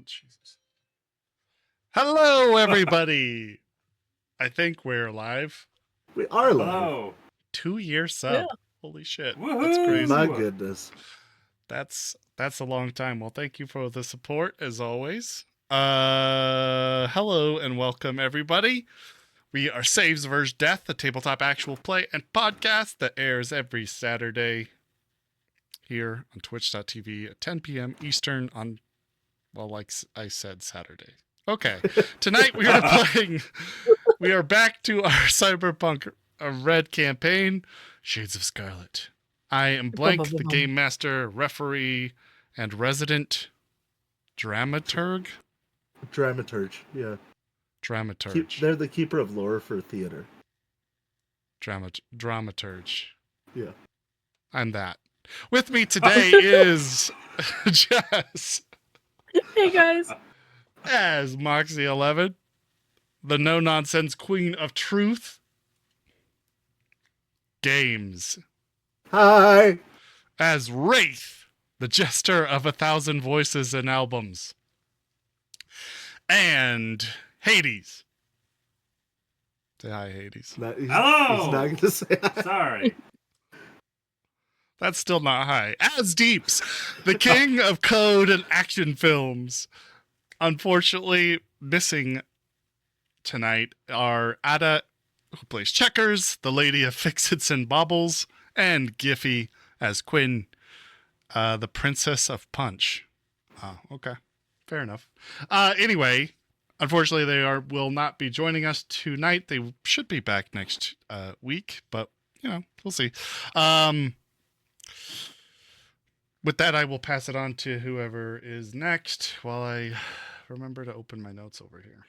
Jesus. Hello, everybody. I think we're live. We are live. Hello. 2-year sub. Yeah. Holy shit. Woohoo! That's crazy. My goodness. That's a long time. Well, thank you for the support as always. Hello and welcome everybody. We are Saves vs. Death, a tabletop actual play and podcast that airs every Saturday here on twitch.tv at 10 p.m. Eastern on, well, like I said, Saturday. Okay. Tonight we are playing, we are back to our Cyberpunk RED campaign, Shades of Scarlet. I am Blank, the game master, referee, and resident dramaturg. Dramaturge, yeah. Dramaturge. They're the keeper of lore for theater. Dramaturge. Yeah. I'm that. With me today is Jess. Hey guys. As Moxie11, the no-nonsense queen of truth. Games. Hi! As Wraith, the jester of 1,000 voices and albums. And Hades. Say hi, Hades. Hello! He's not going to say hi. Sorry. That's still not high. As Deeps, the king of code and action films. Unfortunately, missing tonight are Ada, who plays checkers, the lady of fix-its and baubles, and Giffy as Quinn, the princess of punch. Oh, okay. Fair enough. Anyway, unfortunately, they will not be joining us tonight. They should be back next week, but, we'll see. With that, I will pass it on to whoever is next while I remember to open my notes over here.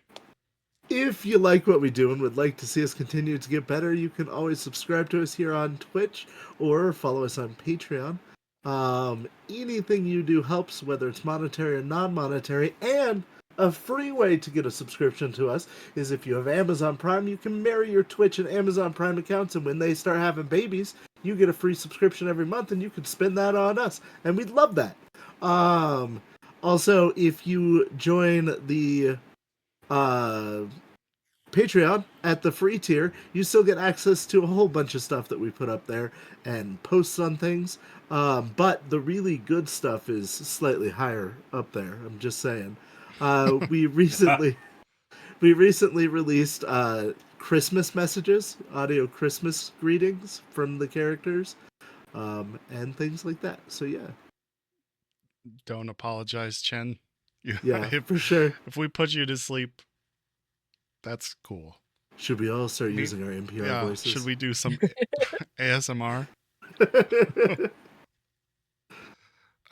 If you like what we do and would like to see us continue to get better, you can always subscribe to us here on Twitch or follow us on Patreon. Anything you do helps, whether it's monetary or non-monetary, and a free way to get a subscription to us is if you have Amazon Prime, you can marry your Twitch and Amazon Prime accounts, and when they start having babies, you get a free subscription every month, and you can spend that on us, and we'd love that. Also, if you join the Patreon at the free tier, you still get access to a whole bunch of stuff that we put up there and posts on things. But the really good stuff is slightly higher up there. I'm just saying. We recently released Christmas messages, audio Christmas greetings from the characters, and things like that. So yeah. Don't apologize, Chen. Yeah, for sure. If we put you to sleep, that's cool. Should we all start using our NPR voices? Should we do some ASMR?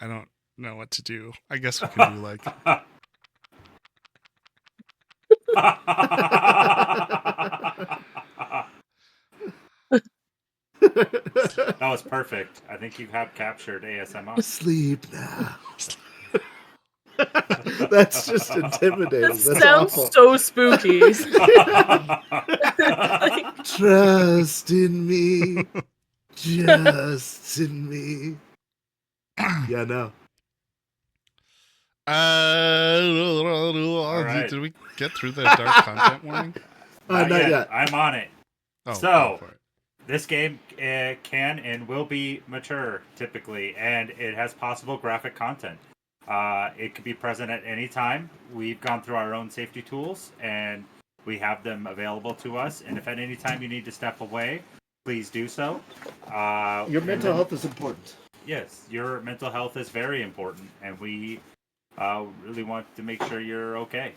I don't know what to do. I guess we can do like... That was perfect. I think you have captured ASMR. Sleep now. That's just intimidating. That That's sounds awful. so spooky. Trust in me. Just in me. Yeah, no. right. Did we get through the dark content warning? Not yet. I'm on it. Oh, So- go for it. This game can and will be mature, typically, and it has possible graphic content. It could be present at any time. We've gone through our own safety tools, and we have them available to us. And if at any time you need to step away, please do so. Your mental health is important. Yes, your mental health is very important, and we really want to make sure you're okay.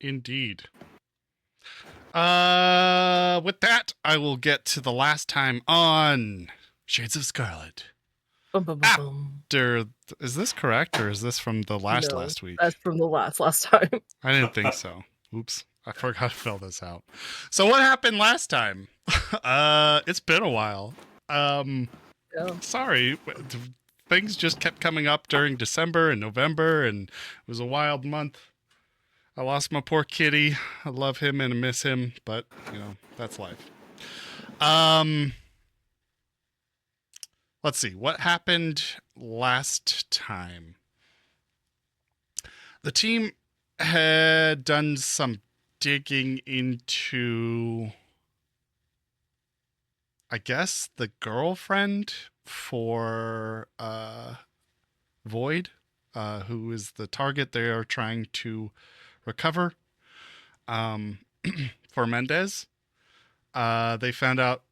Indeed. With that, I will get to the last time on Shades of Scarlet. Is this correct, or is this from the last week? That's from the last time. I didn't think so. Oops. I forgot to fill this out. So what happened last time? It's been a while. Sorry. Things just kept coming up during December and November, and it was a wild month. I lost my poor kitty. I love him and I miss him, but, let's see what happened last time. The team had done some digging into, I guess, the girlfriend for Void, who is the target they are trying to recover for Mendez. They found out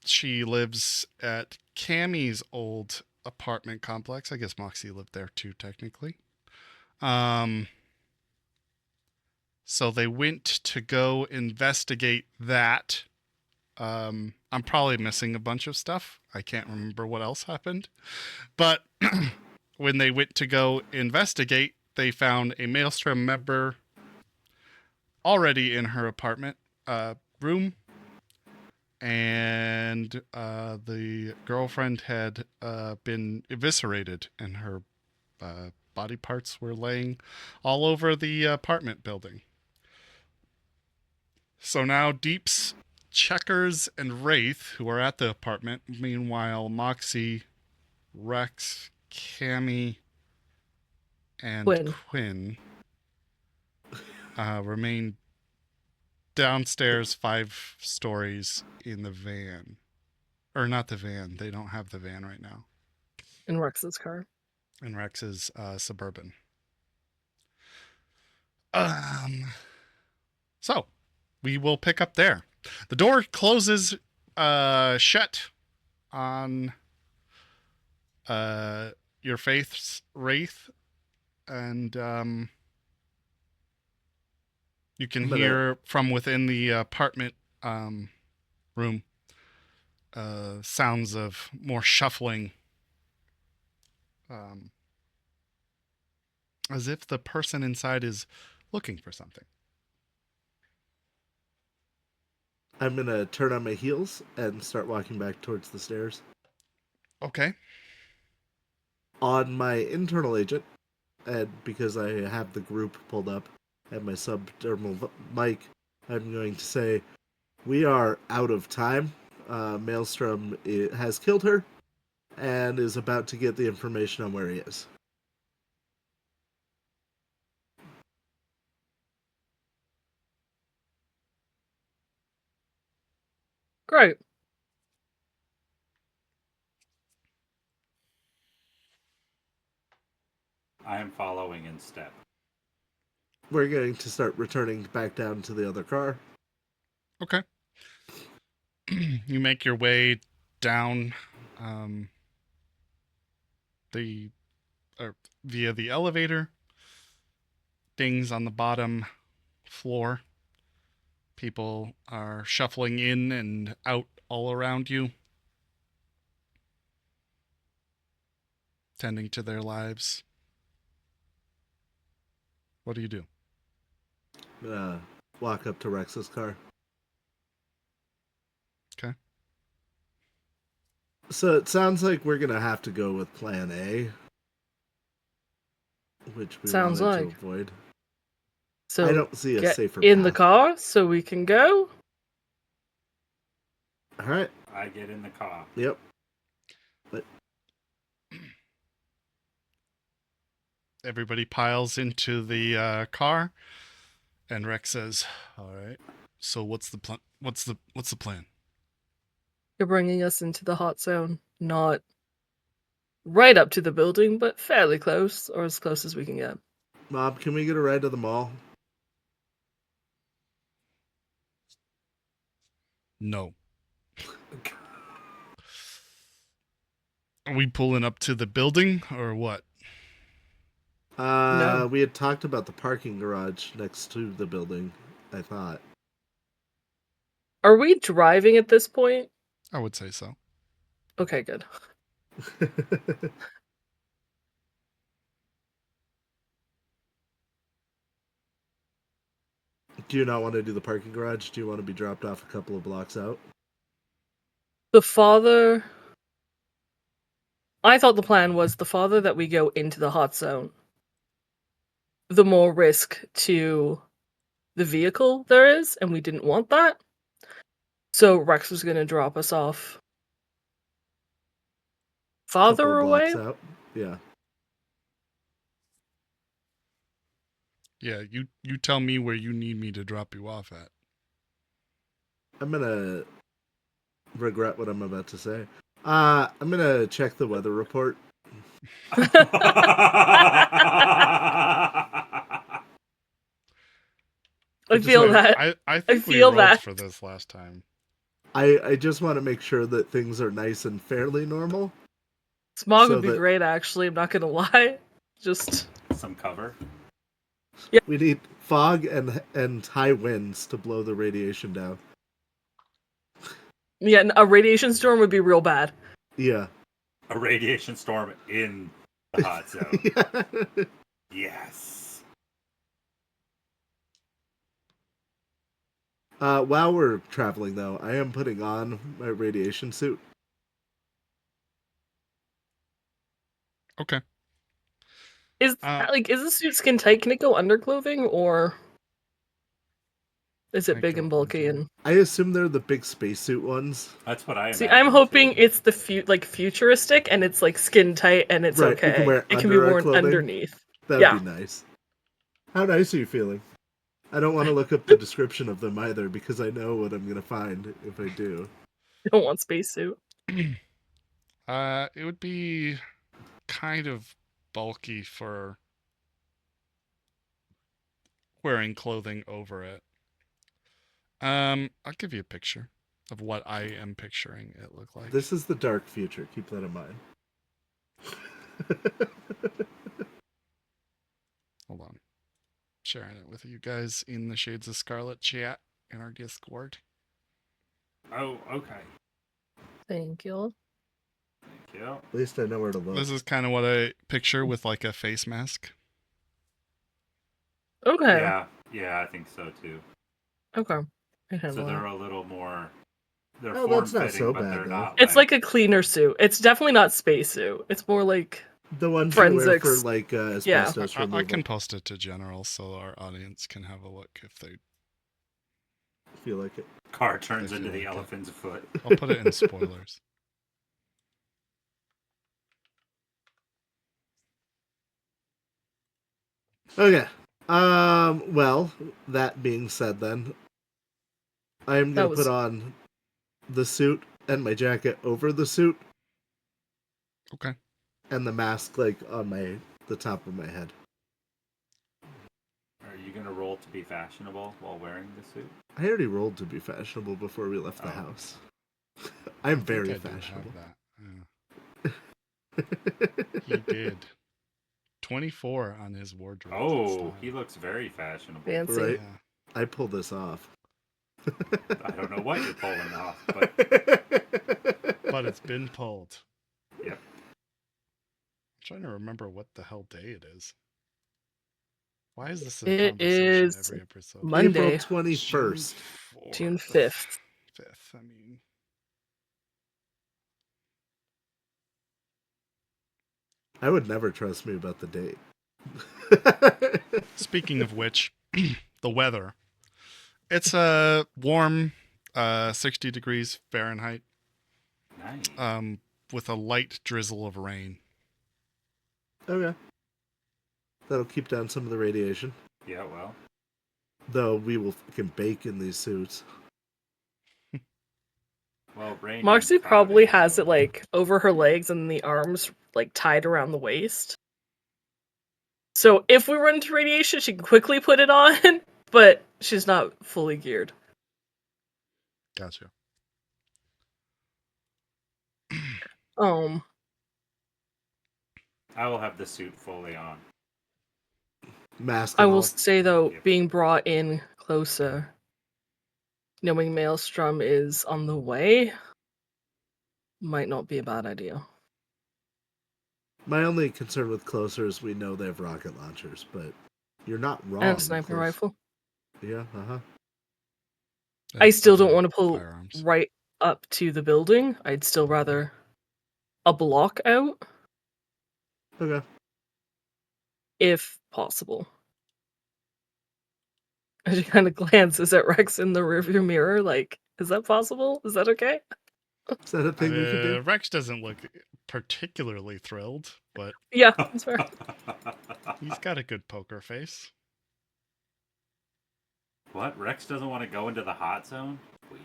she lives at Cammy's old apartment complex. I guess Moxie lived there too, technically. So they went to go investigate that. I'm probably missing a bunch of stuff. I can't remember what else happened. But when they went to go investigate, they found a Maelstrom member already in her apartment room. And the girlfriend had been eviscerated, and her body parts were laying all over the apartment building. So now Deeps, Checkers, and Wraith, who are at the apartment, meanwhile Moxie, Rex, Cammy, and Quinn remain downstairs 5 stories in the van. Or not the van. They don't have the van right now. In Rex's car. In Rex's Suburban. So, we will pick up there. The door closes shut on your faith's Wraith, and you can hear from within the apartment room sounds of more shuffling, as if the person inside is looking for something. I'm going to turn on my heels and start walking back towards the stairs. Okay. On my internal agent, and because I have the group pulled up and my subdermal mic, I'm going to say, we are out of time. Maelstrom has killed her and is about to get the information on where he is. Great. I am following in step. We're going to start returning back down to the other car. Okay. You make your way down via the elevator. Dings on the bottom floor. People are shuffling in and out all around you, tending to their lives. What do you do? I'm gonna walk up to Rex's car. Okay. So it sounds like we're gonna have to go with Plan A, which we Sounds wanted like. to avoid. So I don't see a get safer in the path. car so we can go. All right. I get in the car. Yep. Everybody piles into the car, and Rex says, "All right. So what's the plan? What's the plan?" You're bringing us into the hot zone, not right up to the building, but fairly close, or as close as we can get. Mom, can we get a ride to the mall? No. Are we pulling up to the building or what? No. We had talked about the parking garage next to the building, I thought. Are we driving at this point? I would say so. Okay, good. Do you not want to do the parking garage? Do you want to be dropped off a couple of blocks out? The farther... I thought the plan was the farther that we go into the hot zone, the more risk to the vehicle there is, and we didn't want that. So Rex was going to drop us off farther away. blocks out. Yeah. Yeah, you tell me where you need me to drop you off at. I'm gonna regret what I'm about to say. I'm gonna check the weather report. I feel that. I think we feel rolled that. for this last time. I just want to make sure that things are nice and fairly normal. Smog so would be that- great, actually. I'm not gonna lie. Just Some cover. We need fog and high winds to blow the radiation down. yeah, a radiation storm would be real bad. Yeah. A radiation storm in the hot zone. Yeah. Yes. While we're traveling, though, I am putting on my radiation suit. Okay. Is is the suit skin tight? Can it go under clothing, or is it I big go and bulky? under. And I assume they're the big spacesuit ones. That's what I see, imagine, I'm hoping too. it's the futuristic, and it's like skin tight, and it's Right, you okay. can wear It can be under our worn clothing? underneath. That'd Yeah. be nice. How nice are you feeling? I don't want to look up the description of them either because I know what I'm going to find if I do. I don't want spacesuit. It would be kind of bulky for wearing clothing over it. I'll give you a picture of what I am picturing it look like. This is the dark future. Keep that in mind. Hold on. Sharing it with you guys in the Shades of Scarlet chat in our Discord. Oh, okay. Thank you. Thank you. At least I know where to look. This is kind of what I picture with like a face mask. Okay. Yeah, I think so too. Okay. I can So handle they're that. a little more. They're Oh, that's not form-fitting, so but bad, they're though. not. It's like a cleaner suit. It's definitely not spacesuit. It's more like The ones you wear for Forensics. like Yeah. asbestos removal. I can post it to general so our audience can have a look if they. feel like it. car turns I into feel the like it. elephant's foot. I'll put it in spoilers. Okay. Well, that being said, then I am gonna That was- put on the suit and my jacket over the suit. Okay. And the mask like on the top of my head. Are you gonna roll to be fashionable while wearing the suit? I already rolled to be fashionable before we left the Oh. house. I'm very I do fashionable. have that. Yeah. He did. 24 on his wardrobe. Oh, he looks very fashionable. Fancy. Right. Yeah. I pulled this off. I don't know what you're pulling off, but But it's been pulled. Yep. I'm trying to remember what the hell day it is. Why is this a It conversation is every episode? Monday, April 21st. June 5th. 5th, I mean. I would never trust me about the date. Speaking of which, the weather. It's a warm 60 degrees Fahrenheit nice. with a light drizzle of rain. Okay. That'll keep down some of the radiation. Yeah, well. Though we will fucking bake in these suits. Well, rain. Moxie means probably cloudy, has so- it like over her legs and the arms like tied around the waist. So if we run into radiation, she can quickly put it on, but she's not fully geared. Gotcha. I will have the suit fully on. Mask I and will all. say though, Yep. being brought in closer, knowing Maelstrom is on the way, might not be a bad idea. My only concern with closer is we know they have rocket launchers, but you're not wrong. And a sniper Close- rifle. Yeah, uh-huh. I still don't Other want to pull firearms. right up to the building. I'd still rather a block out, Okay. if possible. As she kind of glances at Rex in the rearview mirror, like, is that possible? Is that okay? Is that a thing we can do? Rex doesn't look particularly thrilled, but Yeah, that's fair. he's got a good poker face. What? Rex doesn't want to go into the hot zone? Weird.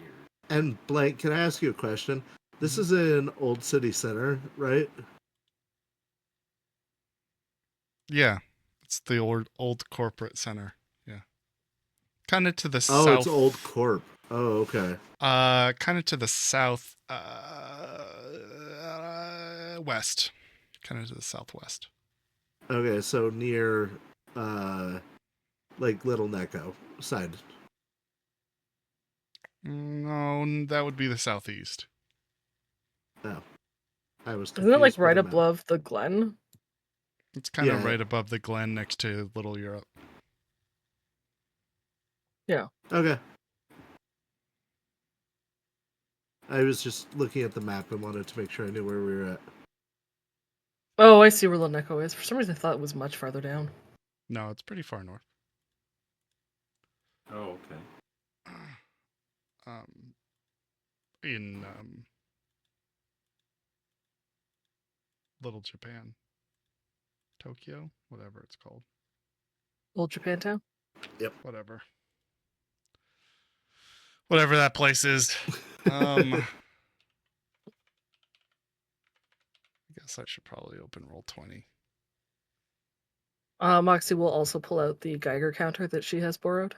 And Blank, can I ask you a question? This is in Old City Center, right? Yeah, it's the old corporate center. Yeah, kind of to the Oh, south. it's Old Corp. Oh, okay. Kind of to the south, west, kind of to the southwest. Okay, so near, like Little Necco side. No, that would be the southeast. Oh, I was Isn't it like confused by right the map. above the Glen? It's kind of Yeah. right above the Glen, next to Little Europe. Yeah. Okay. I was just looking at the map and wanted to make sure I knew where we were at. Oh, I see where Little Neko is. For some reason, I thought it was much farther down. No, it's pretty far north. Oh, okay. In Little Japan, Tokyo, whatever it's called. Old Japantown? Whatever that place is. I guess I should probably open Roll20. Moxie will also pull out the Geiger counter that she has borrowed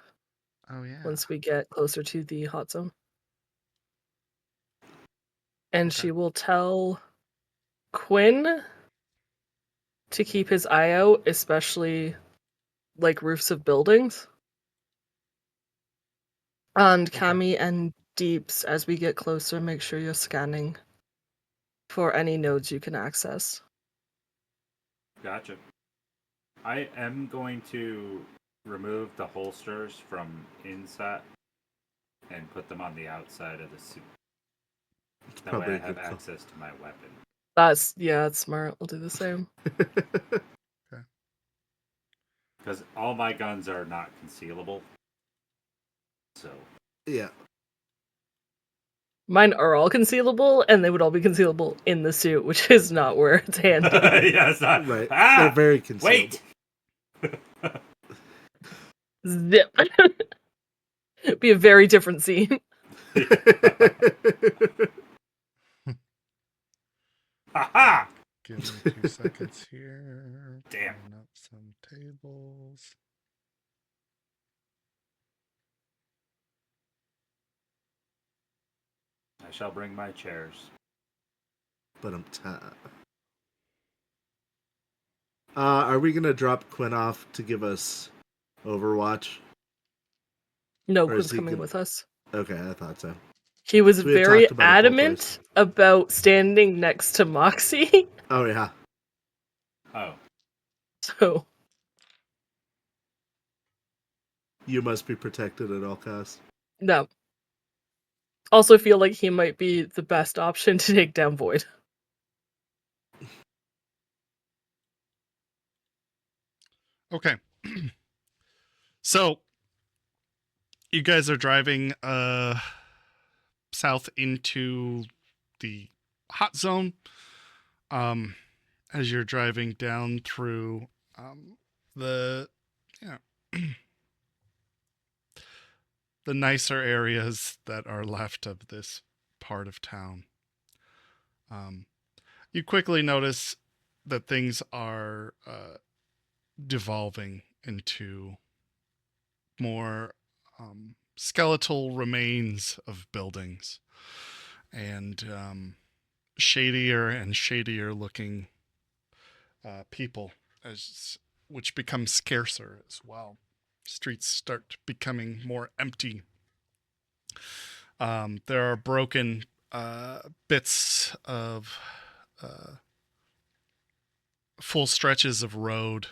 Oh yeah. once we get closer to the hot zone. And Okay. she will tell Quinn to keep his eye out, especially like roofs of buildings. And Okay. Cami and Deeps, as we get closer, make sure you're scanning for any nodes you can access. Gotcha. I am going to remove the holsters from inside and put them on the outside of the suit. That way Probably I a have good call. access to my weapon. That's smart. We'll do the same. Because all my guns are not concealable. So, Yeah. Mine are all concealable, and they would all be concealable in the suit, which is not where it's handy. yeah, it's not. Right. Ah! They're very concealed. Wait! Zip. Be a very different scene. Haha! Give me 2 seconds here. Damn. Pulling up some tables. I shall bring my chairs. But I'm are we gonna drop Quinn off to give us Overwatch? No, Or is Quinn's he coming gonna- with us. Okay, I thought so. He was We had very talked about it both adamant ways. about standing next to Moxie. Oh yeah. Oh. So You must be protected at all costs. no. Also feel like he might be the best option to take down Void. Okay. So you guys are driving south into the hot zone. As you're driving down through the the nicer areas that are left of this part of town. You quickly notice that things are devolving into more skeletal remains of buildings and shadier and shadier looking people, which become scarcer as well. Streets start becoming more empty. There are broken bits of full stretches of road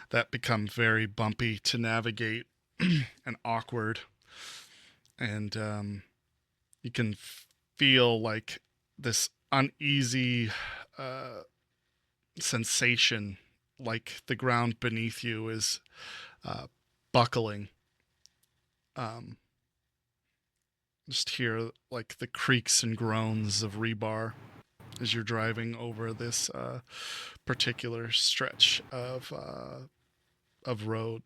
that become very bumpy to navigate and awkward. And you can feel like this uneasy sensation, like the ground beneath you is buckling. Just hear like the creaks and groans of rebar as you're driving over this particular stretch of road.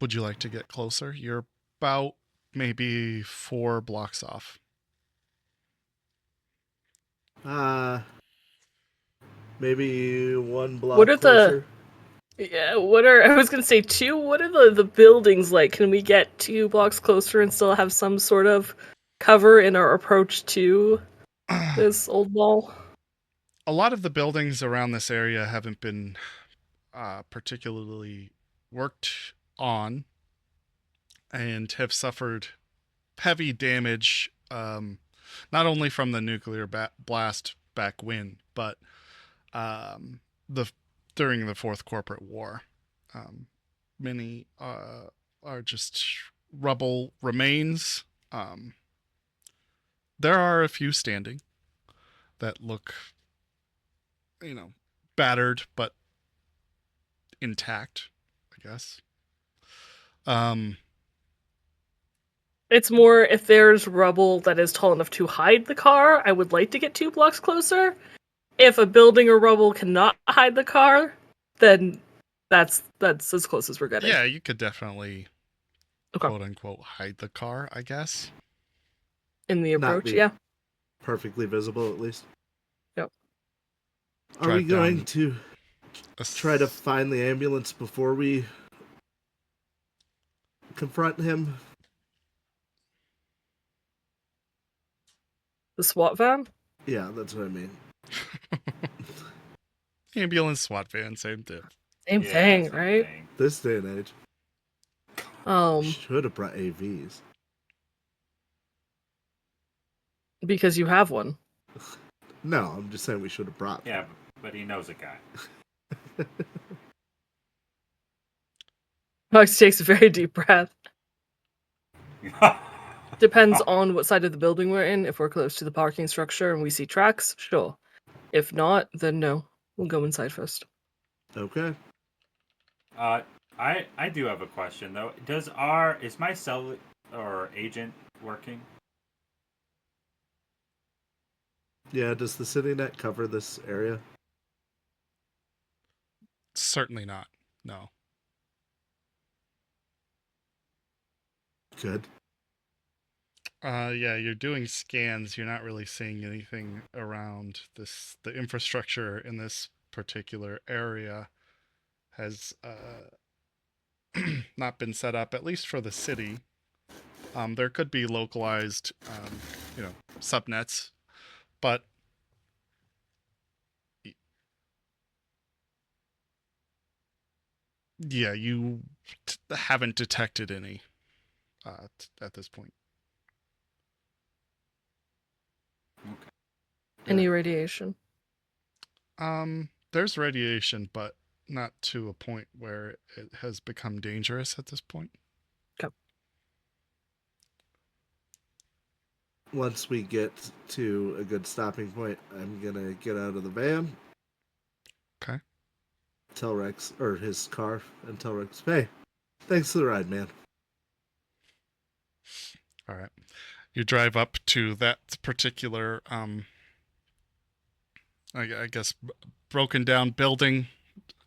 Would you like to get closer? You're about maybe 4 blocks off. Maybe one block What are closer. I was gonna say 2, what are the buildings like? Can we get 2 blocks closer and still have some sort of cover in our approach to this old mall? A lot of the buildings around this area haven't been particularly worked on and have suffered heavy damage, not only from the nuclear blast back when, but the during the Fourth Corporate War. Many are just rubble remains. There are a few standing that look, battered but intact, I guess. It's more if there's rubble that is tall enough to hide the car, I would like to get 2 blocks closer. If a building or rubble cannot hide the car, then that's as close as we're getting. Yeah, you could definitely Okay. quote unquote hide the car, I guess. In the Not approach, be yeah. perfectly visible, at least. Yep. Are we Drive going down to try to find the ambulance before we confront him? The SWAT van? Yeah, that's what I mean. ambulance, SWAT van, same tip. Same thing, right? thing. This day and age. Should have brought AVs. Because you have one. No, I'm just saying we should have brought. Yeah, but he knows a guy. Max takes a very deep breath. Depends on what side of the building we're in. If we're close to the parking structure and we see tracks, sure. If not, then no. We'll go inside first. Okay. I do have a question though. Is my cell or agent working? Yeah, does the city net cover this area? Certainly not. No. Good. Yeah, you're doing scans. You're not really seeing anything around this. The infrastructure in this particular area has not been set up, at least for the city. There could be localized, subnets, but yeah, you haven't detected any at this point. Okay. Any radiation? There's radiation, but not to a point where it has become dangerous at this point. Okay. Once we get to a good stopping point, I'm gonna get out of the van. Okay. Tell Rex, or his car, and tell Rex, hey, thanks for the ride, man. All right. You drive up to that particular, I guess, broken down building.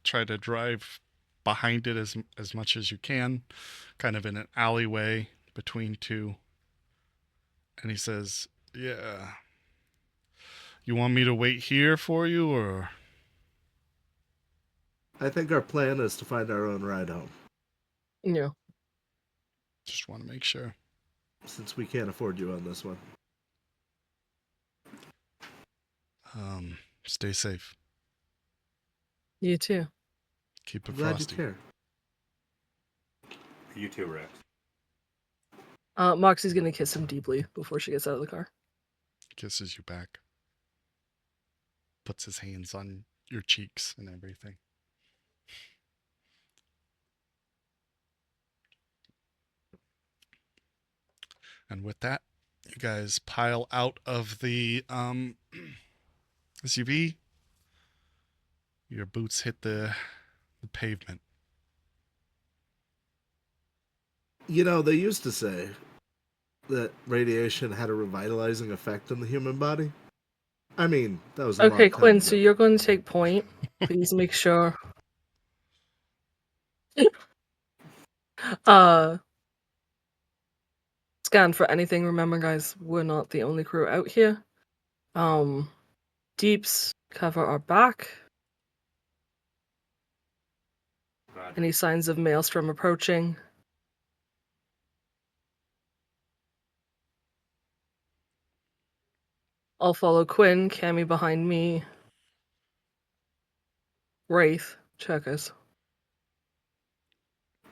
Try to drive behind it as much as you can, kind of in an alleyway between two. And he says, "Yeah, you want me to wait here for you, or?" I think our plan is to find our own ride home, Yeah. Just want to make sure. since we can't afford you on this one. Stay safe. You too. Keep it I'm glad frosty. you care. You too, Rex. Moxie's gonna kiss him deeply before she gets out of the car. Kisses you back. Puts his hands on your cheeks and everything. And with that, you guys pile out of the SUV. Your boots hit the pavement. You know, they used to say that radiation had a revitalizing effect on the human body. I mean, that was a Okay, long time Quinn, ago. so you're going to take point. Please make sure. Uh, Scan for anything. Remember, guys, we're not the only crew out here. Deeps cover our back. God. Any signs of Maelstrom approaching? I'll follow Quinn, Cammy behind me. Wraith, check us.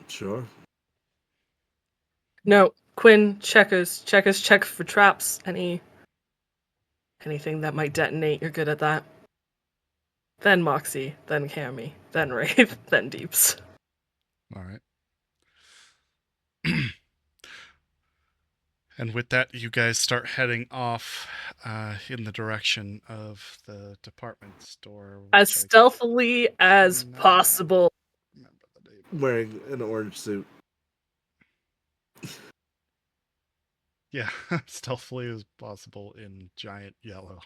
Sure. No, Quinn, check us. Check for traps. Anything that might detonate, you're good at that. Then Moxie, then Cammy, then Wraith, then Deeps. All right. And with that, you guys start heading off in the direction of the department store. As which I stealthily as cannot possible. remember the name. Wearing an orange suit. Yeah, stealthily as possible in giant yellow.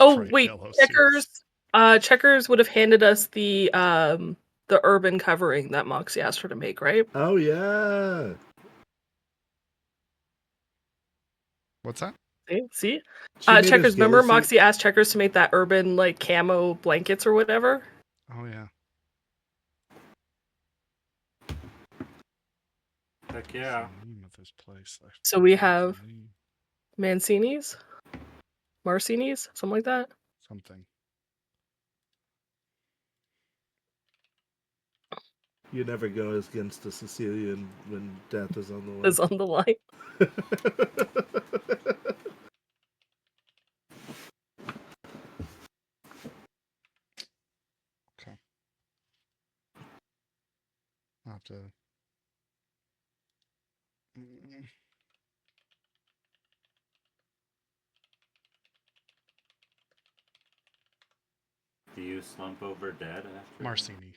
Oh bright wait, yellow Checkers. suits. Checkers would have handed us the urban covering that Moxie asked her to make, right? Oh, yeah. What's that? See? She made his Checkers, remember ghillie suit. Moxie asked Checkers to make that urban like camo blankets or whatever? Oh yeah. Heck yeah. What's the name of this place? I So we forgot the have name. Mancini's? Marcini's? Something like that? Something. You never go against a Sicilian when death is on the line. Is on the line. Okay. I'll have to. Do you slump over dead after? Marcini.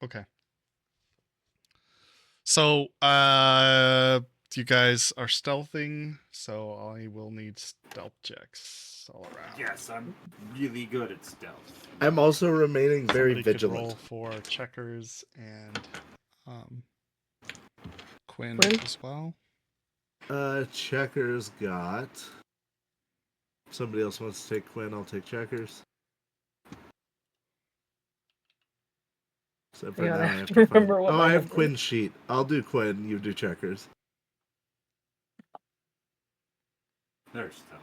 Okay. So, you guys are stealthing, so I will need stealth checks all around. Yes, I'm really good at stealth. I'm also remaining very Somebody could vigilant. roll for Checkers and Quinn Quinn? as well. Checkers got. Somebody else wants to take Quinn, I'll take Checkers. Except for Hang on, now, I I have have to to find. remember what Oh, my I have number is. Quinn's sheet. I'll do Quinn, you do Checkers. There's stealth.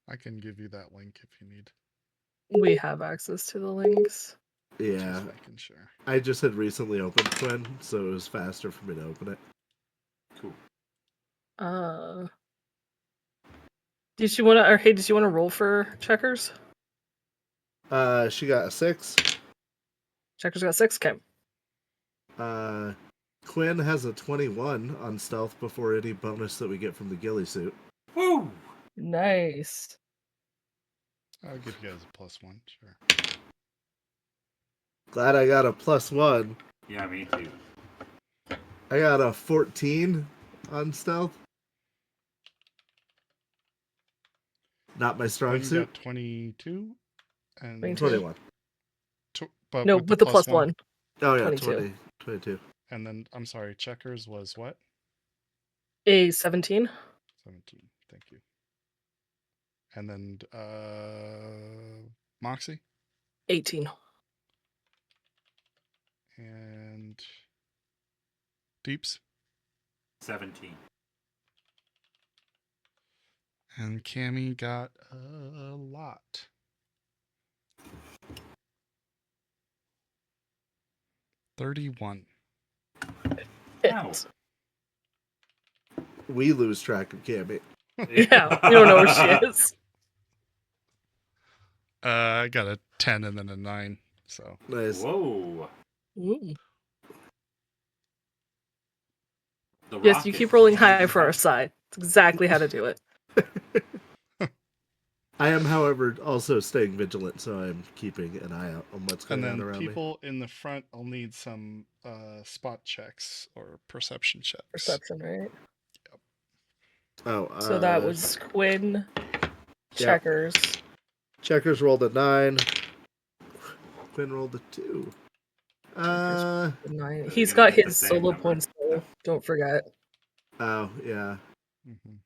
I can give you that link if you need. We have access to the links. Yeah, Just making sure. I just had recently opened Quinn, so it was faster for me to open it. Cool. Did you want to, or hey, did you want to roll for Checkers? She got a 6. Checkers got 6. Okay. Quinn has a 21 on stealth before any bonus that we get from the ghillie suit. Woo! Nice. I'll give you guys a +1, sure. Glad I got a +1. Yeah, me too. I got a 14 on stealth. Not my strong You suit. got 22 and 22. 21. But No, with with the +1. Oh, yeah, 22. 22. And then I'm sorry, Checkers was what? A 17. 17. Thank you. And then Moxie 18. and Deeps 17. and Cammy got a lot. $31. Ow. We lose track of Cammy. Yeah, we don't know where she is. I got a 10 and then a 9. So Nice. Whoa. Ooh. The Yes, you rocket. keep rolling high for our side. That's exactly how to do it. I am, however, also staying vigilant, so I'm keeping an eye out on what's And going on then around me. people in the front will need some spot checks or perception checks. Perception, right? Oh, So that was Quinn, Checkers. Checkers rolled a 9. Quinn rolled a 2. Checkers 9. Are they He's gonna got get the his same solo number? points though. Don't forget. Oh, yeah. Mhm.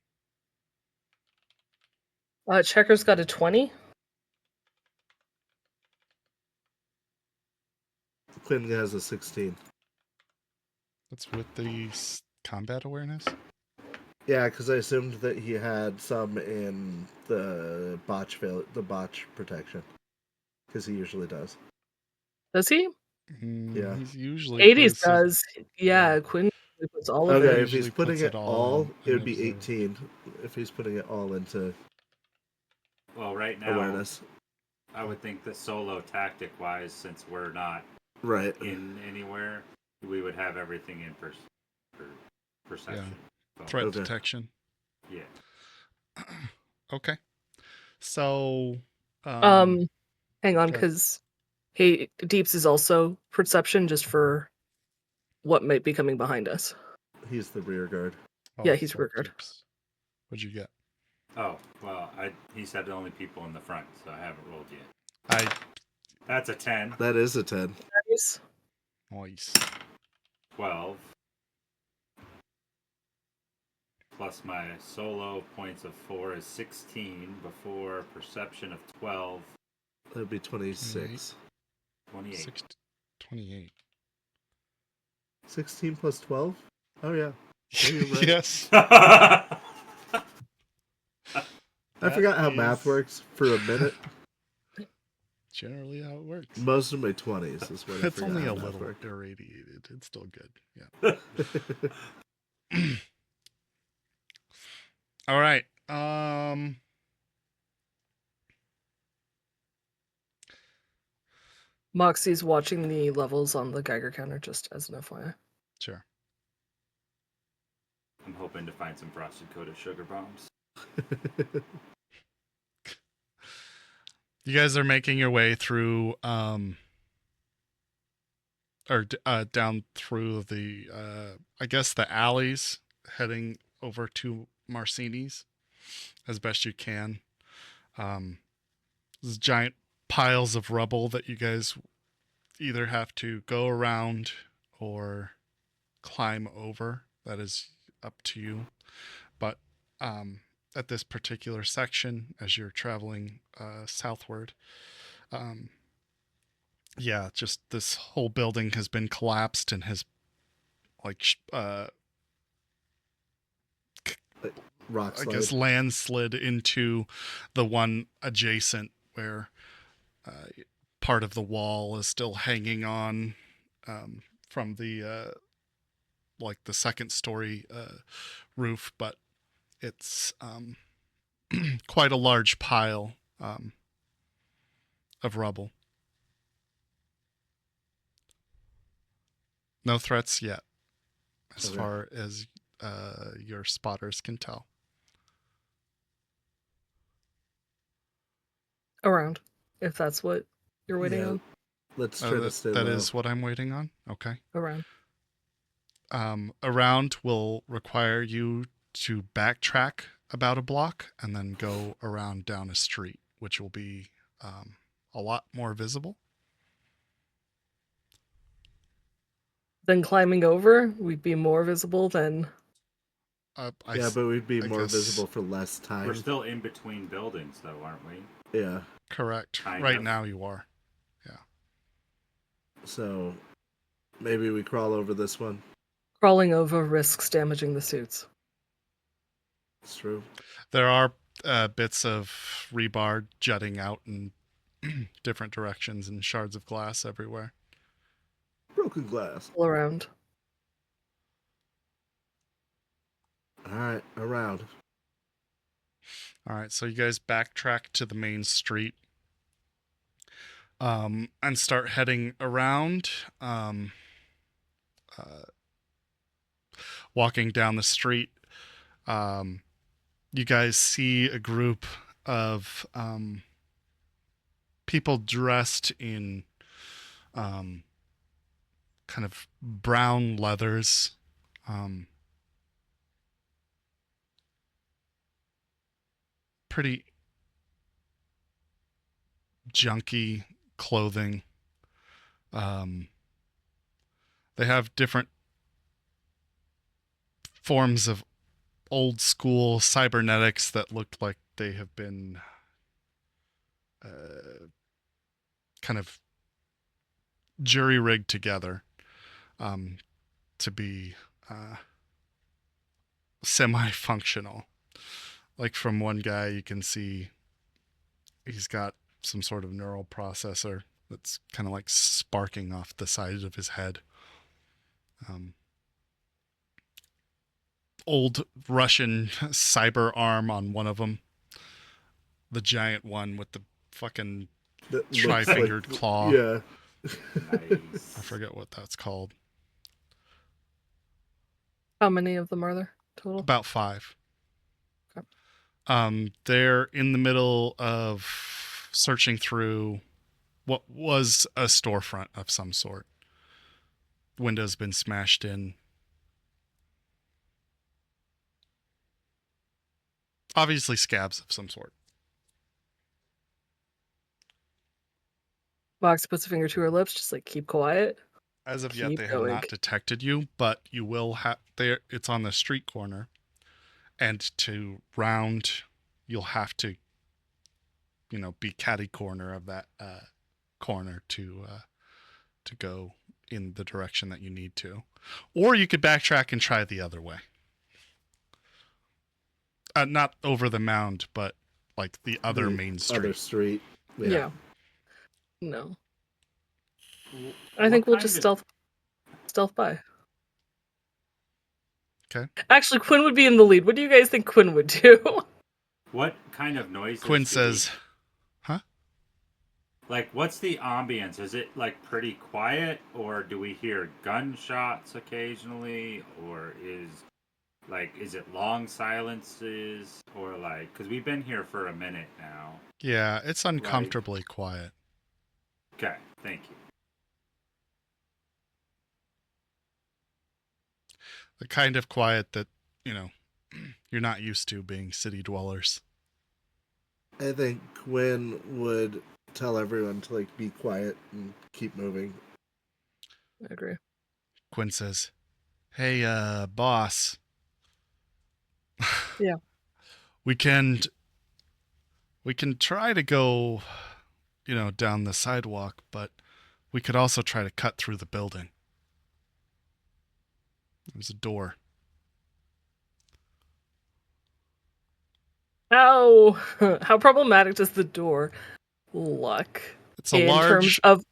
Checkers got a 20. Quinn has a 16. That's with the combat awareness. Yeah, because I assumed that he had some in the botch protection, because he usually does. Does he? Yeah. He's usually 80s puts it- does. Yeah, Quinn puts all of Okay, it. if he's usually putting puts it it all all, in it would be observe. 18. If he's putting it all into Well, right now, awareness. I would think that solo tactic-wise, since we're not Right. in anywhere, we would have everything in perception. So, Threat Okay. detection. yeah. Okay. So, Hang on, okay. because Deeps is also perception just for what might be coming behind us. He's the rear guard. Yeah, he's so rear guard. Deeps. What'd you get? Oh, well, he said the only people in the front, so I haven't rolled yet. That's a 10, That is a 10. Nice. Nice. 12, plus my solo points of 4 is 16, before perception of 12, That would be 26. 28. 28. 16 plus 12? Oh, yeah. Yeah, you're right. Yes. I forgot how That math is works for a minute. Generally how it works. Most of my 20s is when I It's forgot only how a math little worked. irradiated. It's still good. Yeah. All right. Moxie's watching the levels on the Geiger counter just as an FYI. Sure. I'm hoping to find some frosted coated sugar bombs. You guys are making your way through down through the I guess the alleys heading over to Marcini's as best you can. There's giant piles of rubble that you guys either have to go around or climb over. That is up to you. But at this particular section, as you're traveling southward, yeah, just this whole building has been collapsed and has Rock I slide. guess landslid into the one adjacent where part of the wall is still hanging on from the the second story roof, but it's quite a large pile of rubble. No threats yet, as Okay. far as your spotters can tell. Around, if that's what you're waiting Yeah. on. Let's try to stay That low. is what I'm waiting on. Okay. Around. Around will require you to backtrack about a block and then go around down a street, which will be a lot more visible. Then climbing over, we'd be more visible than. Yeah, but we'd be I more guess- visible for less time. We're still in between buildings, though, aren't we? Yeah. Correct. Kind Right of. now you are. So maybe we crawl over this one. Crawling over risks damaging the suits. It's true. There are bits of rebar jutting out in different directions and shards of glass everywhere. Broken glass. All around. All right, around. All right, so you guys backtrack to the main street and start heading around. Walking down the street, you guys see a group of people dressed in kind of brown leathers. Pretty junky clothing. They have different forms of old school cybernetics that looked like they have been kind of jury rigged together to be semi-functional. Like from one guy, you can see he's got some sort of neural processor that's kind of like sparking off the side of his head. Old Russian cyber arm on one of them. The giant one with the fucking That looks tri-fingered like- claw. Yeah. Nice. I forget what that's called. How many of them are there total? About 5. Okay. They're in the middle of searching through what was a storefront of some sort. Window's been smashed in. Obviously scabs of some sort. Mox puts a finger to her lips, just like keep quiet. As of yet, Keep they have going. not detected you, but you will have. There, it's on the street corner, and to round, you'll have to, be catty corner of that corner to go in the direction that you need to, or you could backtrack and try the other way. Not over the mound, but like the other The main street. Other street. Yeah. No. W- I what think we'll kind just of- stealth by. Okay. Actually, Quinn would be in the lead. What do you guys think Quinn would do? What kind of noises? Quinn do we- says, Like, what's the ambience? Is it like pretty quiet, or do we hear gunshots occasionally, or is it long silences, or like, because we've been here for a minute now. "Yeah, it's uncomfortably quiet." Okay, thank you. The kind of quiet that, you're not used to being city dwellers. I think Quinn would tell everyone to be quiet and keep moving. I agree. Quinn says, "Hey, boss." Yeah. We can try to go, down the sidewalk, but we could also try to cut through the building. There's a door. How problematic does the door look It's a in large. terms of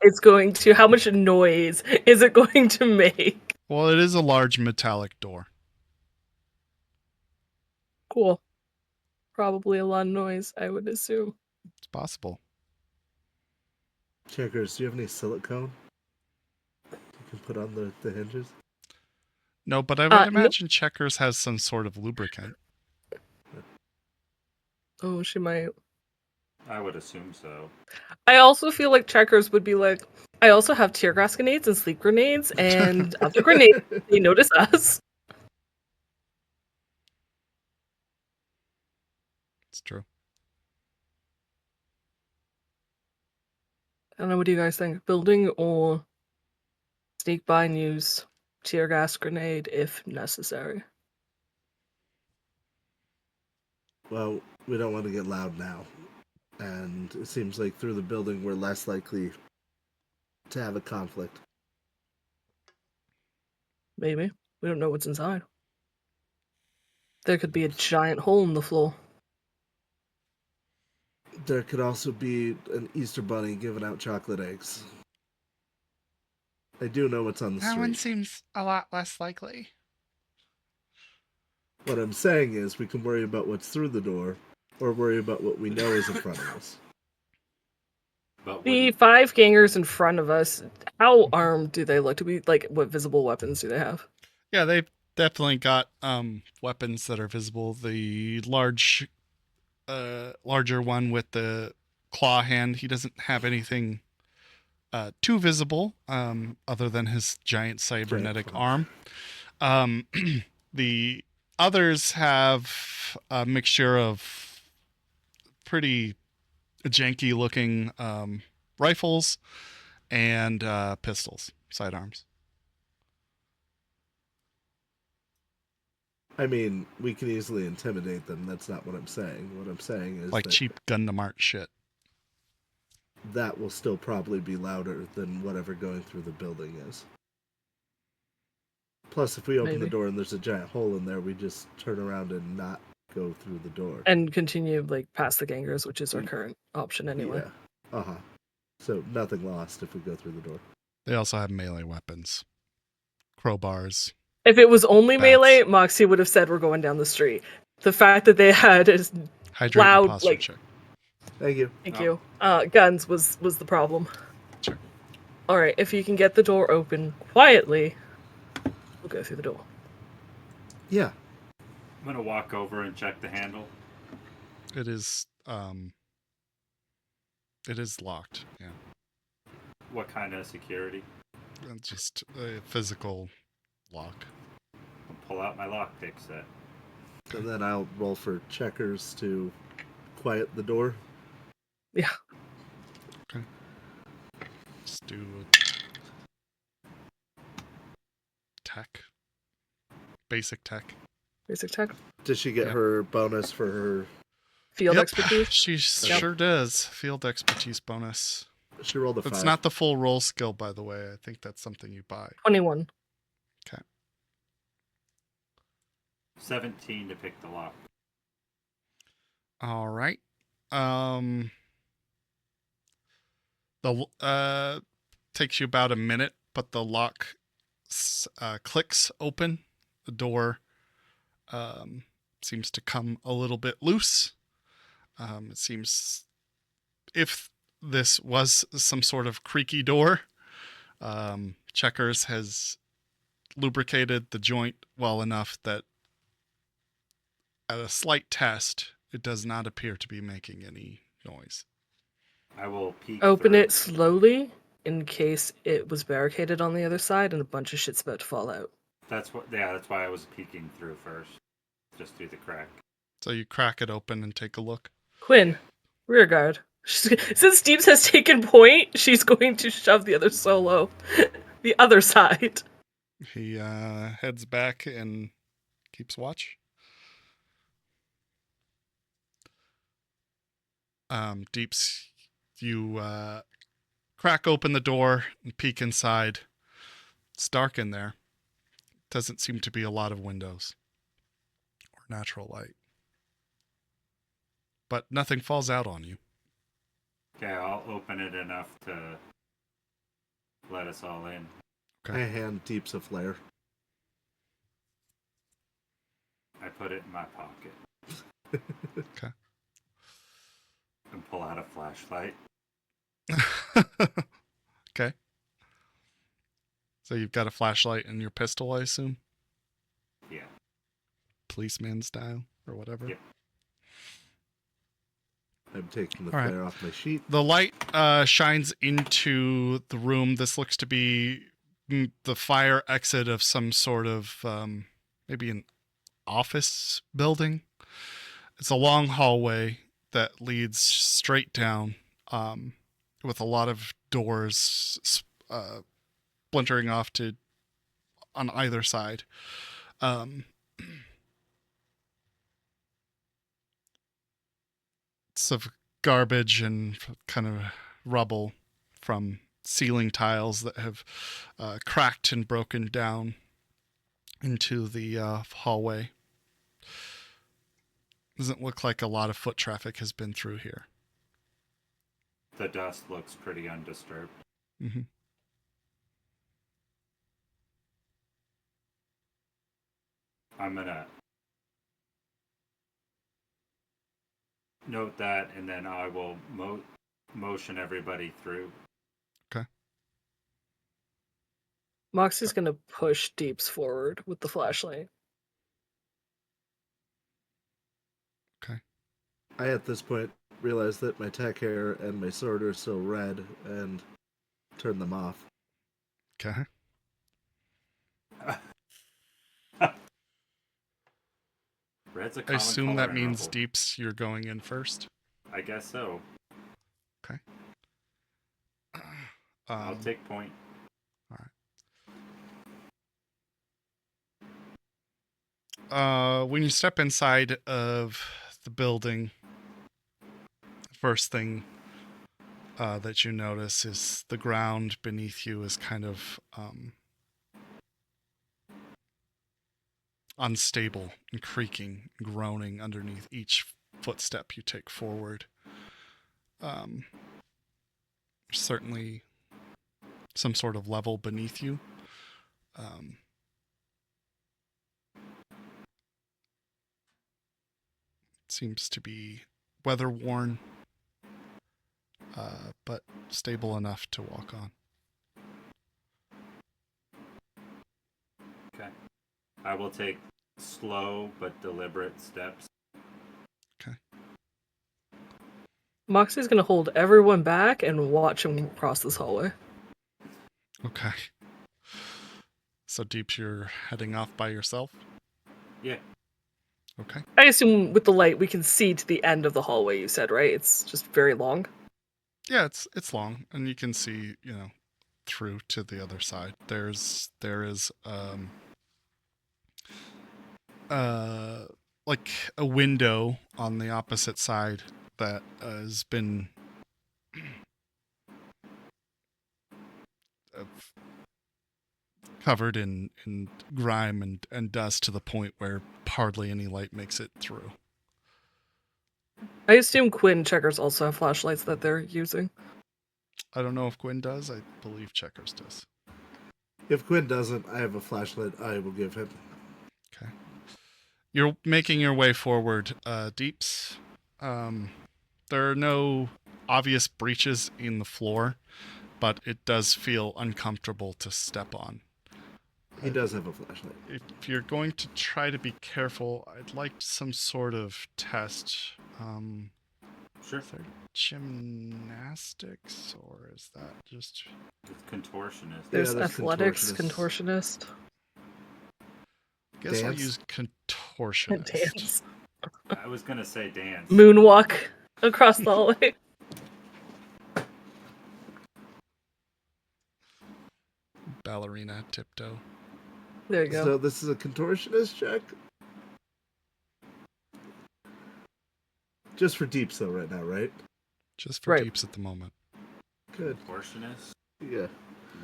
how much noise is it going to make? Well, it is a large metallic door. Cool. Probably a lot of noise, I would assume. It's possible. Checkers, do you have any silicone you can put on the hinges? No, but I would No. imagine Checkers has some sort of lubricant. Oh, she might. I would assume so. I also feel like Checkers would be like, I also have tear gas grenades and sleep grenades and other grenades. They notice us. It's true. I don't know, what do you guys think? Building or sneak by and use tear gas grenade if necessary? Well, we don't want to get loud now. And it seems like through the building we're less likely to have a conflict. Maybe. We don't know what's inside. There could be a giant hole in the floor. There could also be an Easter bunny giving out chocolate eggs. I do know what's on the street. seems a lot less likely. What I'm saying is we can worry about what's through the door or worry about what we know is in front of us. But The wouldn't- 5 gangers in front of us, how armed do they look? What visible weapons do they have? Yeah, they've definitely got weapons that are visible. The large larger one with the claw hand. He doesn't have anything too visible, other than his giant cybernetic claws. arm. The others have a mixture of pretty janky looking rifles and pistols, sidearms. I mean, we can easily intimidate them. That's not what I'm saying. What I'm saying is Like that cheap gun to mart shit. that will still probably be louder than whatever going through the building is. Plus, if we open the Maybe. door and there's a giant hole in there, we just turn around and not go through the door. And continue like past the gangers, which is our current option anyway. Yeah. Uh-huh. So nothing lost if we go through the door. They also have melee weapons, crowbars. If it was only Bats. melee, Moxie would have said we're going down the street. The fact that they had is Hydrate loud, and posture like check. Thank you. thank you. Guns was the problem. Sure. All right, if you can get the door open quietly, we'll go through the door. Yeah. I'm gonna walk over and check the handle. It is locked. Yeah. What kind of security? Just a physical lock. I'll pull out my lockpick set. And then I'll roll for checkers to quiet the door. Yeah. Okay. Let's do tech. Basic tech. Basic check. Does she get Yep. her bonus for her... Field Yep, expertise. she Yep. sure does. Field expertise bonus. She rolled a 5. It's not the full roll skill, by the way. I think that's something you buy. 21. 17 to pick the lock. All right. The takes you about a minute, but the lock clicks open. The door seems to come a little bit loose. It seems if this was some sort of creaky door, Checkers has lubricated the joint well enough that at a slight test, it does not appear to be making any noise. I will peek. Open through. it slowly in case it was barricaded on the other side and a bunch of shit's about to fall out. That's what. Yeah, that's why I was peeking through first, just through the crack. So you crack it open and take a look. Quinn, rear guard. Since Deeps has taken point, she's going to shove the other solo the other side. He heads back and keeps watch. Deeps, you crack open the door and peek inside. It's dark in there. Doesn't seem to be a lot of windows or natural light. But nothing falls out on you. Okay, I'll open it enough to let us all in. I hand Deeps a flare. I put it in my pocket. Okay. And pull out a flashlight. Okay. So you've got a flashlight and your pistol, I assume? Yeah. Policeman style or whatever? Yep. I'm taking the All right. flare off my sheet. The light shines into the room. This looks to be the fire exit of some sort of maybe an office building. It's a long hallway that leads straight down with a lot of doors splintering off to on either side. It's of garbage and kind of rubble from ceiling tiles that have cracked and broken down into the hallway. Doesn't look like a lot of foot traffic has been through here. The dust looks pretty undisturbed. Mm-hmm. I'm gonna note that, and then I will motion everybody through. Moxie's gonna push Deeps forward with the flashlight. I at this point realize that my tech hair and my sword are still red and turn them off. Okay. Red's a I common assume color that in means Rumble. Deeps, you're going in first. I guess so. Okay. I'll take point. All right. When you step inside of the building, the first thing that you notice is the ground beneath you is kind of unstable and creaking, groaning underneath each footstep you take forward. Certainly some sort of level beneath you. Seems to be weather worn, but stable enough to walk on. Okay. I will take slow but deliberate steps. Moxie's gonna hold everyone back and watch him cross this hallway. Okay. So Deeps, you're heading off by yourself? Yeah. Okay. I assume with the light we can see to the end of the hallway, you said, right? It's just very long. Yeah, it's long, and you can see, through to the other side. There is like a window on the opposite side that has been covered in grime and dust to the point where hardly any light makes it through. I assume Quinn checkers also have flashlights that they're using. I don't know if Gwyn does. I believe Checkers does. If Quinn doesn't, I have a flashlight I will give him. Okay. You're making your way forward, Deeps. There are no obvious breaches in the floor, but it does feel uncomfortable to step on. He does have a flashlight. If you're going to try to be careful, I'd like some sort of test. Sure. Is there gymnastics, or is that just... It's contortionist. There's there's athletics, contortionist. I guess I'll Dance? use contortionist. Dance. I was gonna say dance. Moonwalk across the hallway. Ballerina tiptoe. There you go. So this is a contortionist check? Just for Deeps though right now, right? Just for Right. Deeps at the moment. Good. Contortionist. Yeah.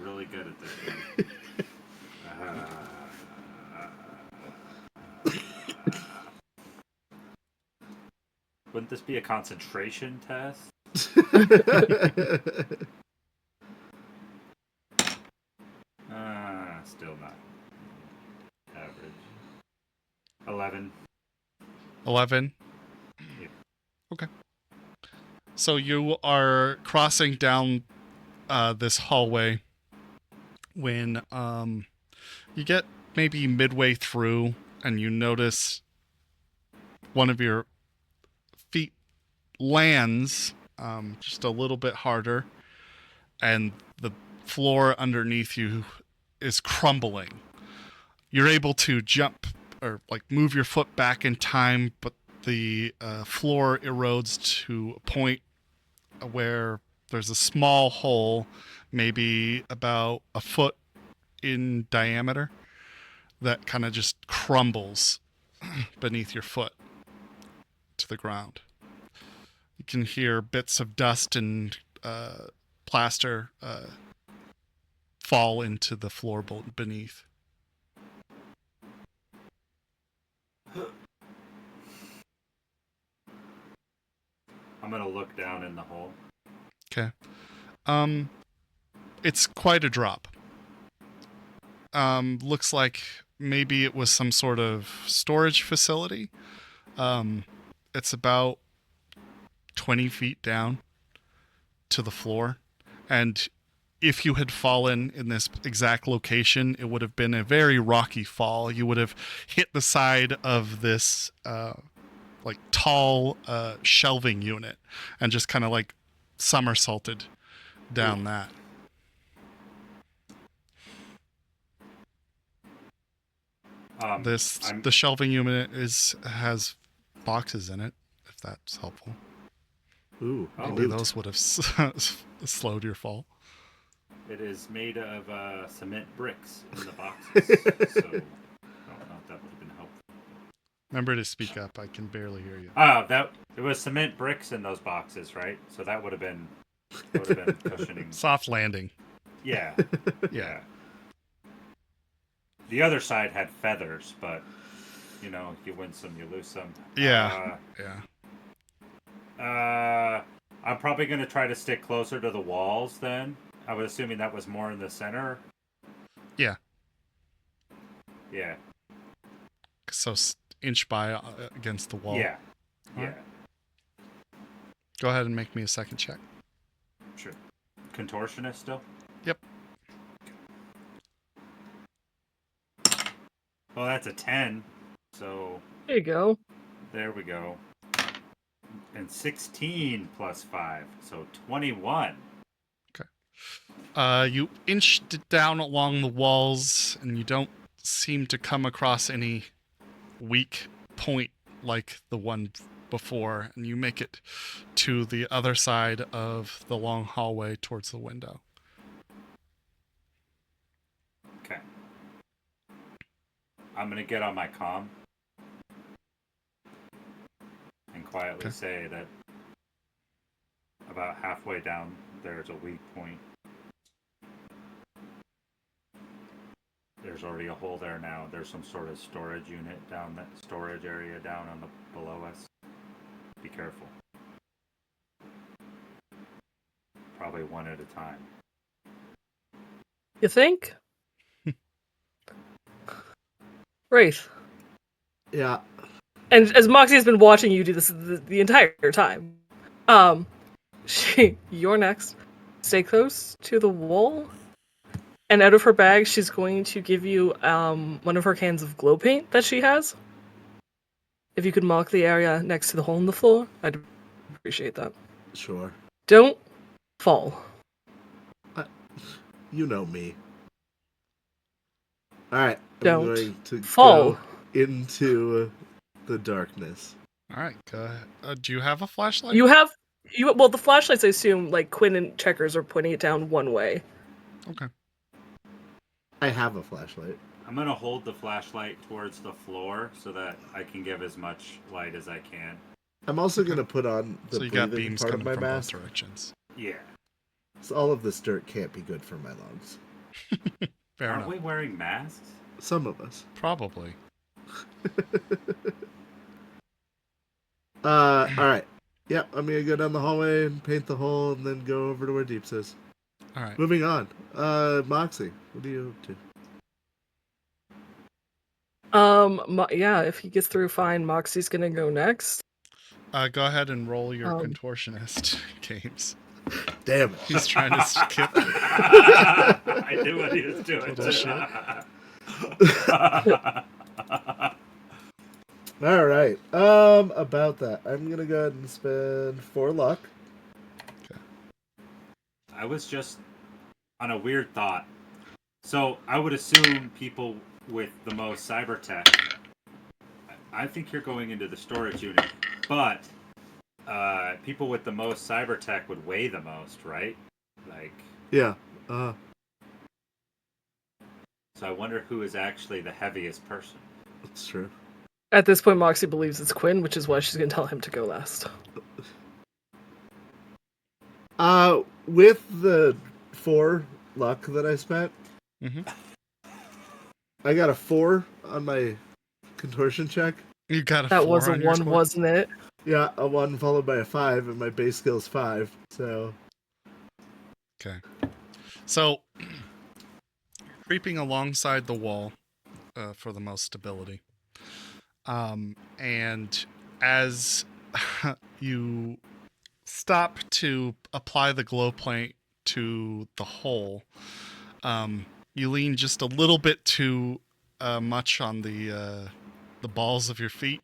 Really good at this game. Wouldn't this be a concentration test? Still not average. 11. 11? Yeah. Okay. So you are crossing down this hallway when you get maybe midway through and you notice one of your feet lands just a little bit harder, and the floor underneath you is crumbling. You're able to jump or like move your foot back in time, but the floor erodes to a point where there's a small hole, maybe about a foot in diameter, that kind of just crumbles beneath your foot to the ground. You can hear bits of dust and plaster fall into the floor beneath. I'm gonna look down in the hole. Okay. It's quite a drop. Looks like maybe it was some sort of storage facility. It's about 20 feet down to the floor. And if you had fallen in this exact location, it would have been a very rocky fall. You would have hit the side of this like tall shelving unit and just kind of like somersaulted down that. The shelving unit has boxes in it, if that's helpful. Ooh, Maybe those would have slowed your fall. It is made of cement bricks in the boxes, so I don't know if that would have been helpful. Remember to speak up. I can barely hear you. It was cement bricks in those boxes, right? So that would have been cushioning. Soft landing. Yeah. Yeah. The other side had feathers, but you win some, you lose some. Yeah. I'm probably going to try to stick closer to the walls then. I was assuming that was more in the center. Yeah. Yeah. So inch by against the wall. Yeah. All Yeah. right. Go ahead and make me a second check. Sure. Contortionist still? Yep. Well, that's a 10. So There you go. there we go. And 16 plus 5, so 21. You inched it down along the walls, and you don't seem to come across any weak point like the one before, and you make it to the other side of the long hallway towards the window. Okay. I'm going to get on my comm and quietly say that about halfway down there's a weak point. There's already a hole there now. There's some sort of storage unit down that storage area down on the below us. Be careful. Probably one at a time. You think? Wraith. Yeah. And as Moxie has been watching you do this the entire time, you're next. Stay close to the wall, and out of her bag, she's going to give you one of her cans of glow paint that she has. If you could mark the area next to the hole in the floor, I'd appreciate that. Sure. Don't fall. You know me. Alright. I'm Don't going to fall go into the darkness. All right, go ahead. Do you have a flashlight? Well, the flashlights, I assume, like Quinn and Checkers are pointing it down one way. Okay. I have a flashlight. I'm going to hold the flashlight towards the floor so that I can give as much light as I can. I'm also going to put on the So you got breathing beams part of coming my from mask. both directions. Yeah. So all of this dirt can't be good for my lungs. Fair Aren't enough. we wearing masks? Some of us. Probably. Alright. Yep, I'm going to go down the hallway and paint the hole and then go over to where Deeps is. All right. Moving on. Moxie, what are you up to? Yeah, if he gets through fine, Moxie's gonna go next. Go ahead and roll your contortionist games. Damn it. He's trying to skip. I knew what he was doing. Little shit. Alright. About that. I'm gonna go ahead and spend 4 luck. Okay. I was just on a weird thought. So I would assume people with the most cyber tech. I think you're going into the storage unit, but people with the most cyber tech would weigh the most, right? Like. Yeah. So I wonder who is actually the heaviest person. That's true. At this point, Moxie believes it's Quinn, which is why she's gonna tell him to go last. With the 4 luck that I spent, I got a 4 on my contortion check. You got a That 4 was a on your 1, score? wasn't it? Yeah, a 1 followed by a 5, and my base skill is 5, so... Okay. So, creeping alongside the wall for the most stability. And as you stop to apply the glow paint to the hole, you lean just a little bit too much on the balls of your feet,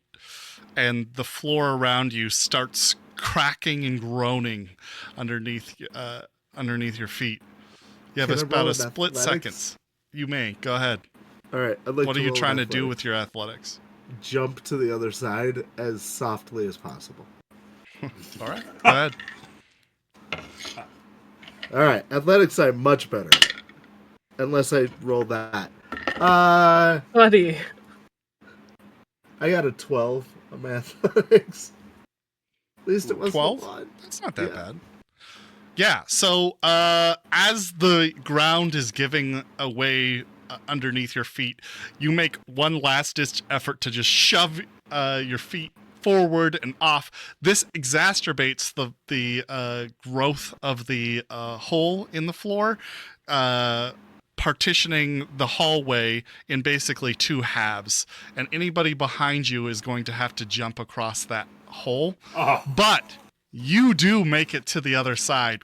and the floor around you starts cracking and groaning underneath your feet. You have Can I about roll a an split athletics? seconds. You may go ahead. All right, I'd like What to are you roll an trying to do athletics. with your athletics? Jump to the other side as softly as possible. All right, go ahead. All right, athletics I'm much better at. Unless I roll that. I Buddy. got a 12 on my athletics. At least it was 12? 1. That's not that Yeah. bad. Yeah, so as the ground is giving away underneath your feet, you make one last-ditch effort to just shove your feet forward and off. This exacerbates the growth of the hole in the floor, partitioning the hallway in basically 2 halves, and anybody behind you is going to have to jump across that hole. Oh, But you do make it to the other side,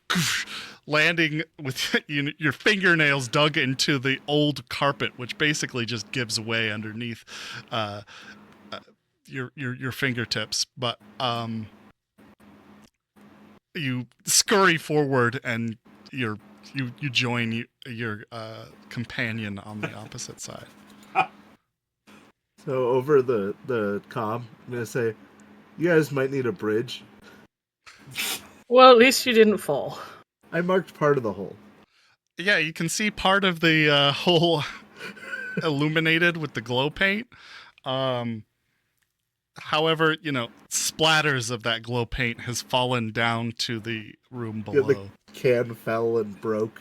landing with your fingernails dug into the old carpet, which basically just gives way underneath your fingertips. But you scurry forward and you join your companion on the opposite side. So over the comm, I'm going to say, you guys might need a bridge. Well, at least you didn't fall. I marked part of the hole. Yeah, you can see part of the hole illuminated with the glow paint. However, splatters of that glow paint has fallen down to the room Yeah, below. the can fell and broke.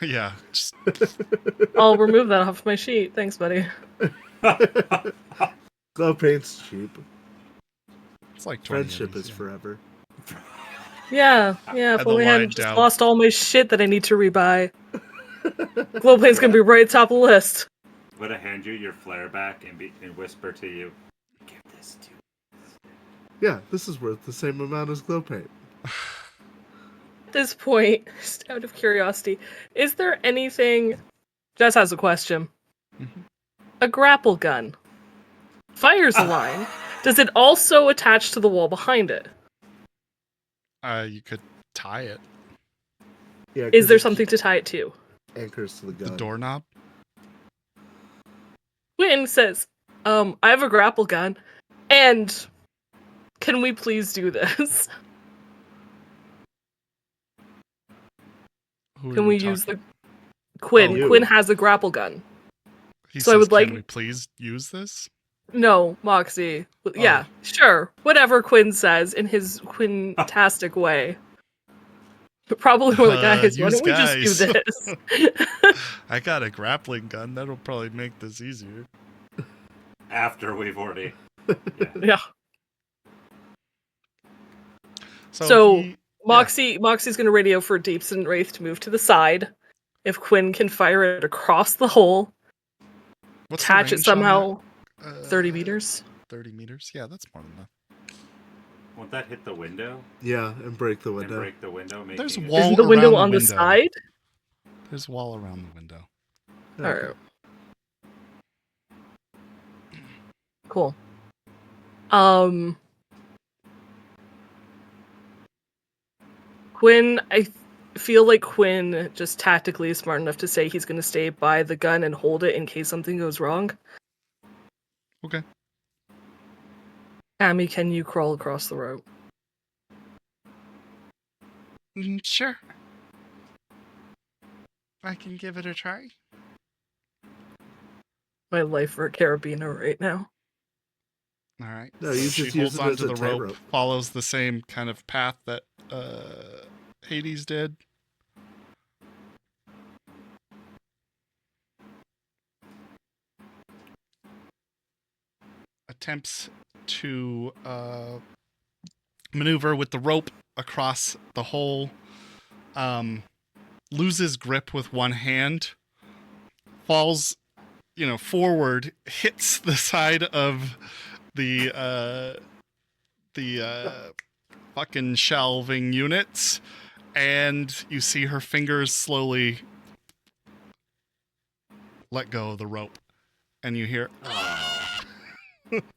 Yeah, just I'll remove that off my sheet. Thanks, buddy. Glow paint's cheap. it's like 20 Friendship of these, is yeah. forever. Yeah. If And the only I line hadn't just down. lost all my shit that I need to rebuy. Glow paint's gonna be right at the top of the list. I'm gonna hand you your flare back and whisper to you, give this to. Yeah, this is worth the same amount as glow paint. At this point, just out of curiosity, is there anything... Jess has a question. Mhm. A grapple gun. Fires a line. Does it also attach to the wall behind it? You could tie it. Yeah, 'cause Is there it something to tie it to? anchors to the The gun. doorknob. Quinn says, I have a grapple gun, and can we please do this? Who are Can you we talking- use the... Quinn. Oh, Quinn you. has a grapple gun. He so I says, would like- "Can we please use this?" No, Moxie. Yeah, sure. Whatever Quinn says in his Quinn-tastic way. But probably more like, guys, why Use don't we just do guys." this? I got a grappling gun. That'll probably make this easier. After we've already. Yeah. So, So, Moxie's gonna radio for Deeps and Wraith to move to the side. If Quinn can fire it across the hole, what's the attach it range on somehow that? 30 meters. 30 meters. Yeah, that's more than enough. Won't that hit the window Yeah, and break the and window. break the window? Making There's it- wall Isn't the window around on the window. side? There's a wall around the window. Okay. Alright. Cool. Quinn, I feel like Quinn just tactically is smart enough to say he's going to stay by the gun and hold it in case something goes wrong. Okay. Tammy, can you crawl across the road? Sure. I can give it a try. My life for a carabiner right now. All right. No, you she just use holds it onto as a the rope, tightrope. follows the same kind of path that Hades did. Attempts to maneuver with the rope across the hole. Loses grip with one hand. Falls, forward. Hits the side of the fucking shelving units, and you see her fingers slowly let go of the rope, and you hear Oh.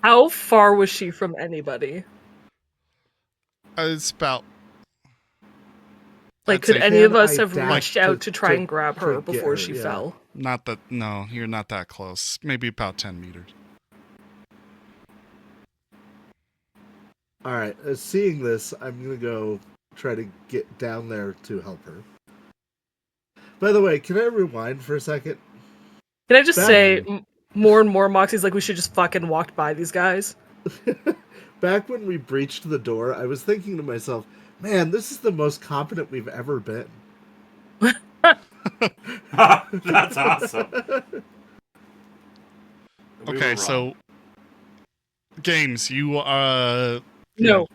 How far was she from anybody? It's about. Like, I'd could say any of Can us I have dash reached out to try and grab to her get before her, she yeah. fell? not that. No, you're not that close. Maybe about 10 meters. All right. Seeing this, I'm gonna go try to get down there to help her. By the way, can I rewind for a second? Can I just Back- say, more and more Moxie's like, we should just fucking walked by these guys? Back when we breached the door, I was thinking to myself, man, this is the most competent we've ever been. That's awesome. We were Okay, wrong. so. Games, you No.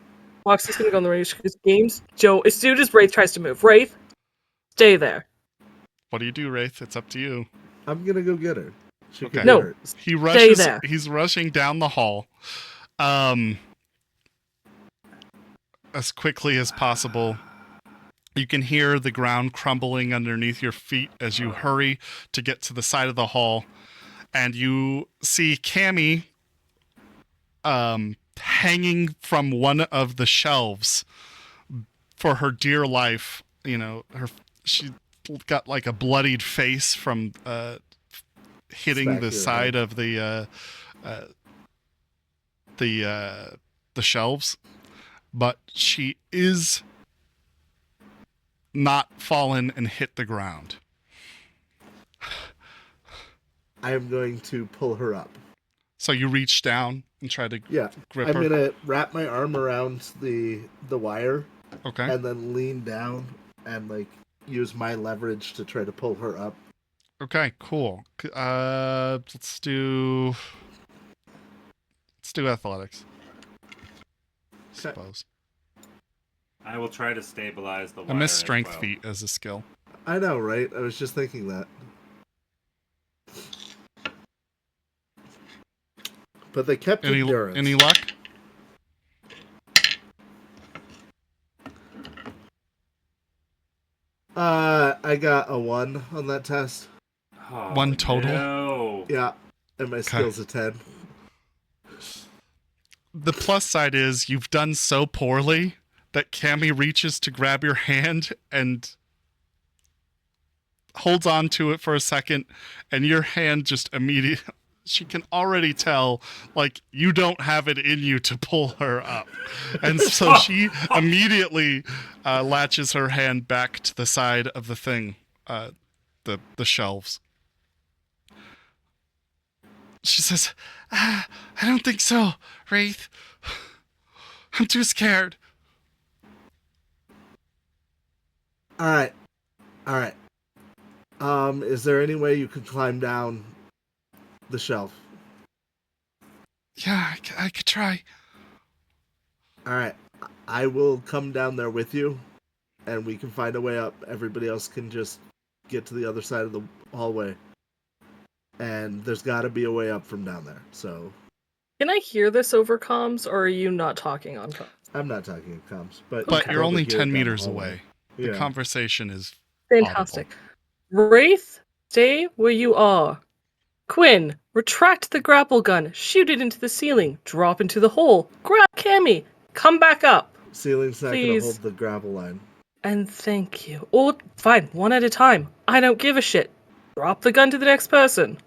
Moxie's gonna go on the range because games. Joe, as soon as Wraith tries to move, Wraith, stay there. What do you do, Wraith? It's up to you. I'm gonna go get her. She Okay. could No. get hurt. He rushes. there. He's rushing down the hall, as quickly as possible. You can hear the ground crumbling underneath your feet as you hurry to get to the side of the hall, and you see Cammy, hanging from one of the shelves for her dear life. You know, she got like a bloodied face from hitting Smack the your side head. of the shelves, but she is not fallen and hit the ground. I am going to pull her up. So you reach down and try to Yeah. grip I'm her. gonna wrap my arm around the wire Okay. and then lean down and like use my leverage to try to pull her up. Okay. Cool. Let's do athletics. I suppose. I will try to stabilize the wire. I miss as strength well. feat as a skill. I know, right? I was just thinking that. But they kept endurance. Any luck? I got a 1 on that test. Oh, One total? No. Yeah. And my skill's a 10. The plus side is you've done so poorly that Cammy reaches to grab your hand and holds on to it for a second, and your hand just immediately. She can already tell, like, you don't have it in you to pull her up. And so she immediately latches her hand back to the side of the thing, the shelves. She says, I don't think so, Wraith. I'm too scared. All right. Is there any way you could climb down the shelf? Yeah, I could try. All right. I will come down there with you, and we can find a way up. Everybody else can just get to the other side of the hallway. And there's got to be a way up from down there. So Can I hear this over comms, or are you not talking on comms? I'm not talking in comms, but But Okay. you're I'll only hear it 10 down the meters hallway. away. Yeah. The conversation is Fantastic. Wraith, stay where you are. Quinn, retract the grapple gun, shoot it into the ceiling, drop into the hole, grab Cammy, come back up. Ceiling's not going to Please. hold the gravel line. And thank you. Or, fine, one at a time. I don't give a shit. Drop the gun to the next person.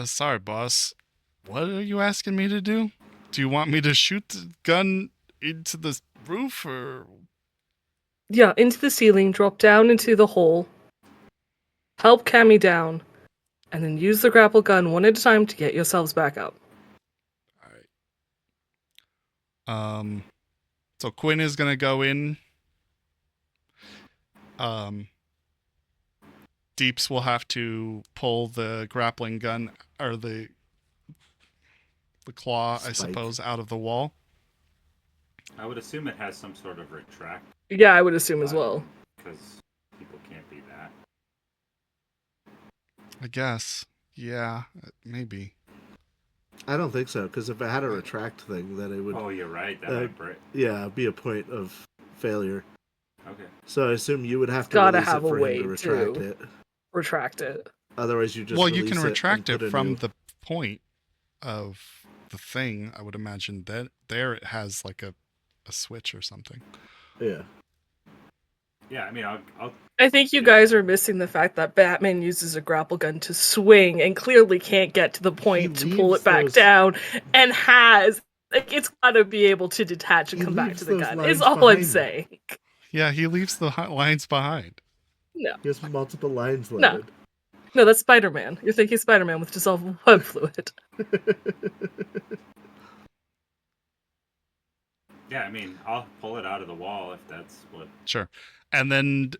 Sorry, boss. What are you asking me to do? Do you want me to shoot the gun into the roof, or... Yeah, into the ceiling, drop down into the hole, help Cammy down, and then use the grapple gun one at a time to get yourselves back up. Alright. So Quinn is gonna go in. Deeps will have to pull the grappling gun, or the claw, I Spike. suppose, out of the wall. I would assume it has some sort of retract, Yeah, I would assume as well. because people can't be that. I guess. Yeah, maybe. I don't think so, because if it had a retract thing, then it would, Oh, you're right. That Uh, might break. yeah, be a point of failure. Okay. So I assume you would have to Gotta release have it a for way him to retract to- it. Retract it. Otherwise, you just Well, you can release retract and it put a from new- the point of the thing. I would imagine that there it has like a switch or something. Yeah. Yeah, I mean, I'll I think you guys are missing the fact that Batman uses a grapple gun to swing and clearly can't get to the point to pull leaves it back those- down, and has like it's gotta be able to detach and He come back leaves to the those gun. lines Is all I'm behind. saying. Yeah, he leaves the lines behind. No, He has multiple lines No. loaded. no, that's Spider-Man. You're thinking Spider-Man with dissolvable web fluid. yeah, I mean, I'll pull it out of the wall if that's what. Sure. And then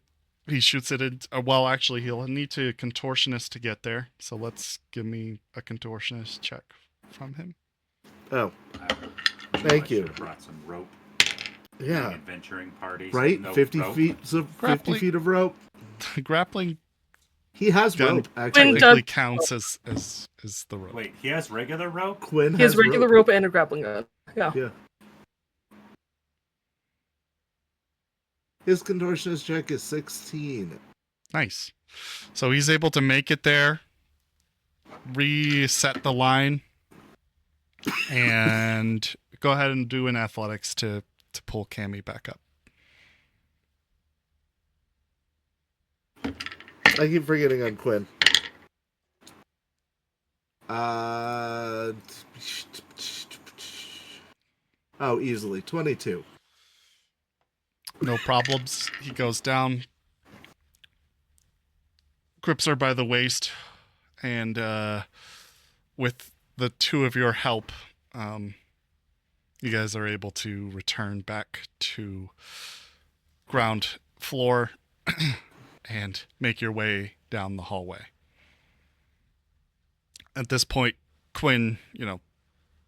he shoots it in. Well, actually, he'll need to contortionist to get there. So let's give me a contortionist check from him. Oh, I Thank you. should have brought some rope. yeah. Adventuring parties. Right? No 50 rope. feet of 50 Grappling. feet of rope. Grappling He has Gun. rope, actually. When technically counts as the rope. Wait, he has regular rope? Quinn He has has regular rope and a grappling gun. Yeah. Yeah. His contortionist check is 16. Nice. So he's able to make it there, reset the line, and go ahead and do an athletics to pull Cammy back up. I keep forgetting on Quinn. Oh, easily. 22. No problems. He goes down, grips her by the waist, and with the two of your help, you guys are able to return back to ground floor and make your way down the hallway. At this point, Quinn,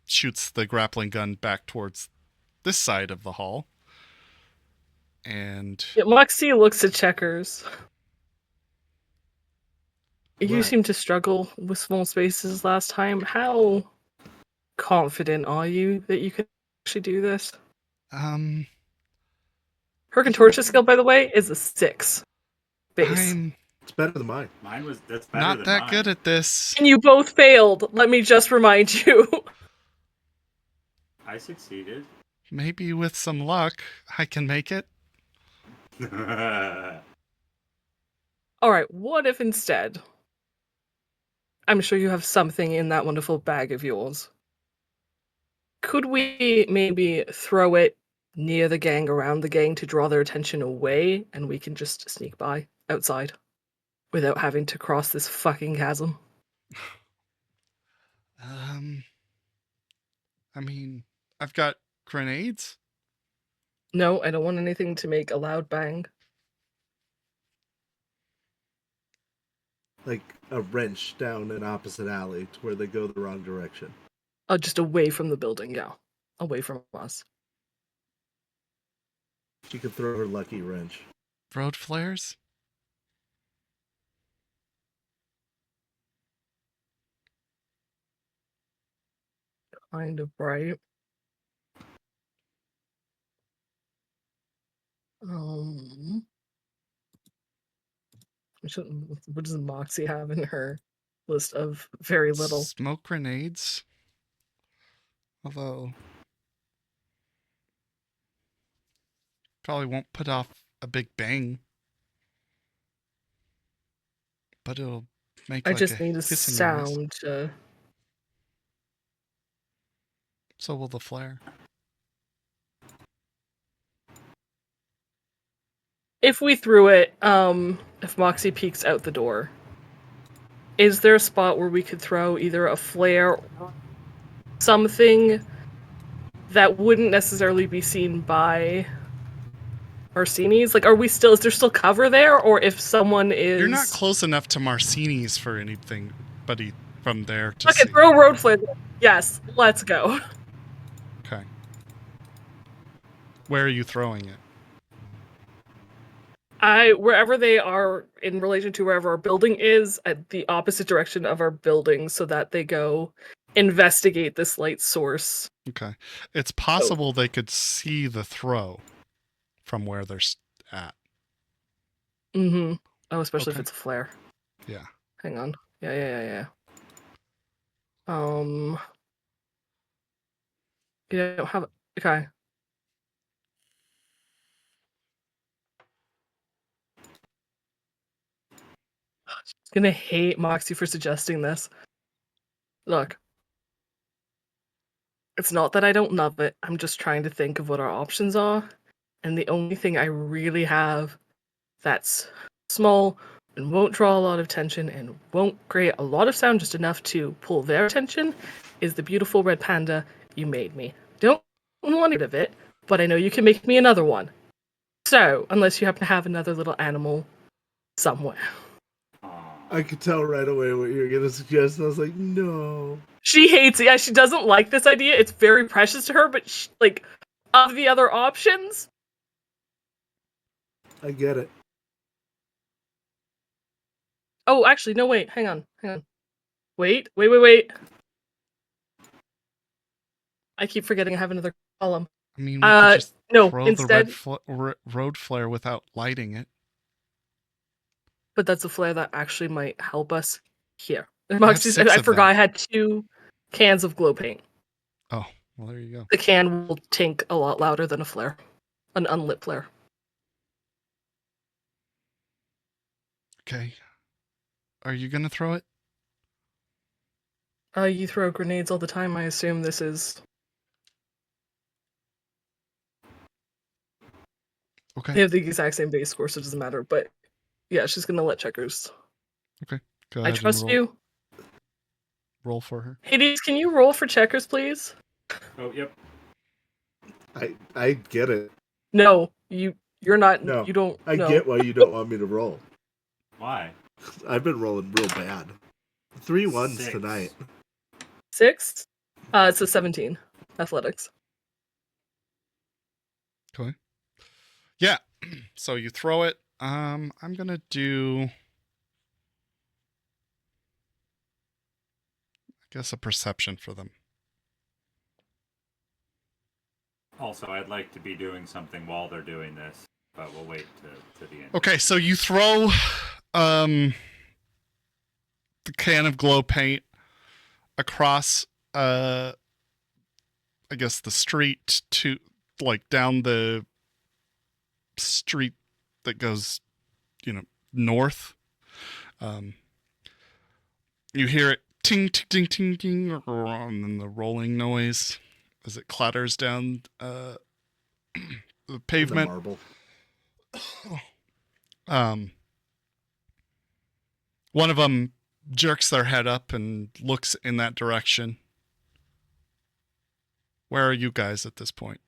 shoots the grappling gun back towards this side of the hall. And Yeah, Moxie looks at Checkers. You What? seem to struggle with small spaces last time. How confident are you that you can actually do this? Her contortion skill, by the way, is a 6 base. I'm It's better than mine. That's better not than that mine. good at this. And you both failed. Let me just remind you. I succeeded. Maybe with some luck, I can make it. Alright, what if instead? I'm sure you have something in that wonderful bag of yours. Could we maybe throw it near the gang, around the gang, to draw their attention away, and we can just sneak by outside without having to cross this fucking chasm? I mean, I've got grenades. No, I don't want anything to make a loud bang. Like a wrench down an opposite alley to where they go the wrong direction. Oh, just away from the building, yeah. Away from us. She could throw her lucky wrench. Road flares? Kind of bright. What does Moxie have in her list of very little? Smoke grenades? Although, probably won't put off a big bang. But it'll make I like just need a hissing noise. sound to... So will the flare. If we threw it, if Moxie peeks out the door, is there a spot where we could throw either a flare or something that wouldn't necessarily be seen by Marcini's? Like, is there still cover there? Or if someone is... You're not close enough to Marcini's for anything, buddy, from there to Okay, see. throw road flare. Yes, let's go. Okay. Where are you throwing it? Wherever they are in relation to wherever our building is, at the opposite direction of our building, so that they go investigate this light source. Okay. It's possible they could see the throw from where they're at. Mm-hmm. Oh, especially if Okay. it's a flare. Yeah. Hang on. Yeah. You don't have. Okay. She's gonna hate Moxie for suggesting this. Look, it's not that I don't love it. I'm just trying to think of what our options are, and the only thing I really have that's small and won't draw a lot of attention and won't create a lot of sound, just enough to pull their attention, is the beautiful red panda you made me. Don't want rid of it, but I know you can make me another one. So, unless you happen to have another little animal somewhere. I could tell right away what you were gonna suggest, and I was like, no. She hates it. Yeah, she doesn't like this idea. It's very precious to her, but like, of the other options, I get it. oh, actually, no, wait, hang on. Wait. I keep forgetting I have another column. I mean, we could just no, throw instead, the road flare without lighting it. but that's a flare that actually might help us here. have Moxie, 6 I of forgot them. I had 2 cans of glow paint. Oh, well, there you go. The can will tink a lot louder than a flare, an unlit flare. Okay. Are you gonna throw it? You throw grenades all the time. I assume this is. Okay. They have the exact same base score, so it doesn't matter. But yeah, she's gonna let checkers. Okay. Go I ahead trust and you. roll for her. Hades, can you roll for checkers, please? Oh, yep. I get it. No, you're not. No, You don't. I no. get why you don't want me to roll. Why? I've been rolling real bad. 3 ones 6. tonight. 6. It's a 17. Athletics. Okay. Yeah. So you throw it. I'm gonna do, I guess, a perception for them. Also, I'd like to be doing something while they're doing this, but we'll wait to the end. Okay, so you throw the can of glow paint across I guess the street to, like, down the street that goes, north. You hear it ting ting ting ting ting, and then the rolling noise as it clatters down the In the pavement. marble. One of them jerks their head up and looks in that direction. Where are you guys at this point?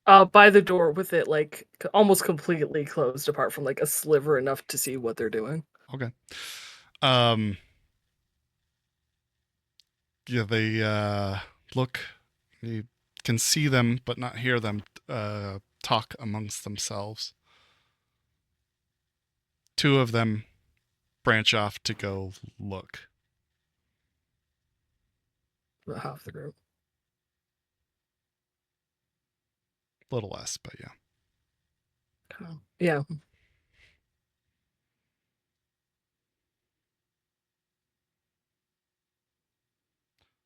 By the door with it like almost completely closed, apart from like a sliver enough to see what they're doing. Okay. Yeah, they look. You can see them, but not hear them talk amongst themselves. 2 of them branch off to go look. About half the group. A little less, but yeah. Yeah.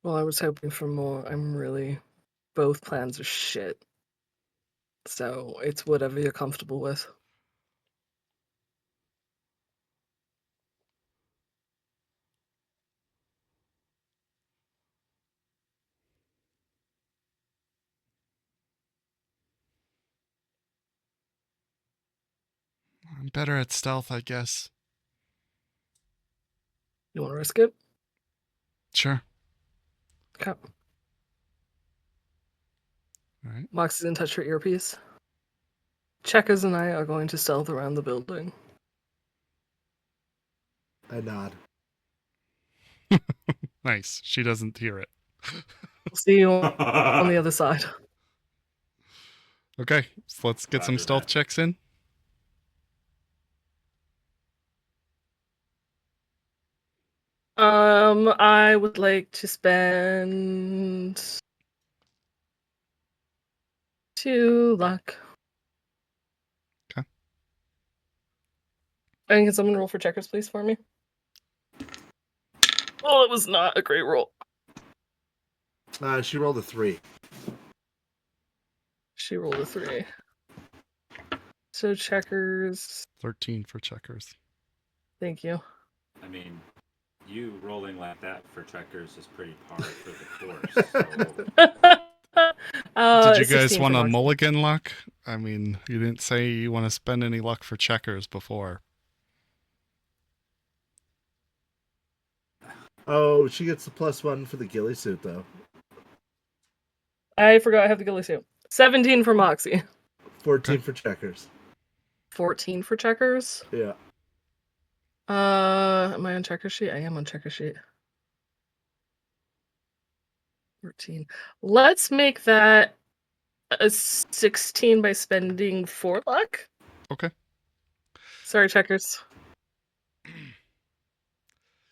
Well, I was hoping for more. Both plans are shit. So it's whatever you're comfortable with. I'm better at stealth, I guess. You want to risk it? Sure. Okay. All right. Moxie's in touch her earpiece. Checkers and I are going to stealth around the building. I nod. Nice. She doesn't hear it. We'll see you on the other side. Okay, so let's get some Roger stealth that. checks in. I would like to spend 2 luck. Okay. And can someone roll for checkers, please, for me? Oh, it was not a great roll. She rolled a 3. She rolled a 3. So checkers. 13 for checkers. Thank you. I mean, you rolling like that for checkers is pretty par for the course. So. Did you guys 16 want for a Moxie. mulligan luck? I mean, you didn't say you want to spend any luck for checkers before. Oh, she gets the +1 for the ghillie suit, though. I forgot I have the ghillie suit. 17 for Moxie. 14 Okay. for checkers. 14 for checkers. Yeah. Am I on checker sheet? I am on checker sheet. 14. Let's make that a 16 by spending 4 luck. Okay. Sorry, checkers.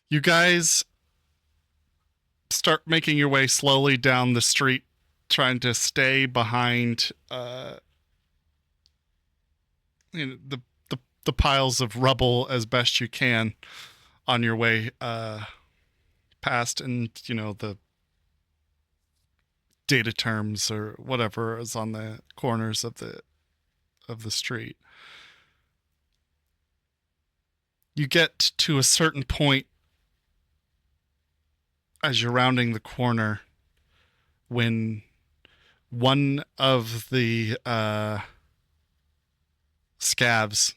You guys start making your way slowly down the street, trying to stay behind the piles of rubble as best you can on your way past, and the data terms or whatever is on the corners of the street. You get to a certain point as you're rounding the corner when one of the scabs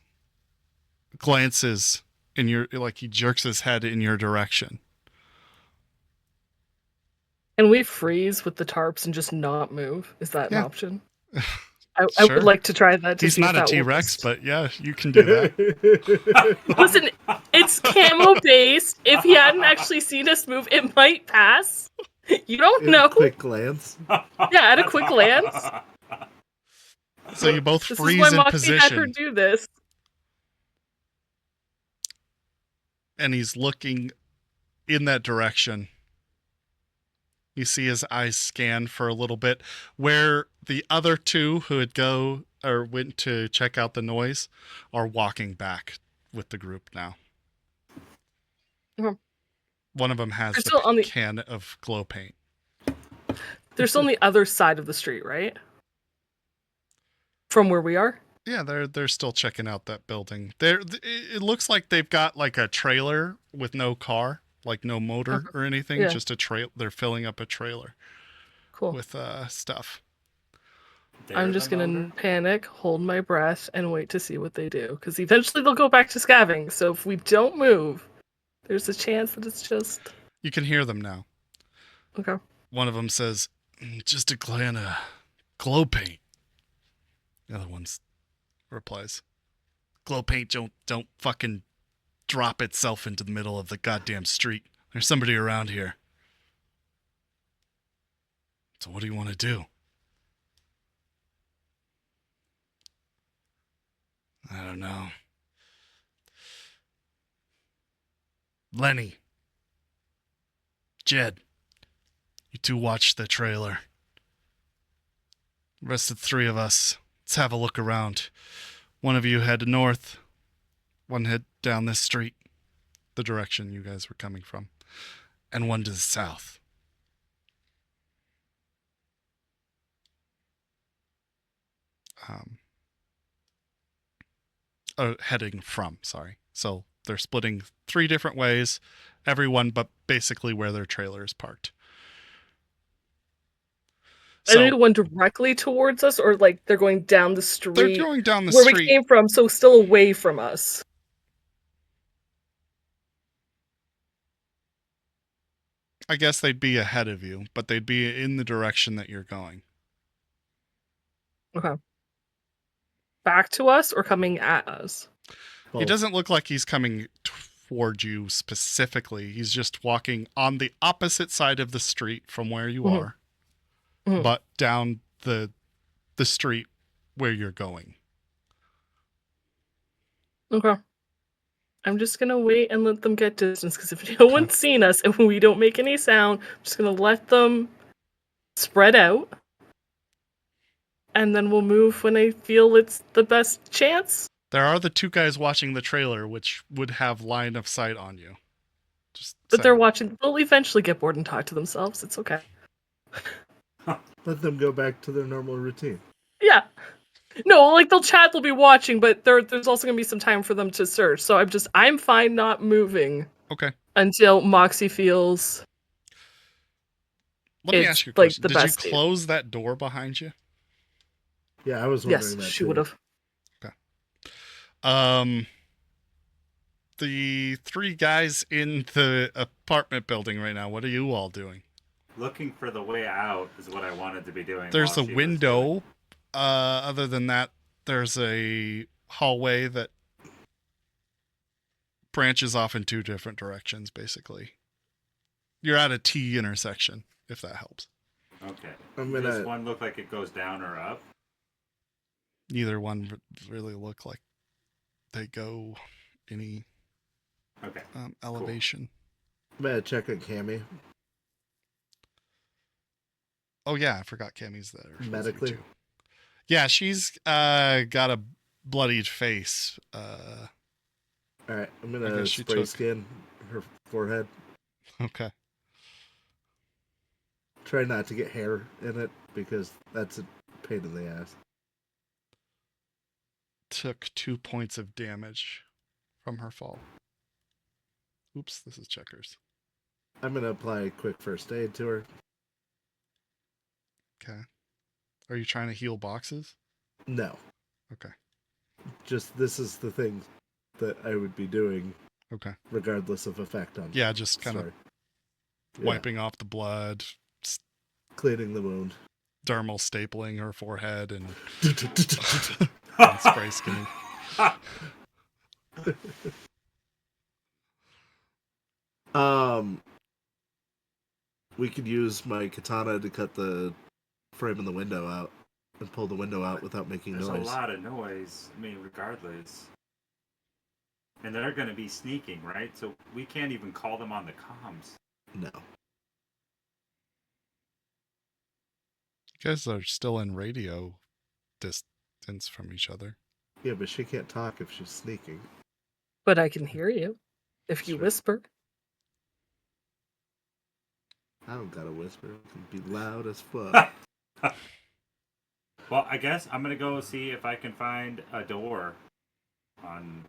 glances in your, like, he jerks his head in your direction. Can we freeze with the tarps and just not move? Is that Yeah. an option? I Sure. would like to try that. He's see not if a that will T-Rex, just- but yeah, you can do that. Listen, it's camo based. If he hadn't actually seen us move, it might pass. You don't In know. a quick glance. Yeah, at a quick glance. So you both This is freeze why in Moxie had her position, do this. and he's looking in that direction. You see his eyes scan for a little bit, where the other two who went to check out the noise are walking back with the group now. Okay. One of them has They're the still on the- can of glow paint. They're still on the other side of the street, right? From where we are? Yeah, they're still checking out that building. It looks like they've got like a trailer with no car, like no motor or anything, Yeah. just a trail. They're filling up a trailer Cool. with stuff. I'm just gonna panic, hold my breath, and wait to see what they do. Because eventually they'll go back to scabbing. So if we don't move, there's a chance that it's just You can hear them now. okay. One of them says, "Just a can of glow paint." The other one replies, "Glow paint don't fucking drop itself into the middle of the goddamn street. There's somebody around here. So what do you want to do?" "I don't know. Lenny, Jed, you two watch the trailer. The rest of the three of us, let's have a look around. One of you head north, one head down this street, the direction you guys were coming from, and one to the south." Heading from, sorry. So they're splitting 3 different ways, everyone but basically where their trailer is parked. Are they going directly towards us, or like they're going down the street? They're going down the where street. we came from, so still away from us. I guess they'd be ahead of you, but they'd be in the direction that you're going. Okay. Back to us or coming at us? He doesn't look like he's coming toward you specifically. He's just walking on the opposite side of the street from where you are, but down the street where you're going. Okay. I'm just gonna wait and let them get distance, because if no one's seen us and we don't make any sound, I'm just gonna let them spread out. And then we'll move when I feel it's the best chance. There are the two guys watching the trailer, which would have line of sight on you. Just But they're saying. watching. They'll eventually get bored and talk to themselves. It's okay. Let them go back to their normal routine. Yeah. No, like they'll chat, they'll be watching, but there's also gonna be some time for them to search. So I'm fine not moving Okay. until Moxie feels Let me it's ask you a like question. the Did you best. close that door behind you? Yeah, I was Yes, wondering that she too. would have. The three guys in the apartment building right now, what are you all doing? Looking for the way out is what I wanted to be doing. There's a while she was doing- window. Other than that, there's a hallway that branches off in two different directions, basically. You're at a T intersection, if that helps. Okay. I'm Does gonna. one look like it goes down or up? Neither one really look like they go any Okay. elevation. I'm gonna check on Cammy. Oh yeah, I forgot Cammy's there. with you, Medically? too. Yeah, she's got a bloodied face. All right, I'm I gonna guess she spray took- skin her forehead. Okay. Try not to get hair in it because that's a pain in the ass. Took 2 points of damage from her fall. Oops, this is checkers. I'm gonna apply quick first aid to her. Okay. Are you trying to heal boxes? No, Okay. just this is the thing that I would be doing Okay. regardless of effect on. Yeah, just kind of Sorry. wiping off the blood, Cleaning the wound. dermal stapling her forehead, and, and spray skinning. We could use my katana to cut the frame of the window out and pull the window out without making There's noise. a lot of noise. I mean, regardless. And they're going to be sneaking, right? So we can't even call them on the comms. No. You guys are still in radio distance from each other. Yeah, but she can't talk if she's sneaking. But I can hear you if you Sure. whisper. I don't gotta whisper. I can be loud as fuck. Well, I guess I'm going to go see if I can find a door on...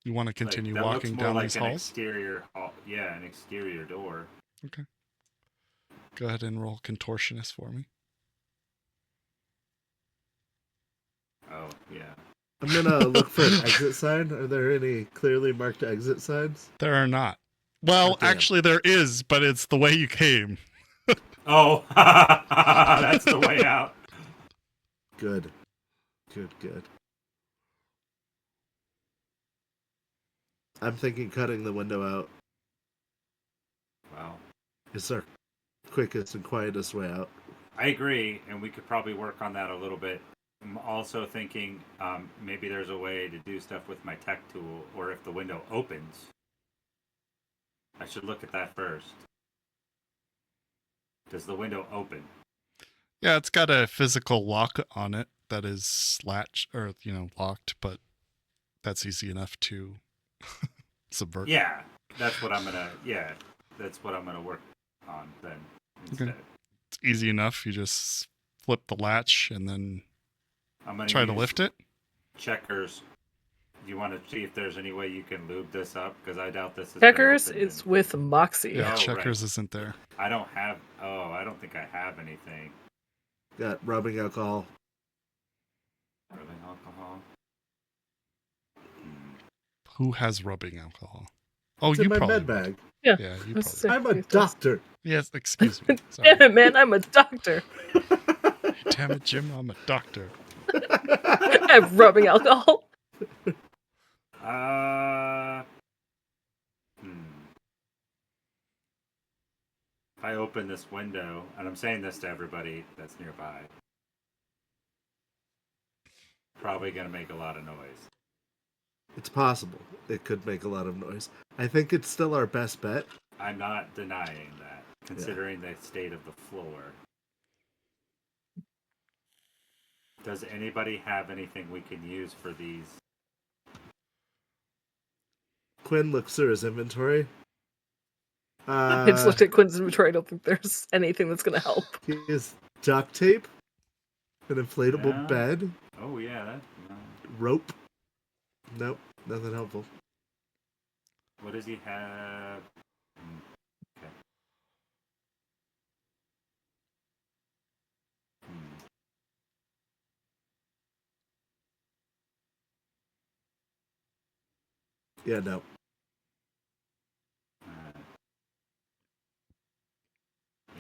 You want to continue that walking looks more down like these an halls? exterior hall. Yeah, an exterior door. Okay. Go ahead and roll contortionist for me. Oh, yeah. I'm gonna look for an exit sign. Are there any clearly marked exit signs? There are not. Well, Oh, damn. actually, there is, but it's the way you came. Oh, that's the way out. Good. Good. I'm thinking cutting the window out Wow. is our quickest and quietest way out. I agree, and we could probably work on that a little bit. I'm also thinking maybe there's a way to do stuff with my tech tool, or if the window opens. I should look at that first. Does the window open? Yeah, it's got a physical lock on it that is locked, but that's easy enough to subvert. Yeah, that's what I'm gonna work on then instead. It's easy enough. You just flip the latch and then I'm gonna try to use lift it. Checkers. Do you want to see if there's any way you can lube this up? Because I doubt this is. Checkers is with Moxie. Yeah, Oh, checkers right. isn't there. I don't have. Oh, I don't think I have anything. Got rubbing alcohol. Rubbing alcohol. Who has rubbing alcohol? Oh, It's you in my probably med would. bag. Yeah. Yeah, you That's probably. it. I'm a doctor. Yes, excuse me. Sorry. Damn it, man! I'm a doctor. Damn it, Jim, I'm a doctor. I'm rubbing alcohol. If I open this window, and I'm saying this to everybody that's nearby, probably gonna make a lot of noise. It's possible. It could make a lot of noise. I think it's still our best bet. I'm not denying that, considering the state of the floor. Does anybody have anything we can use for these? Quinn looks through his inventory. I just looked at Quinn's inventory. I don't think there's anything that's gonna help. He has duct tape, an inflatable Yeah. bed, Oh yeah, that. No. rope. Nope, nothing helpful. What does he have? Okay. Yeah, no.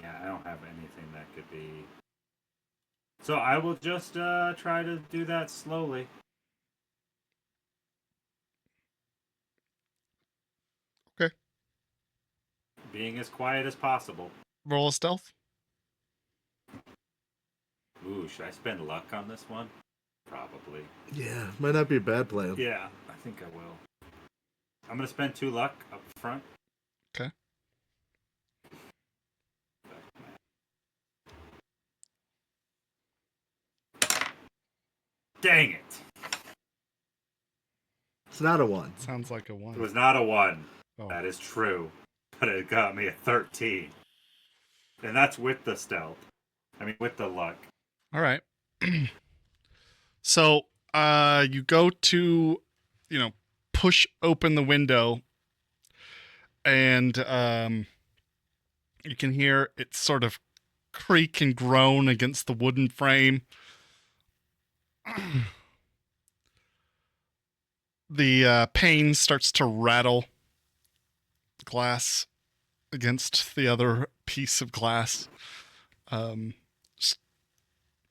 Yeah, I don't have anything that could be. So I will just try to do that slowly. Okay. Being as quiet as possible. Roll a stealth. Ooh, should I spend luck on this one? Probably. Yeah, might not be a bad plan. Yeah, I think I will. I'm gonna spend 2 luck up front. Okay. Dang it! It's not a 1. Sounds like a It 1. was not a 1. Oh. That is true. But it got me a 13. And that's with the stealth. I mean, with the luck. All right. So, you go to, push open the window, and you can hear it sort of creak and groan against the wooden frame. The pane starts to rattle glass against the other piece of glass. Just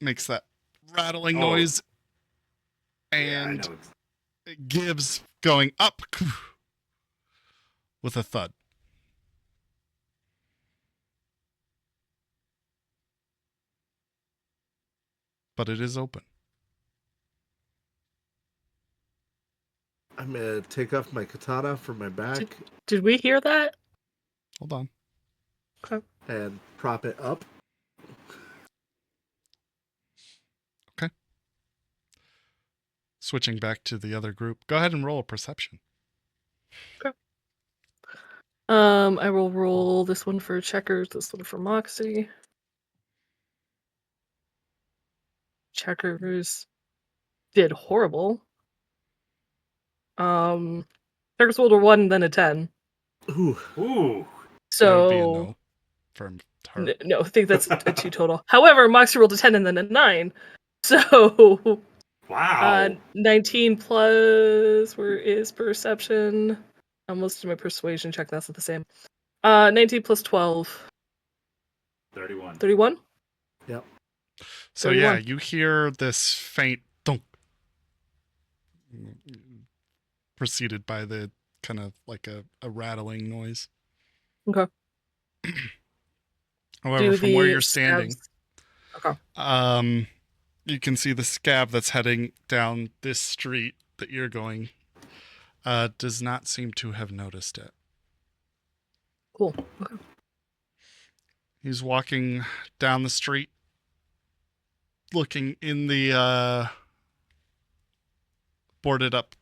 makes that rattling noise, and Yeah, I know. it gives going up with a thud. But it is open. I'm gonna take off my katana from my back Did we hear that? Hold on. Okay. and prop it up. Switching back to the other group. Go ahead and roll a perception. I will roll this one for Checkers, this one for Moxie. Checkers did horrible. Checkers rolled a 1, then a 10. Ooh. Ooh. That would be a So no from her. no, I think that's a 2 total. However, Moxie rolled a 10 and then a 9. So Wow. 19 plus, where is perception? I almost did my persuasion check, that's not the same. 19 plus 12. 31. 31? Yep. So 31. yeah, you hear this faint thunk preceded by the kind of like a rattling noise. Okay. However, Do from where the you're standing, scabs- Okay. you can see the scab that's heading down this street that you're going does not seem to have noticed it. Cool. Okay. He's walking down the street, looking in the boarded up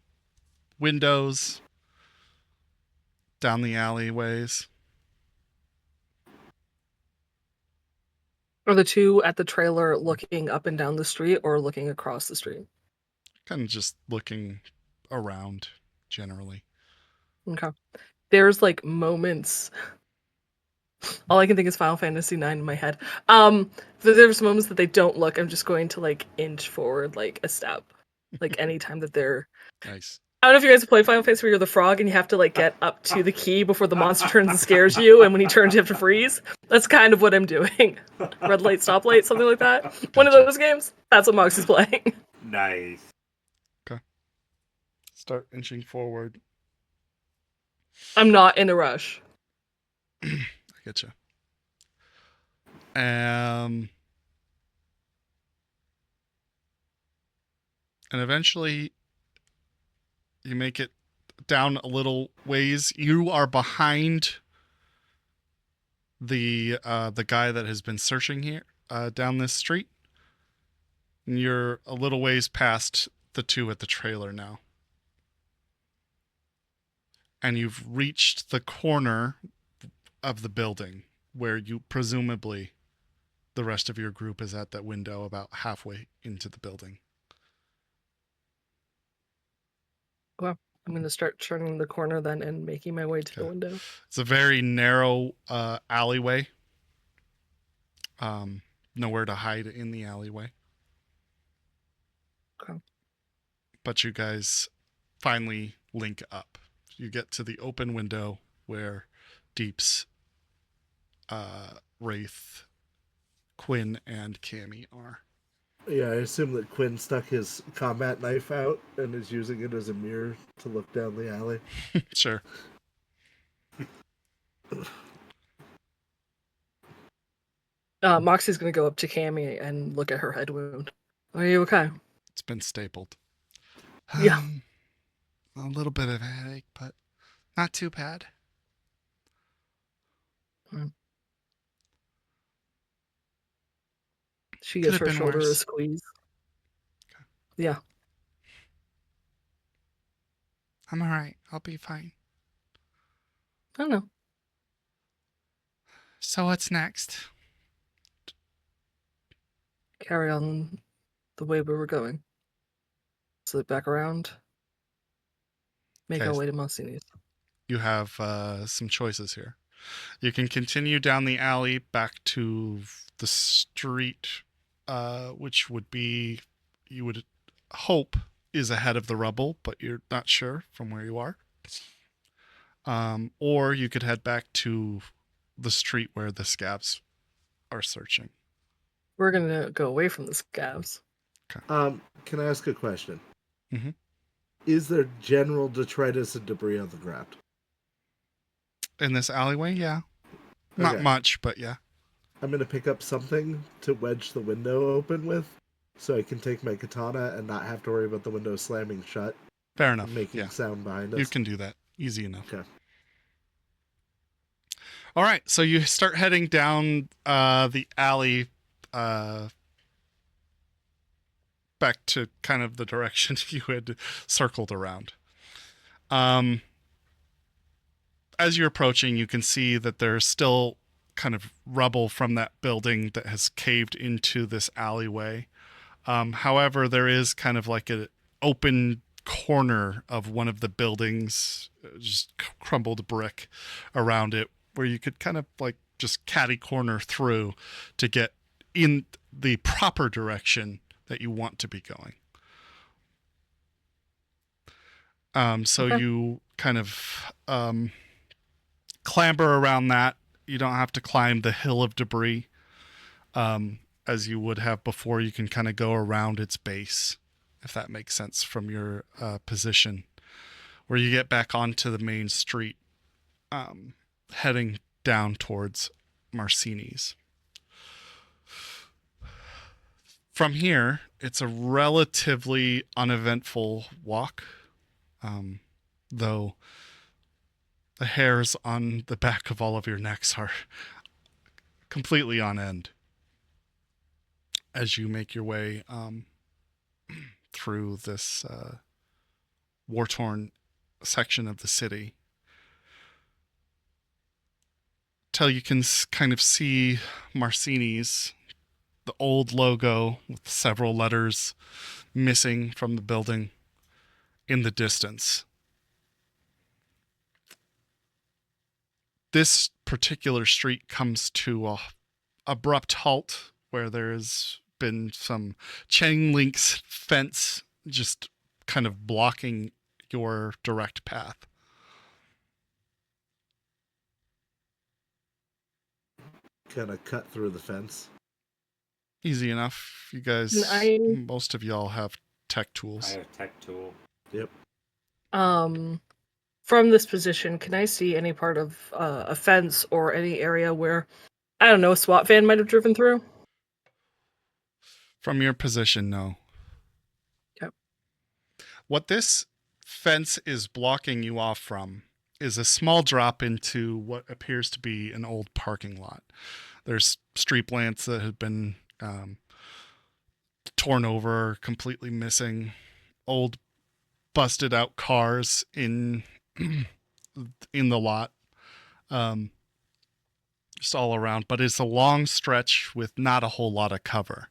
windows, down the alleyways. Are the two at the trailer looking up and down the street or looking across the street? Kind of just looking around generally. Okay. There's like moments. All I can think is Final Fantasy IX in my head. There's moments that they don't look. I'm just going to like inch forward like a step. Like anytime that they're. Nice. I don't know if you guys play Final Fantasy where you're the frog and you have to like get up to the key before the monster turns and scares you, and when he turns you have to freeze. That's kind of what I'm doing. Red light, stop light, something like that. One of Gotcha. those games. That's what Moxie's playing. Nice. Start inching forward. I'm not in a rush. I get you. And eventually you make it down a little ways. You are behind the guy that has been searching here down this street. And you're a little ways past the two at the trailer now. And you've reached the corner of the building where you presumably the rest of your group is at that window about halfway into the building. Well, I'm going to start turning the corner then and making my way to the Okay. window. It's a very narrow alleyway. Nowhere to hide in the alleyway. Okay. But you guys finally link up. You get to the open window where Deeps, Wraith, Quinn, and Cammy are. Yeah, I assume that Quinn stuck his combat knife out and is using it as a mirror to look down the alley. Sure. Moxie's going to go up to Cammy and look at her head wound. Are you okay? It's been stapled. Yeah. A little bit of a headache, but not too bad. She gives Could've her been shoulder a worse. squeeze. Yeah. I'm all right. I'll be fine. I don't know. So what's next? Carry on the way we were going. Slip back around. Make Okay. our way to Monsini's. You have some choices here. You can continue down the alley back to the street, which would be, you would hope, is ahead of the rubble, but you're not sure from where you are. Or you could head back to the street where the scabs are searching. We're going to go away from the scabs. Can I ask a question? Mhm. Is there general detritus and debris on the ground? In this alleyway, yeah. Not Okay. much, but yeah. I'm going to pick up something to wedge the window open with so I can take my katana and not have to worry about the window slamming shut Fair enough. and making Yeah. sound behind us. You can do that. Easy enough. Okay. All right, so you start heading down the alley back to kind of the direction you had circled around. As you're approaching, you can see that there's still kind of rubble from that building that has caved into this alleyway. However, there is kind of like an open corner of one of the buildings, just crumbled brick around it, where you could kind of like just catty corner through to get in the proper direction that you want to be going. So Okay. you kind of clamber around that. You don't have to climb the hill of debris as you would have before. You can kind of go around its base, if that makes sense from your position, where you get back onto the main street, heading down towards Marcini's. From here, it's a relatively uneventful walk, though the hairs on the back of all of your necks are completely on end as you make your way through this war-torn section of the city. Till you can kind of see Marcini's, the old logo with several letters missing from the building in the distance. This particular street comes to a abrupt halt where there's been some chain link fence just kind of blocking your direct path. Gonna cut through the fence. Easy enough. You guys, most of y'all have tech I tools. have a tech tool. Yep. From this position, can I see any part of a fence or any area where, I don't know, a SWAT van might have driven through? From your position, no. Yep. What this fence is blocking you off from is a small drop into what appears to be an old parking lot. There's street lamps that have been torn over, completely missing. Old, busted out cars in the lot. Just all around, but it's a long stretch with not a whole lot of cover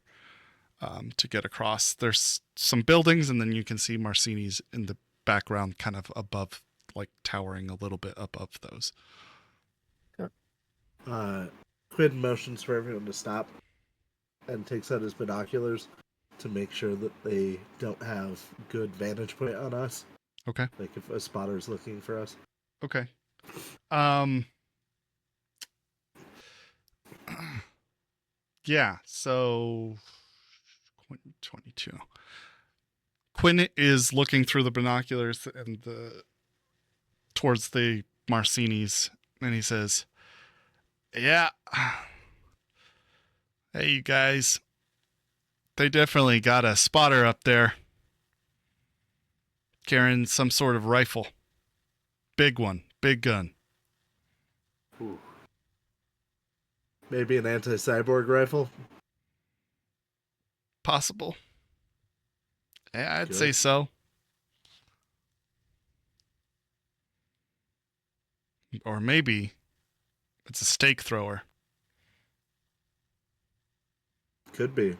to get across. There's some buildings, and then you can see Marcini's in the background, kind of above, like towering a little bit above those. Quinn motions for everyone to stop and takes out his binoculars to make sure that they don't have good vantage point on us. Okay. Like if a spotter's looking for us. Okay. Yeah, so 22. Quinn is looking through the binoculars and towards the Marcinis, and he says, "Yeah, hey, you guys, they definitely got a spotter up there carrying some sort of rifle. Big one, big gun. Ooh. Maybe an anti-cyborg rifle? Possible. Yeah, I'd Good. say so. Or maybe it's a stake thrower. Could be.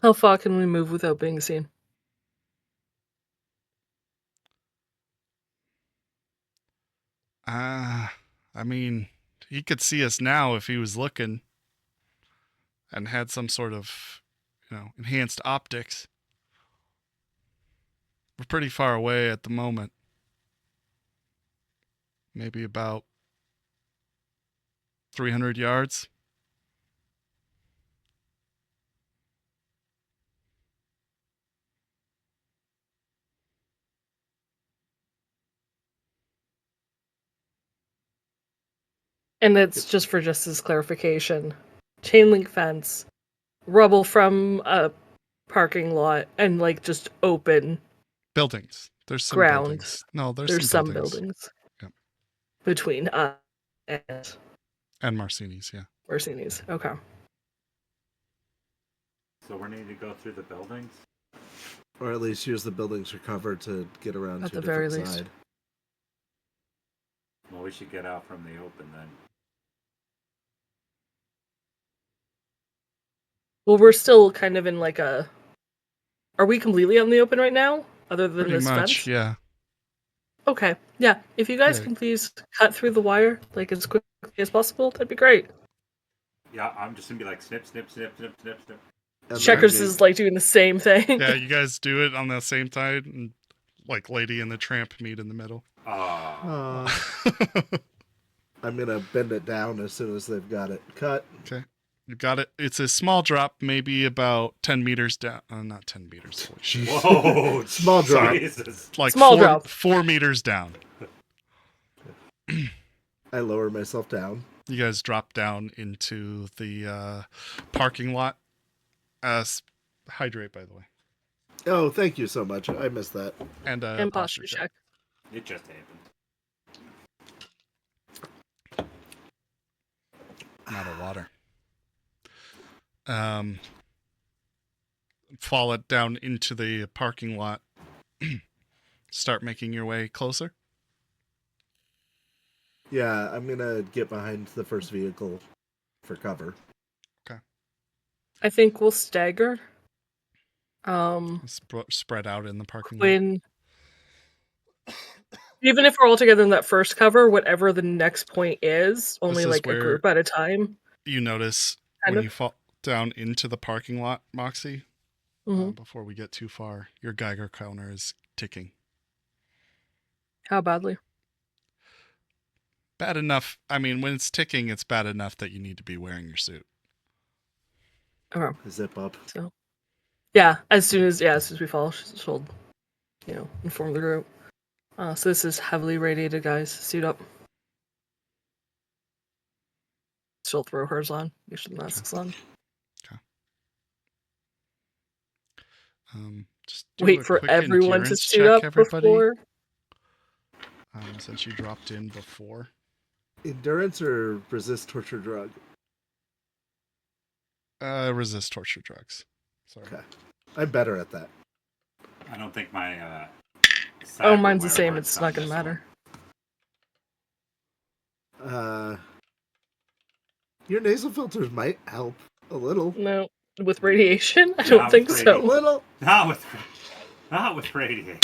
How far can we move without being seen? I mean, he could see us now if he was looking and had some sort of, enhanced optics. We're pretty far away at the moment. Maybe about 300 yards. And it's just for just as clarification. Chain link fence, rubble from a parking lot, and like just open Buildings. There's some ground. buildings. No, there's There's some some buildings. buildings Yep. between us and And Marcini's, yeah. Orsini's. Okay. So we're needing to go through the buildings? Or at least use the buildings for cover to get around At to a the very different least. side. Well, we should get out from the open then. Well, we're still kind of in like a. Are we completely out in the open right now? Other than Pretty this much, fence? yeah. Okay. Yeah. If you guys Yeah. can please cut through the wire like as quickly as possible, that'd be great. Yeah, I'm just gonna be like snip, snip, snip, snip, snip, snip. And Checkers then is like doing the same thing. Yeah, you guys do it on the same side, and like Lady and the Tramp meet in the middle. I'm gonna bend it down as soon as they've got it cut. Okay. You got it. It's a small drop, maybe about 10 meters down. Not 10 meters. Holy shit. Whoa! Small drop. Jesus. Like Small four, drop. 4 meters down. I lower myself down. You guys drop down into the parking lot. Hydrate, by the way. Oh, thank you so much. I missed that. And And posture check. It just happened. Not a water. Fall it down into the parking lot. Start making your way closer. Yeah, I'm gonna get behind the first vehicle for cover. I think we'll stagger. Spread out in the parking lot. When even if we're all together in that first cover, whatever the next point is, only is like a where group at a time. You notice Kind when of. you fall down into the parking lot, Moxie, Mhm. before we get too far, your Geiger counter is ticking. How badly? Bad enough. I mean, when it's ticking, it's bad enough that you need to be wearing your suit. Okay. Zip up. So, yeah, as soon as we fall, she'll, inform the group. So this is heavily radiated, guys. Suit up. She'll throw hers on. Make sure the mask's on. Just do Wait a for quick everyone to endurance suit check, up everybody. before. Since you dropped in before. Endurance or resist torture drug? Resist torture drugs. Sorry. Okay. I'm better at that. I don't think my Oh, mine's the cyberware same. works It's on not gonna this matter. Your nasal filters might help a little. No, with radiation, I Not don't think with A so. radiation. little. One. Not with radiation.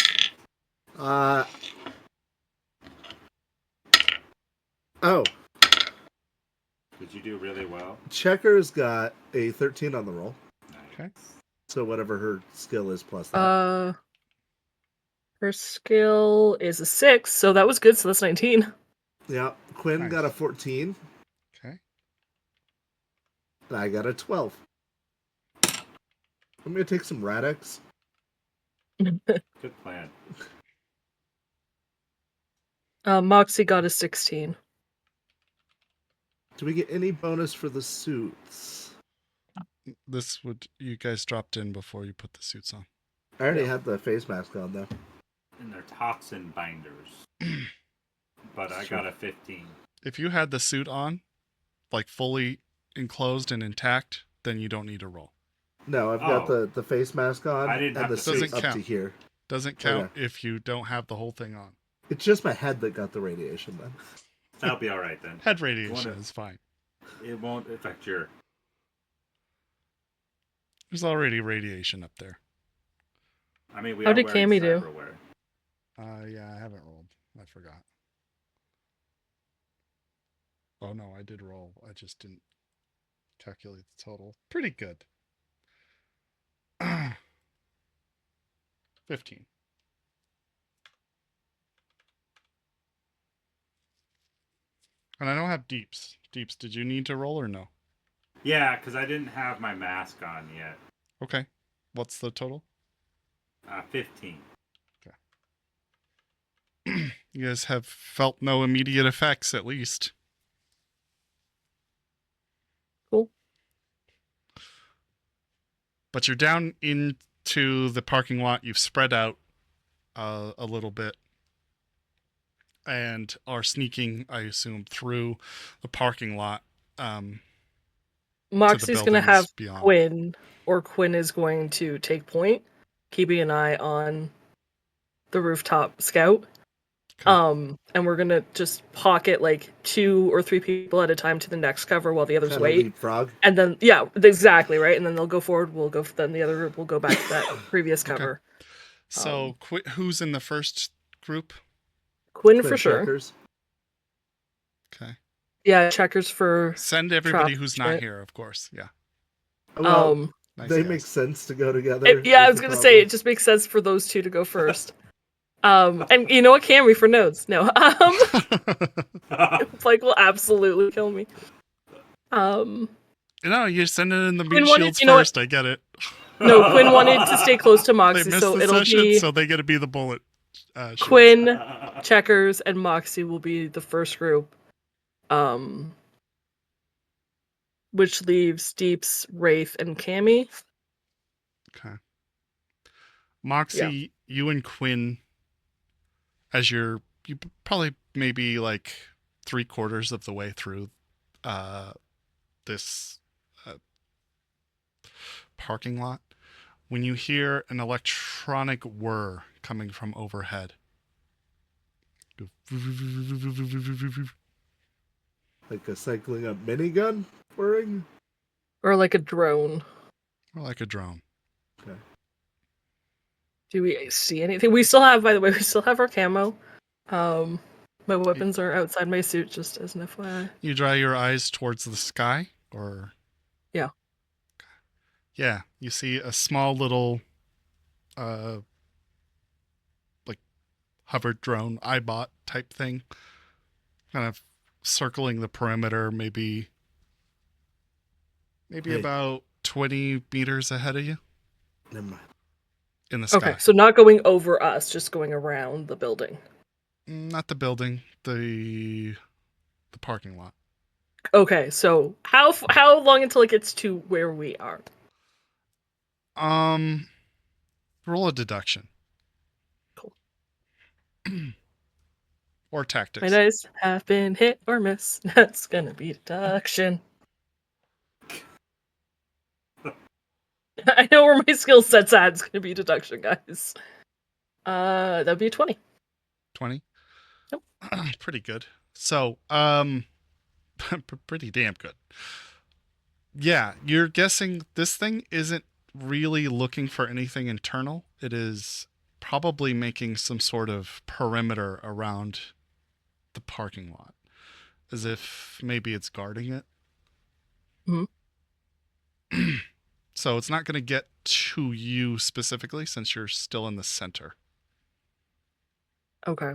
Oh, Did you do really well? Checker's got a 13 on the roll. Okay. So whatever her skill is plus that. Her skill is a 6, so that was good. So that's 19. Yeah. Quinn Nice. got a 14. Okay. And I got a 12. I'm going to take some Radix. Good plan. Moxie got a 16. Do we get any bonus for the suits? This would you guys dropped in before you put the suits on. I already No. had the face mask on, though. And they're toxin binders. But I got a 15. If you had the suit on, like fully enclosed and intact, then you don't need to roll. No, I've got Oh. the face mask on I didn't and have the the suit Doesn't up to count. here. Doesn't count if you don't have the whole thing on. It's just my head that got the radiation then. That'll be all right then. Head radiation Wanna- is fine. It won't affect your. There's already radiation up there. I mean, we How are did wearing Cammy do? cyberware. Yeah, I haven't rolled. I forgot. Oh no, I did roll. I just didn't calculate the total. Pretty good. 15. And I don't have deeps. Deeps, did you need to roll or no? Yeah, because I didn't have my mask on yet. Okay. What's the total? 15. You guys have felt no immediate effects, at least. Cool. But you're down into the parking lot. You've spread out a little bit. And are sneaking, I assume, through the parking lot. Moxie's going to have buildings beyond. Quinn, or Quinn is going to take point, keeping an eye on the rooftop scout. Okay. And we're going to just pocket like 2 or 3 people at a time to the next cover while the others Kinda wait. leapfrog. And then, yeah, exactly, right? And then they'll go forward, then the other group will go back to that previous Okay. cover. So, who's in the first group? Quinn Quinn for sure. Checkers. Okay. Yeah, checkers for... Send everybody Trap who's not shit. here, of course. Yeah. Well, Nice they guys. make sense to go together. Yeah, I is was the going to say, it problem. just makes sense for those 2 to go first. And you know what, Camry for nodes. No, Blake will absolutely kill me. No, you send it in the Quinn meat wanted- shields you know what? first. I get it. No, Quinn wanted to stay close to They Moxie, missed so the it'll session, be so they get to be the bullet. Shields. Quinn, Checkers, and Moxie will be the first group. Which leaves Deeps, Wraith, and Cammy. Okay. Moxie, you and Quinn, as you probably maybe like 3/4 of the way through this parking lot, when you hear an electronic whir coming from overhead. Like a cycling up minigun whirring. Or like a drone. Or like a drone. Okay. Do we see anything? We still have, by the way, our camo. My weapons are outside my suit, just as an FYI. You dry your eyes towards the sky, or? Yeah. Yeah, you see a small little, like, hovered drone, iBot type thing, kind of circling the perimeter, maybe Hey. about 20 meters ahead of you Never mind. in the sky. Okay, so not going over us, just going around the building. Not the building, the parking lot. Okay, so how long until it gets to where we are? Roll a deduction. Cool. Or My tactics. dice have been hit or miss. That's gonna be deduction. I know where my skill set's at. It's gonna be deduction, guys. That'd be 20. 20? Nope. Pretty good. So, pretty damn good. Yeah, you're guessing this thing isn't really looking for anything internal. It is probably making some sort of perimeter around the parking lot, as if maybe it's guarding it. Mhm. So it's not going to get to you specifically since you're still in the center. Okay.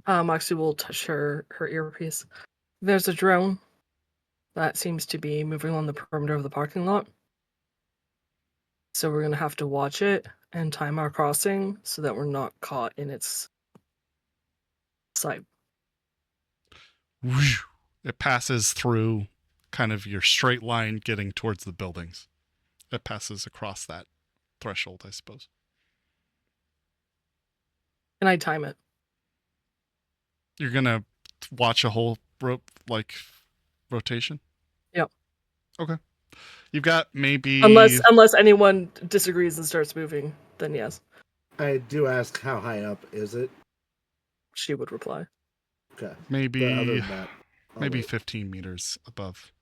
Moxie will touch her earpiece. There's a drone that seems to be moving along the perimeter of the parking lot. So we're gonna have to watch it and time our crossing so that we're not caught in its sight. It passes through kind of your straight line getting towards the buildings. It passes across that threshold, I suppose. Can I time it? You're going to watch a whole rotation? Yep. Okay. You've got maybe... Unless anyone disagrees and starts moving, then yes. I do ask, how high up is it? She would reply. Okay. Maybe But other than that, I'll maybe wait. 15 meters above.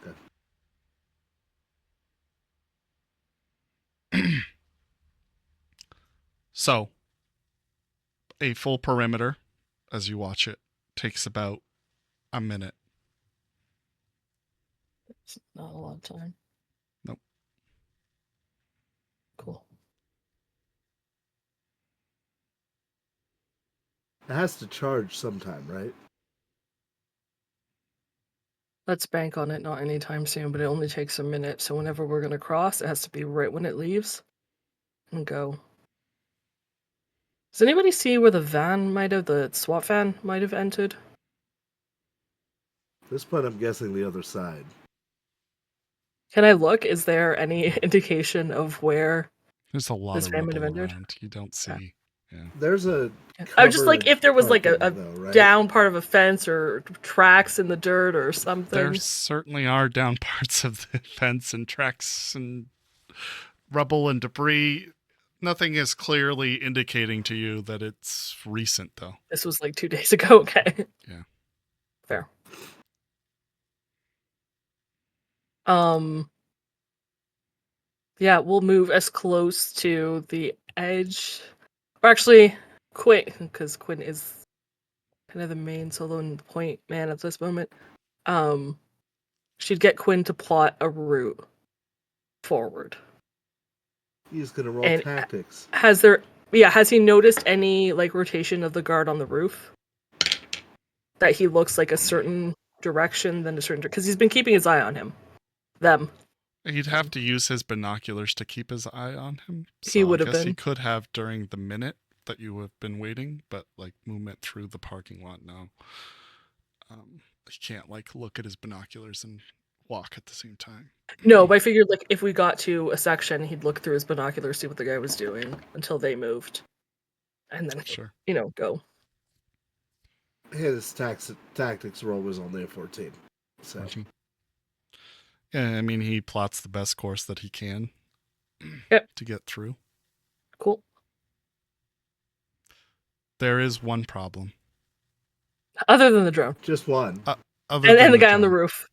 Okay. So, a full perimeter, as you watch it, takes about a minute. It's not a lot of time. Nope. Cool. It has to charge sometime, right? Let's bank on it, not anytime soon, but it only takes a minute. So whenever we're gonna cross, it has to be right when it leaves. And go. Does anybody see where the SWAT van might have entered? At this point, I'm guessing the other side. Can I look? Is there any indication of where There's a lot this of van might rubble have entered? around. You don't see. Yeah. There's a. I was just like, if there was like a parking, though, right? down part of a fence or tracks in the dirt or something. There certainly are down parts of the fence and tracks and rubble and debris. Nothing is clearly indicating to you that it's recent, though. This was like 2 days ago. Okay. Yeah. Fair. Yeah, we'll move as close to the edge. Or actually, Quinn, because Quinn is kind of the main solo and point man at this moment. She'd get Quinn to plot a route forward. He's gonna roll And tactics. has he noticed any like rotation of the guard on the roof? That he looks like a certain direction than a certain, because he's been keeping his eye on them. He'd have to use his binoculars to keep his eye on him. So He would I have guess been. he could have during the minute that you have been waiting, but like movement through the parking lot, no. He can't like look at his binoculars and walk at the same time. No, but I figured like if we got to a section, he'd look through his binoculars, see what the guy was doing until they moved, and then Sure. Go. His tactics roll was only a 14. So Mhm. Yeah, I mean, he plots the best course that he can to get through. Cool. There is one problem. Other than the drone just one. Other and than the guy on the drone. roof.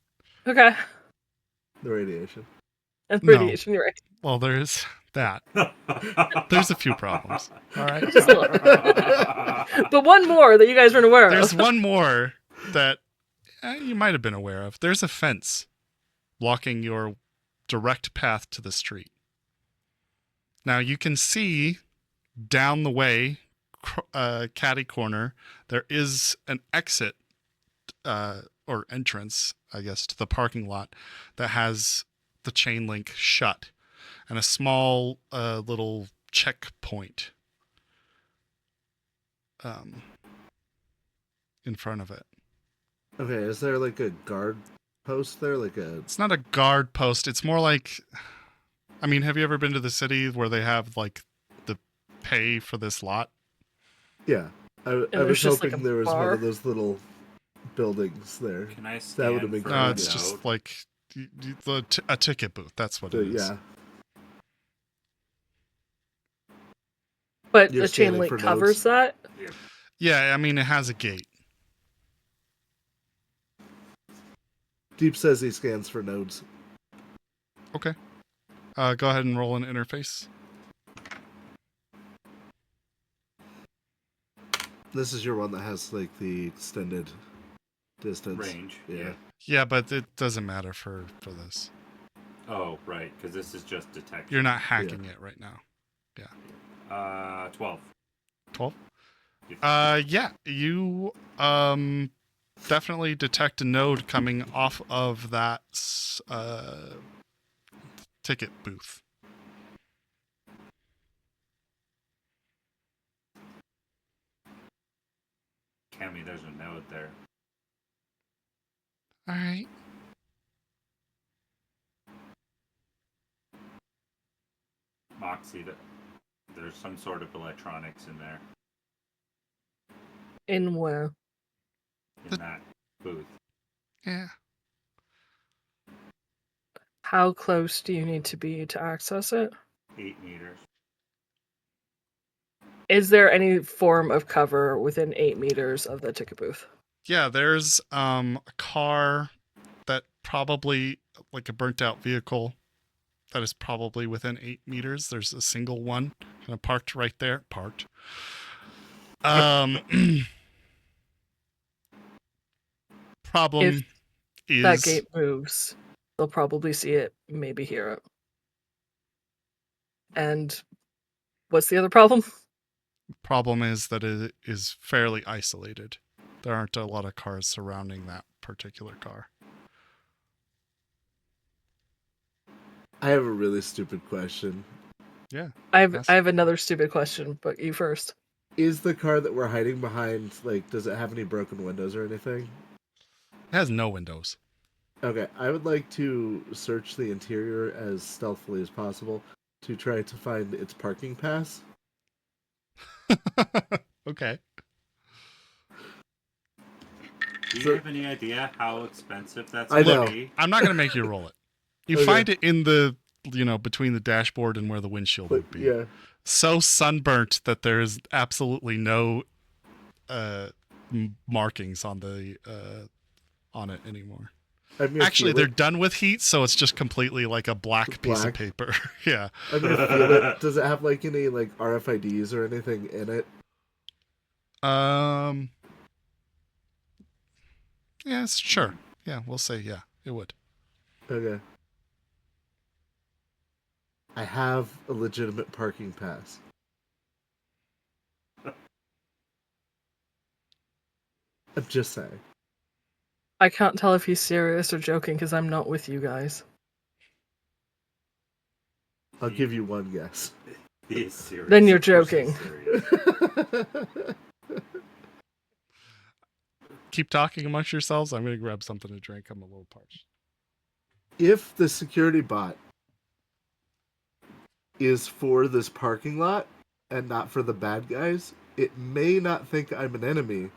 Okay. The radiation. And No. radiation. You're right. Well, there is that. There's a few problems. All right. Just a little. But one more that you guys weren't aware There's of. one more that you might have been aware of. There's a fence blocking your direct path to the street. Now you can see down the way, catty corner, there is an exit or entrance, I guess, to the parking lot that has the chain link shut and a small little checkpoint in front of it. Okay, is there like a guard post there? It's not a guard post. It's more like, I mean, have you ever been to the city where they have like the pay for this lot? Yeah. I was there's just, hoping like, a there was one bar. of those little buildings there. Can I That would scan have been for cool. No, a it's Yeah. just node? like a ticket booth. That's what it is. Yeah. But You're the chain scanning link for covers nodes? that. Yeah, I mean, it has a gate. Deep says he scans for nodes. Okay. Go ahead and roll an interface. This is your one that has like the extended distance Range. Yeah. Yeah, but it doesn't matter for this. Oh, right, because this is just detection. You're not hacking it right now. 12. 12? Yeah, you definitely detect a node coming off of that ticket booth. Cammy, there's a node there. All right. Moxie, there's some sort of electronics in there, In where? in that booth. Yeah. How close do you need to be to access it? 8 meters. Is there any form of cover within 8 meters of the ticket booth? Yeah, there's a car that probably, like a burnt out vehicle, that is probably within 8 meters. There's a single one kind of parked right there. Parked. Problem is That gate moves. They'll probably see it, maybe hear it. And what's the other problem? problem is that it is fairly isolated. There aren't a lot of cars surrounding that particular car. I have a really stupid question. Yeah. I have another stupid question, but you first. Is the car that we're hiding behind, like, does it have any broken windows or anything? It has no windows. Okay, I would like to search the interior as stealthily as possible to try to find its parking pass. Okay. Do you So- have any idea how expensive that's I going know. to be? I'm not going to make you roll it. You Okay. find it in the, between the dashboard and where the windshield But would be. yeah, So sunburnt that there is absolutely no markings on the on it anymore. I'm gonna Actually, feel they're it. done with heat, so it's just completely like a black piece of Black. paper. Yeah. I'm gonna feel it. Does it have like any like RFIDs or anything in it? Yes, sure. Yeah, we'll say yeah, it would. Okay. I have a legitimate parking pass. I'm just saying. I can't tell if he's serious or joking because I'm not with you guys. I'll give you one guess. He is serious. Then you're Of course he's joking. serious. Keep talking amongst yourselves. I'm going to grab something to drink. I'm a little parched. If the security bot is for this parking lot and not for the bad guys, it may not think I'm an enemy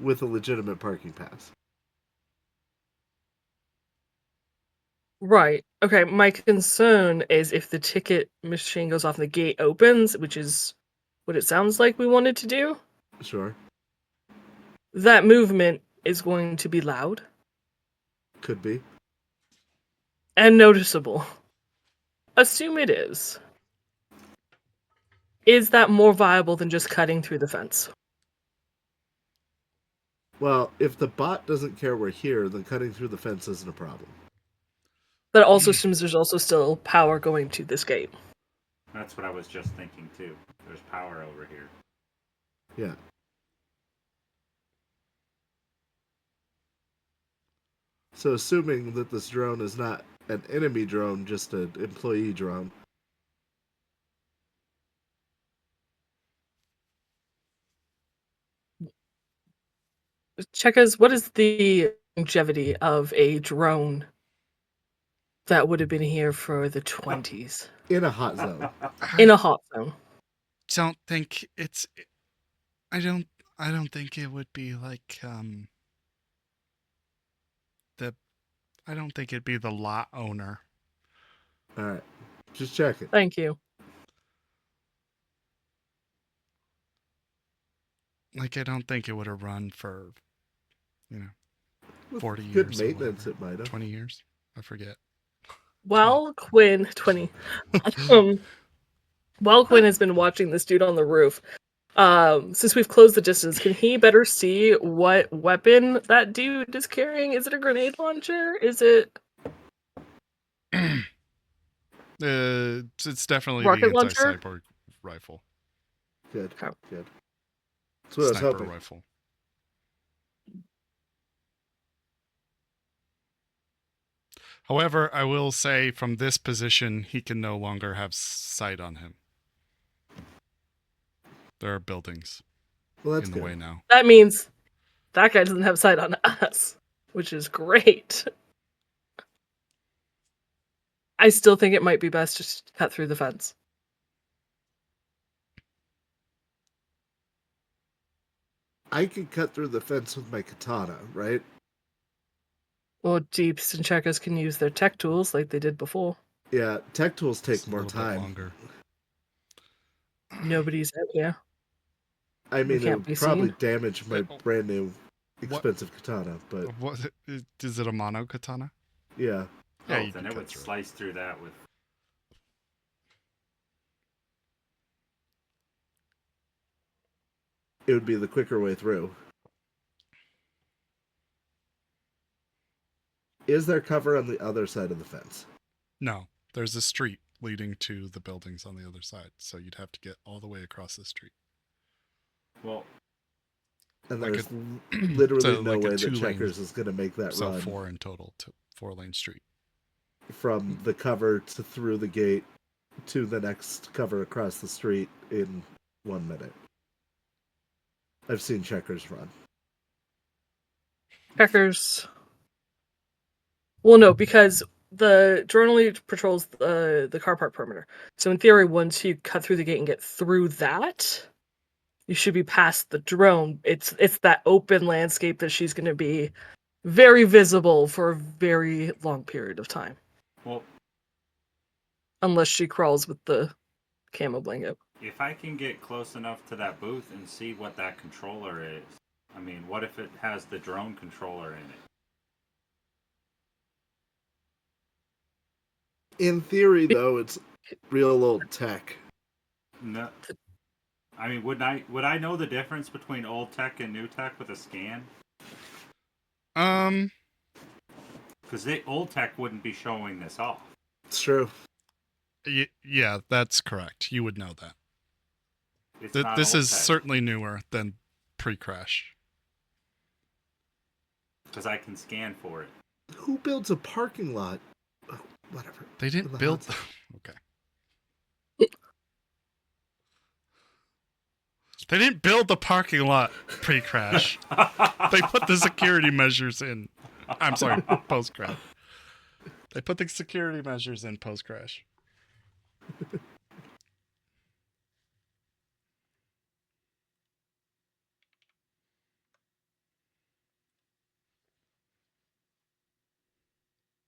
with a legitimate parking pass. Right. Okay, my concern is if the ticket machine goes off and the gate opens, which is what it sounds like we wanted to do, Sure. that movement is going to be loud Could be. and noticeable. Assume it is. Is that more viable than just cutting through the fence? Well, if the bot doesn't care we're here, then cutting through the fence isn't a problem. That also assumes there's also still power going to this gate. That's what I was just thinking too. There's power over here. Yeah. So assuming that this drone is not an enemy drone, just an employee drone. Checkers, what is the longevity of a drone that would have been here for the 20s In a hot zone. in a hot zone? Don't think it's I don't think it would be like the I don't think it'd be the lot owner. All right, just check it. Thank you. Like I don't think it would have run for, you know, With 40 good years or maintenance, whatever. it might have. 20 years. I forget. While Quinn 20 um while Quinn has been watching this dude on the roof, since we've closed the distance, can he better see what weapon that dude is carrying? Is it a grenade launcher? Is it It's definitely the rocket launcher? anti-cyborg rifle. Good, Okay. good. That's what I was Sniper hoping. rifle. However, I will say from this position, he can no longer have sight on him. There are buildings Well, that's in the good. way now. That means that guy doesn't have sight on us, which is great. I still think it might be best just to cut through the fence. I could cut through the fence with my katana, right? Well, Jeeps and checkers can use their tech tools like they did before. Yeah, tech tools take It's a more little bit time. longer. Nobody's out here. I mean, it can't would be probably seen. damage my brand new What- expensive katana, but What is it? A mono katana? yeah. Yeah, Oh, you then can it cut would through it. slice through that with. It would be the quicker way through. Is there cover on the other side of the fence? No, there's a street leading to the buildings on the other side, so you'd have to get all the way across the street. Well, And Like there's a- literally so no like a way that two-lane- Checkers is going to make that So run 4 in total, 4-lane street. from the cover to through the gate to the next cover across the street in 1 minute. I've seen Checkers run. Checkers. Well, no, because the drone only patrols the car park perimeter. So in theory, once you cut through the gate and get through that, you should be past the drone. It's that open landscape that she's going to be very visible for a very long period of time, well, unless she crawls with the camo blanket. if I can get close enough to that booth and see what that controller is, I mean, what if it has the drone controller in it? In theory, though, it's real old tech. No. I mean, would I know the difference between old tech and new tech with a scan? Because the old tech wouldn't be showing this off. It's true. Yeah, that's correct. You would know that. It's not This old is tech, certainly newer than pre-crash. because I can scan for it. Who builds a parking lot? Oh, whatever. They didn't The build. hot- Okay. They didn't build the parking lot pre-crash. They put the security measures in. I'm sorry, post-crash. They put the security measures in post-crash.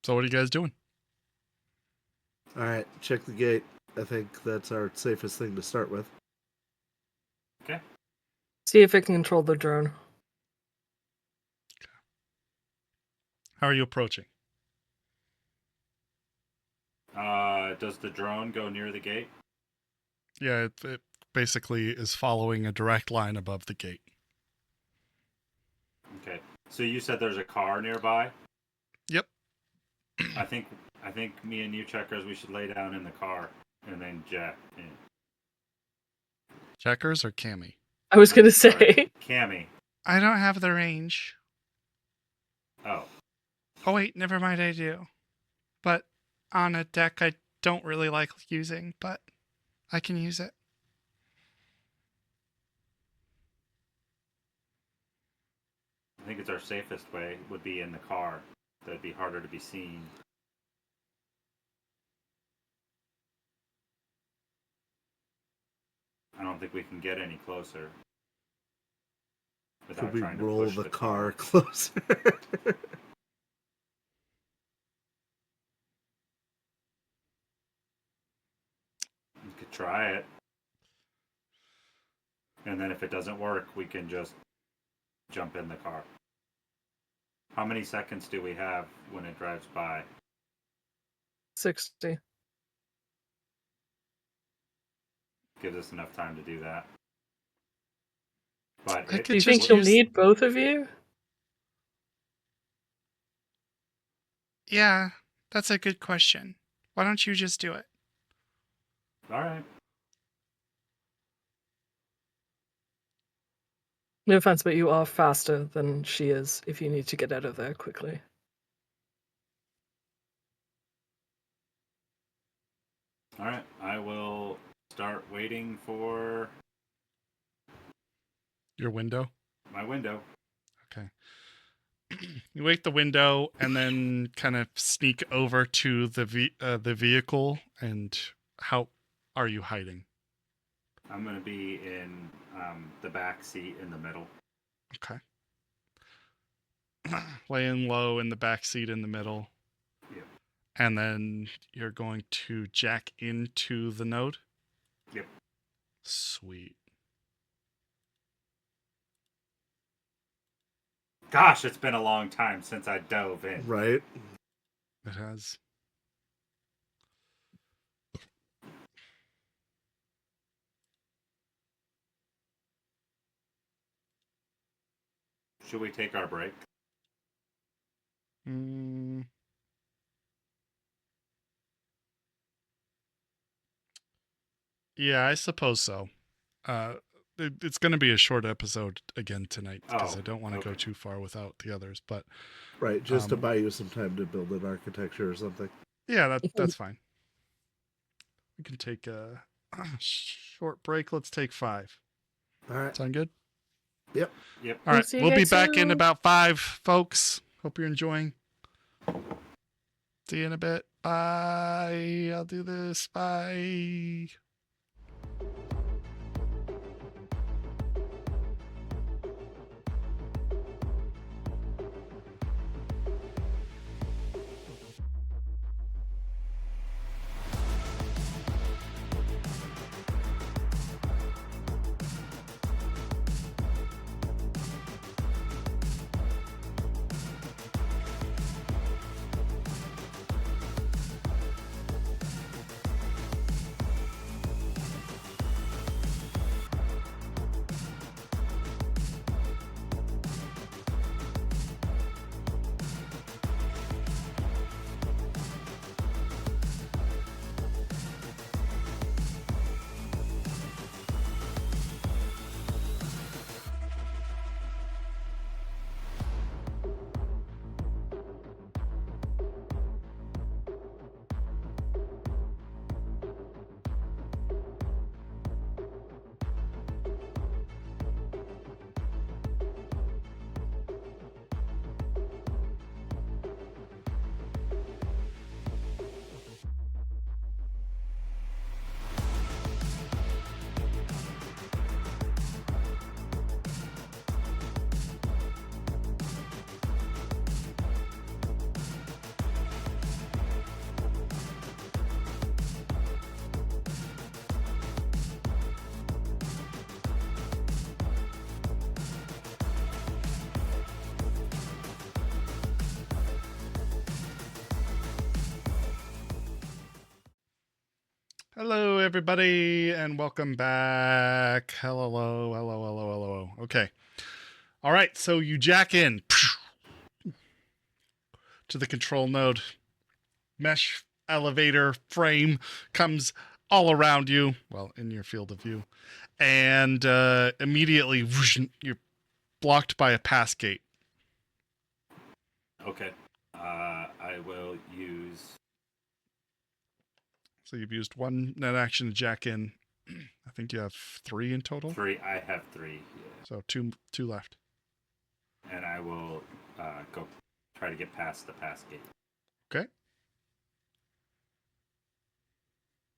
So what are you guys doing? All right, check the gate. I think that's our safest thing to start with. Okay. See if it can control the drone. How are you approaching? Does the drone go near the gate? Yeah, it basically is following a direct line above the gate. Okay. So you said there's a car nearby. Yep. I think me and you checkers, we should lay down in the car and then jack in. Checkers or Cammy? I was gonna Sorry, say. Cammy. I don't have the range. Oh, Oh wait, never mind, I do. But on a deck I don't really like using, but I can use it. I think it's our safest way would be in the car. That'd be harder to be seen. I don't think we can get any closer. without Could we trying to roll push the the car closer? You could try it. And then if it doesn't work, we can just jump in the car. How many seconds do we have when it drives by? 60. Gives us enough time to do that. But I it, could Do you just think you'll use- need both of you? Yeah, that's a good question. Why don't you just do it? all right. No offense, but you are faster than she is if you need to get out of there quickly. All right. I will start waiting for Your window? my window. Okay. You wait the window and then kind of sneak over to the vehicle. And how are you hiding? I'm going to be in the back seat in the middle. Okay. Laying low in the back seat in the middle. Yep. And then you're going to jack into the node? Yep. Sweet. Gosh, it's been a long time since I dove in. Right. It has. Should we take our break? Mm. Yeah, I suppose so. It's going to be a short episode again tonight because Oh, I don't want to go okay. too far without the others. But Right. Just to Um, buy you some time to build an architecture or something. yeah, that's fine. We can take a short break. Let's take 5. All right. Sound good? Yep. All right. See you We'll be guys back in soon. about 5, folks. Hope you're enjoying. See you in a bit. Bye. I'll do this. Bye. Hello, everybody, and welcome back. Hello. Okay. All right. So you jack in to the control node. Mesh elevator frame comes all around you, well, in your field of view, and immediately whoosh, you're blocked by a pass gate. Okay. I will use. So you've used 1 net action to jack in. I think you have 3 in total. 3. I have 3. Yeah. So two left. And I will go try to get past the pass gate. Okay.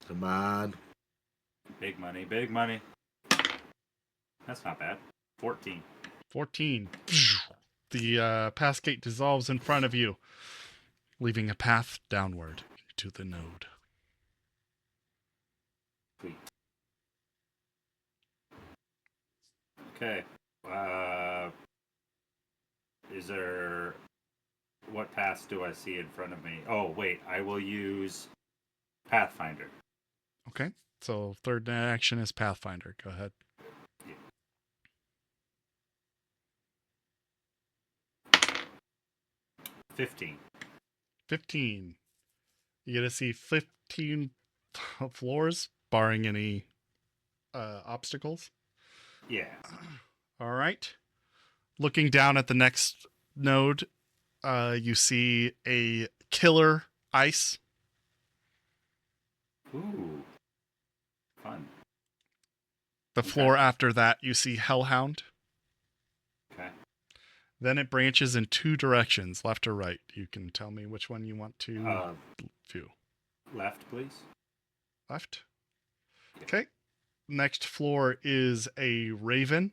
Come on. Big money, big money. That's not bad. 14. 14. The pass gate dissolves in front of you, leaving a path downward into the node. Sweet. Okay. Is there... What paths do I see in front of me? Oh, wait. I will use Pathfinder. Okay, so third action is Pathfinder. Go ahead. 15. 15. You get to see 15 floors, barring any obstacles. Yeah. All right. Looking down at the next node, you see a killer ice. Ooh. Fun. The floor after that, you see Hellhound. Okay. Then it branches in two directions, left or right. You can tell me which one you want to view. Left, please. Left. Okay. Next floor is a Raven.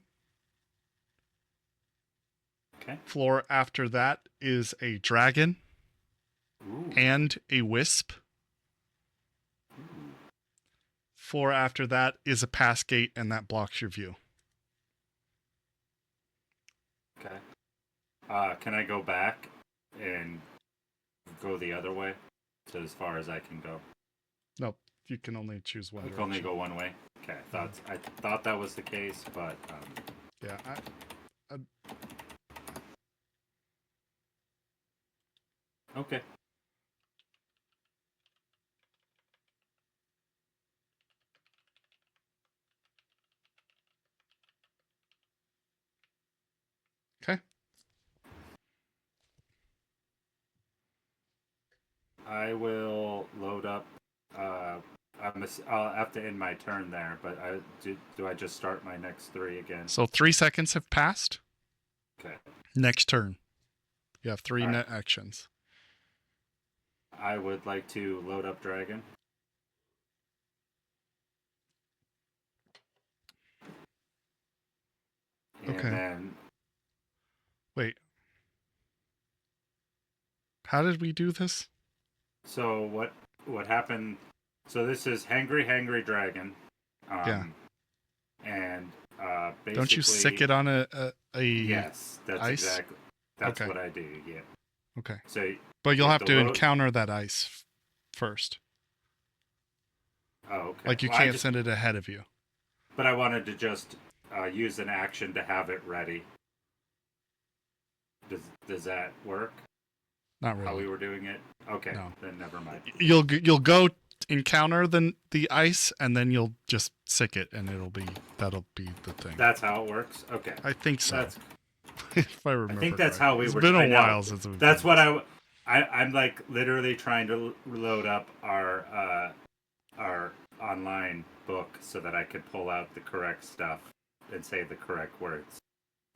Okay. Floor after that is a Dragon Ooh. and a Wisp. Ooh. Floor after that is a pass gate, and that blocks your view. Okay. Can I go back and go the other way to as far as I can go? No, you can only choose one I can direction. only go one way. Okay, I thought that was the case, but Yeah. okay. Okay. I will load up. I'll have to end my turn there, but do I just start my next 3 again? So 3 seconds have passed. Okay. Next turn. You have 3 All right. net actions. I would like to load up Dragon. And Okay. then Wait. How did we do this? so what happened? So this is Hangry Dragon. Yeah. And basically, Don't you sick it on a yes, that's ice? exactly that's Okay. what I do. Yeah. Okay. So But you'll you have to load- encounter that ice first. Oh, okay. Like you Well, can't send it ahead of you. But I wanted to just use an action to have it ready. Does that work? Not How we really. were doing it? Okay, No. then never mind. You'll go encounter the ice, and then you'll just sick it, and that'll be the thing. That's how it works. Okay, I think so. That's. If I remember. I think that's how we It's were. been I a know. while since we've. That's done what this. I'm like literally trying to load up our online book so that I could pull out the correct stuff and say the correct words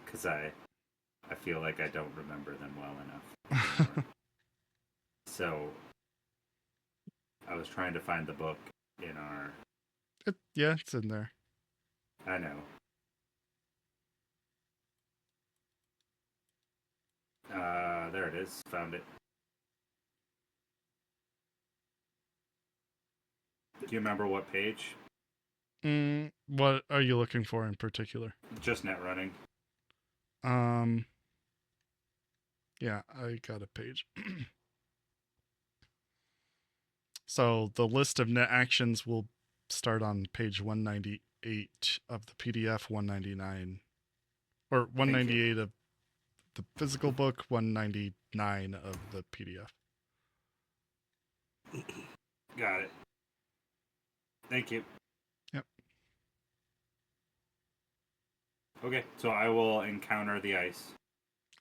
because I feel like I don't remember them well enough anymore. So I was trying to find the book in our. Yeah, it's in there. I know. There it is. Found it. Do you remember what page? What are you looking for in particular? Just net running. Yeah, I got a page. So the list of net actions will start on page 198 of the PDF, 199, or 198 of the physical book, 199 of the PDF. Got it. Thank you. Yep. Okay, so I will encounter the ice.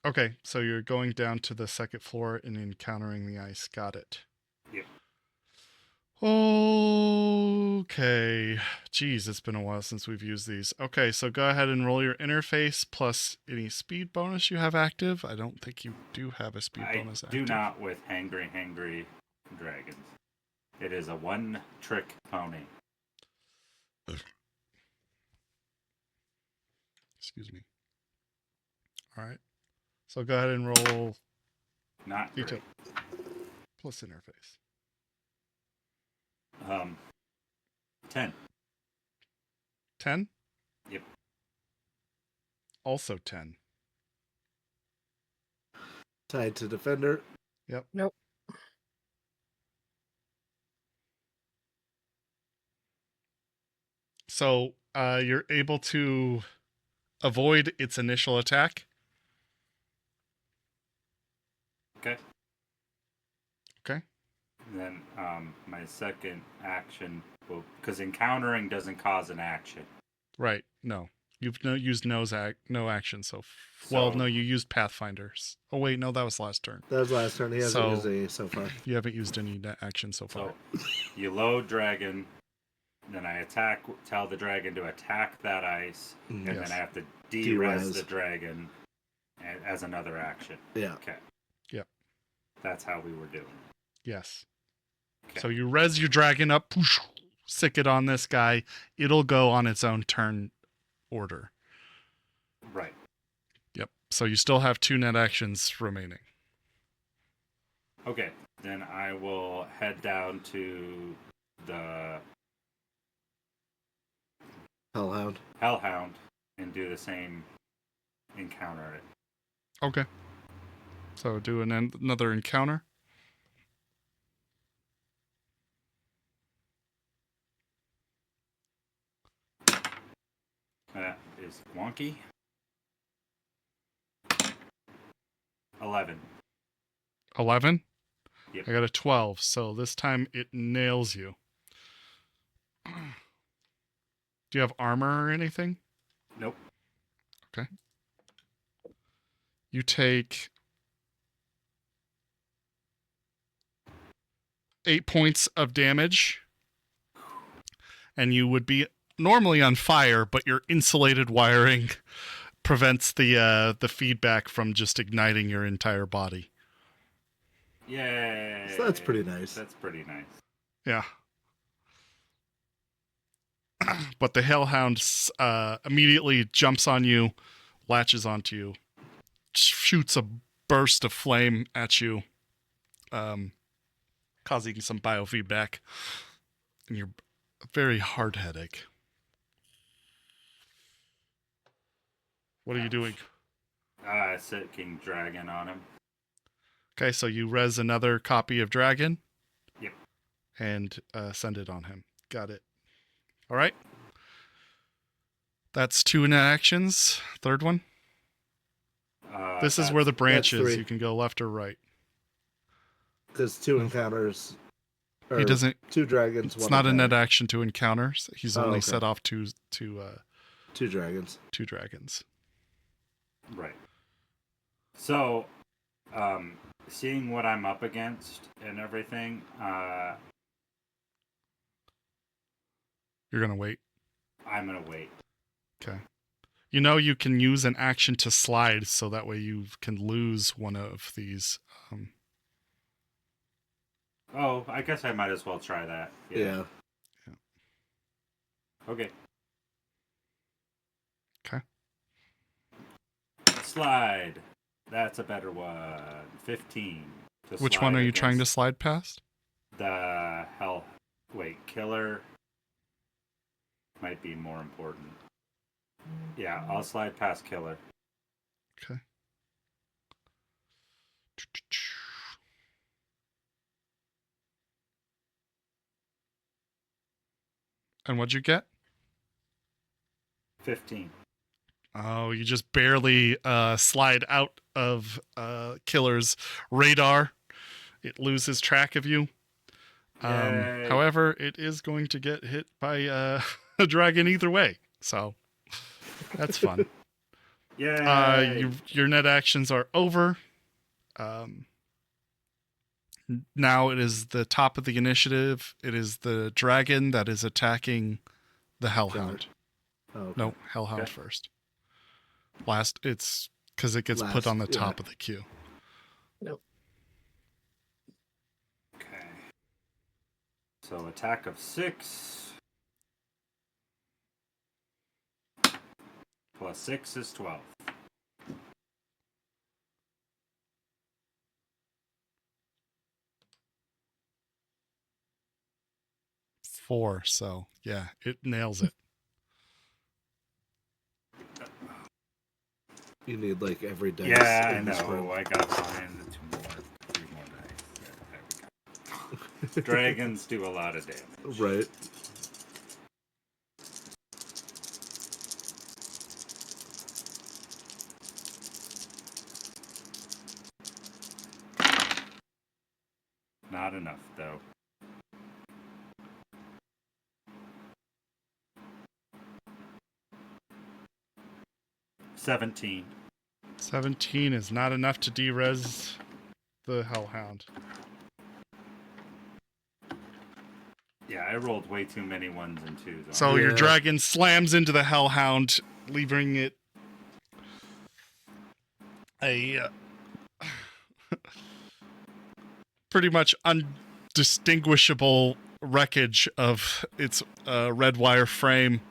Okay, so you're going down to the second floor and encountering the ice. Got it. Yep. Okay. Jeez, it's been a while since we've used these. Okay, so go ahead and roll your interface plus any speed bonus you have active. I don't think you do have a speed bonus active. I do not with Hangry Dragons. It is a one-trick pony. Excuse me. All right. So go ahead and roll Not detail great. plus interface. 10. 10? Yep. Also 10. Tied to defender. Yep. Nope. So you're able to avoid its initial attack. Okay. Okay. And then my second action will, because encountering doesn't cause an action. Right. No. You've used no action so So- no, you used Pathfinders. Oh wait, no, that was last turn. That was last turn. He hasn't So- used any so far. You haven't used any action so far. So you load dragon, then I attack. Tell the dragon to attack that ice, and Yes. then I have to De-res. de-res the dragon as another action. Yeah. Okay. Yep. That's how we were doing. Yes. Okay. So you res your dragon up, poosh, sick it on this guy. It'll go on its own turn order. Right. Yep. So you still have 2 net actions remaining. Okay. Then I will head down to the Hellhound. Hellhound and do the same encounter it. Okay. So do another encounter. That is wonky. 11. 11. Yep. I got a 12. So this time it nails you. Do you have armor or anything? Nope. You take 8 points of damage, and you would be normally on fire, but your insulated wiring prevents the feedback from just igniting your entire body. Yay. So that's pretty nice. That's pretty nice. Yeah. But the Hellhound immediately jumps on you, latches onto you, shoots a burst of flame at you, causing some biofeedback, and you're very hard headache. What are you doing? Set King Dragon on him. Okay, so you res another copy of Dragon. Yep. And send it on him. Got it. All right. That's 2 in actions. Third one. This is where the branch that's is. 3. You can go left or right. There's 2 encounters. He doesn't. 2 dragons. It's 1 not a net encounter. action to encounters. He's Oh, only okay. set off 2 2 dragons. dragons. Right. So, seeing what I'm up against and everything, You're gonna wait. I'm gonna wait. Okay. You know you can use an action to slide, so that way you can lose one of these. Oh, I guess I might as well try that. Yeah. Okay. Okay. Slide. That's a better one. 15. to Which one slide are you trying to against slide past? The hell. Wait, killer might be more important. Yeah, I'll slide past killer. Okay. And what'd you get? 15. Oh, you just barely slide out of Killer's radar. It loses track of you. Yay. However, it is going to get hit by a dragon either way. So that's fun. Yay! Your net actions are over. Now it is the top of the initiative. It is the dragon that is attacking the Hellhound. Oh, okay. No, Hellhound Okay. first. Last, it's because it gets put Last, on the yeah. top of the queue. Okay. So attack of 6. Plus 6 is 12. 4, so yeah, it nails it. You need like every dice. Yeah, I in this room. know. I got mine. 3 more dice. There we go. Dragons do a lot of damage. Right. Not enough, though. $17. 17 is not enough to derez the Hellhound. Yeah, I rolled way too many 1s and 2s. On So it. your Yeah. dragon slams into the Hellhound, leaving it a pretty much undistinguishable wreckage of its red wire frame,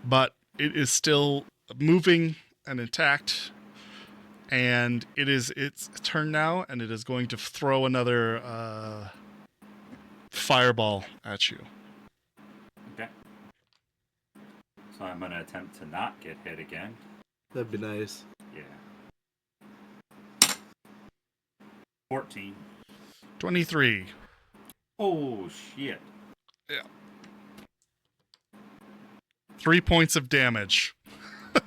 but it is still moving and intact. And it is its turn now, and it is going to throw another fireball at you. Okay. So I'm going to attempt to not get hit again. That'd be nice. Yeah. 14. 23. Oh, shit. 3 points of damage.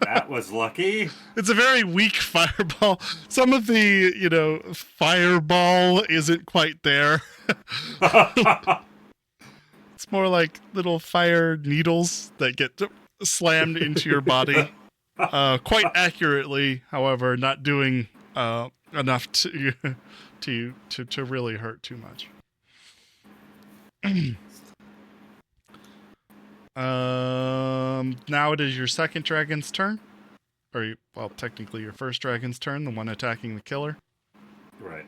That was lucky. It's a very weak fireball. Some of the, fireball isn't quite there. It's more like little fire needles that get slammed into your body. Quite accurately, however, not doing enough to really hurt too much. Now it is your second dragon's turn. Well, technically your first dragon's turn, the one attacking the killer. Right.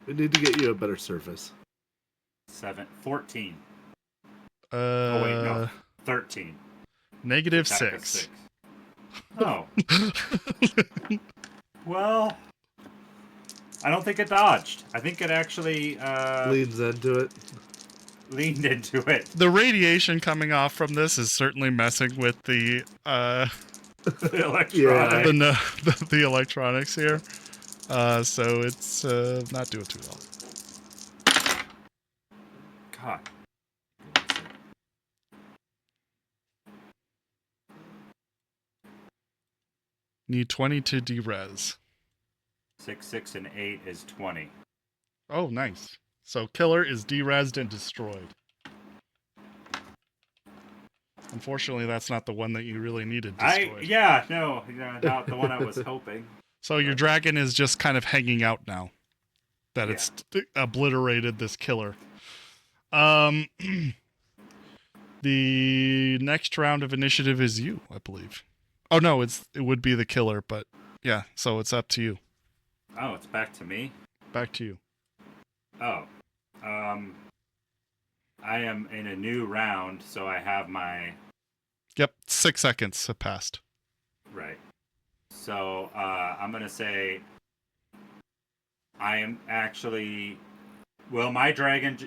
We need to get you a better surface. 14. Oh, Oh, wait, no. 13. Negative Attack of 6. 6. Oh. Well, I don't think it dodged. I think it actually Leans into it. leaned into it. The radiation coming off from this is certainly messing with the The electronic. the electronics here. So it's not doing too well. God. Need 20 to derez. 6, 6, and 8 is 20. Oh, nice. So killer is derezed and destroyed. Unfortunately, that's not the one that you really needed destroyed. Not the one I was hoping. So your dragon is just kind of hanging out now that it's obliterated this killer. The next round of initiative is you, I believe. Oh no, it would be the killer, but yeah, so it's up to you. Oh, it's back to me? Back to you. Oh. I am in a new round, so I have my... Yep, 6 seconds have passed. Right. So, I'm gonna say... I am actually... Well, my dragon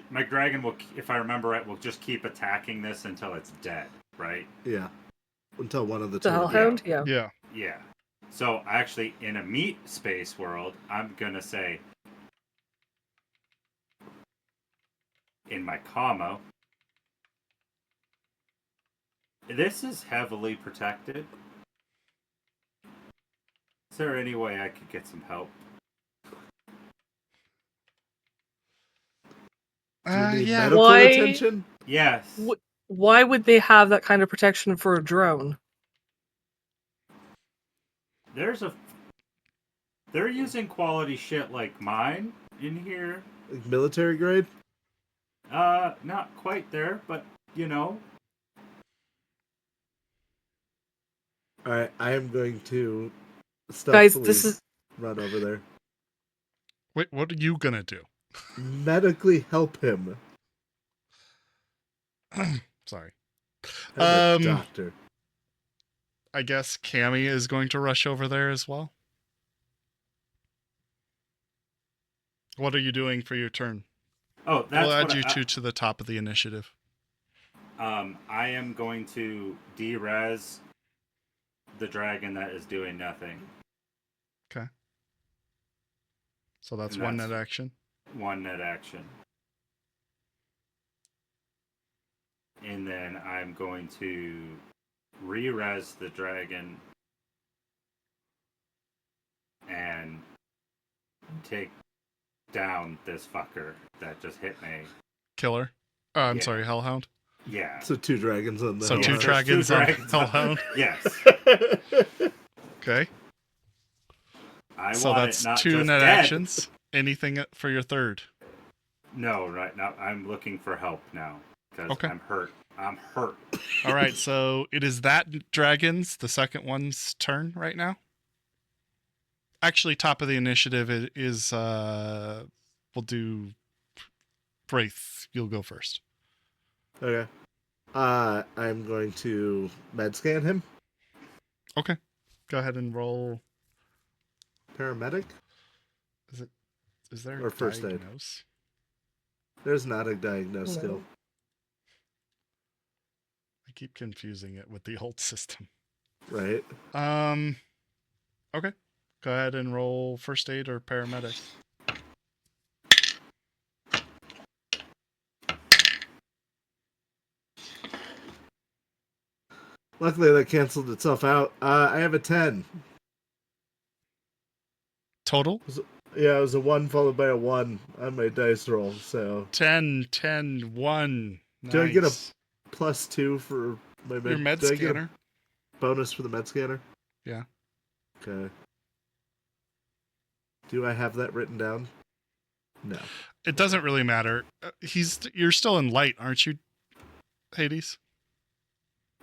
will, if I remember right, will just keep attacking this until it's dead, right? Yeah. Until one of the The two. Hellhound? Yeah. Yeah. Yeah. So, actually, in a meat space world, I'm gonna say... In my commo... This is heavily protected. Is there any way I could get some help? Do you need Yeah. medical Why- attention? Yes. Why would they have that kind of protection for a drone? They're using quality shit like mine in here. Like military grade? Not quite there, but you know. Alright, I am going to Guys, stealthily this is run over there. Wait, what are you gonna do? Medically help him. Sorry. I'm a Um, doctor. I guess Cammy is going to rush over there as well. What are you doing for your turn? Oh, that's We'll add what you two to the top of the initiative. I am going to de-res the dragon that is doing nothing. Okay. So that's And one that's- net action. One net action. And then I'm going to re-res the dragon and take down this fucker that just hit me. Killer. I'm Yeah. sorry, Hellhound. Yeah. So 2 dragons on the So Yes, two there's dragons on dragons Hellhound. Yes. Okay. I So want that's it not 2 just net dead. actions. Anything for your third? No, right now I'm looking for help now because Okay. I'm hurt. I'm hurt. All right, so it is that dragon's, the second one's turn right now. Actually, top of the initiative is we'll do Wraith. You'll go first. Okay. I'm going to med scan him. Okay. Go ahead and roll. Paramedic. Is there Or a first aid. diagnose? There's not a diagnose No. skill. I keep confusing it with the old system. Right. Okay. Go ahead and roll first aid or paramedic. Luckily, that canceled itself out. I have a 10. Total? Yeah, it was a 1 followed by a 1 on my dice roll. So 10, 10, 1. Do I get a Nice. +2 for my Your med do I get a scanner? bonus for the med scanner? Yeah. Okay. Do I have that written down? No. It doesn't really matter. You're still in light, aren't you, Hades?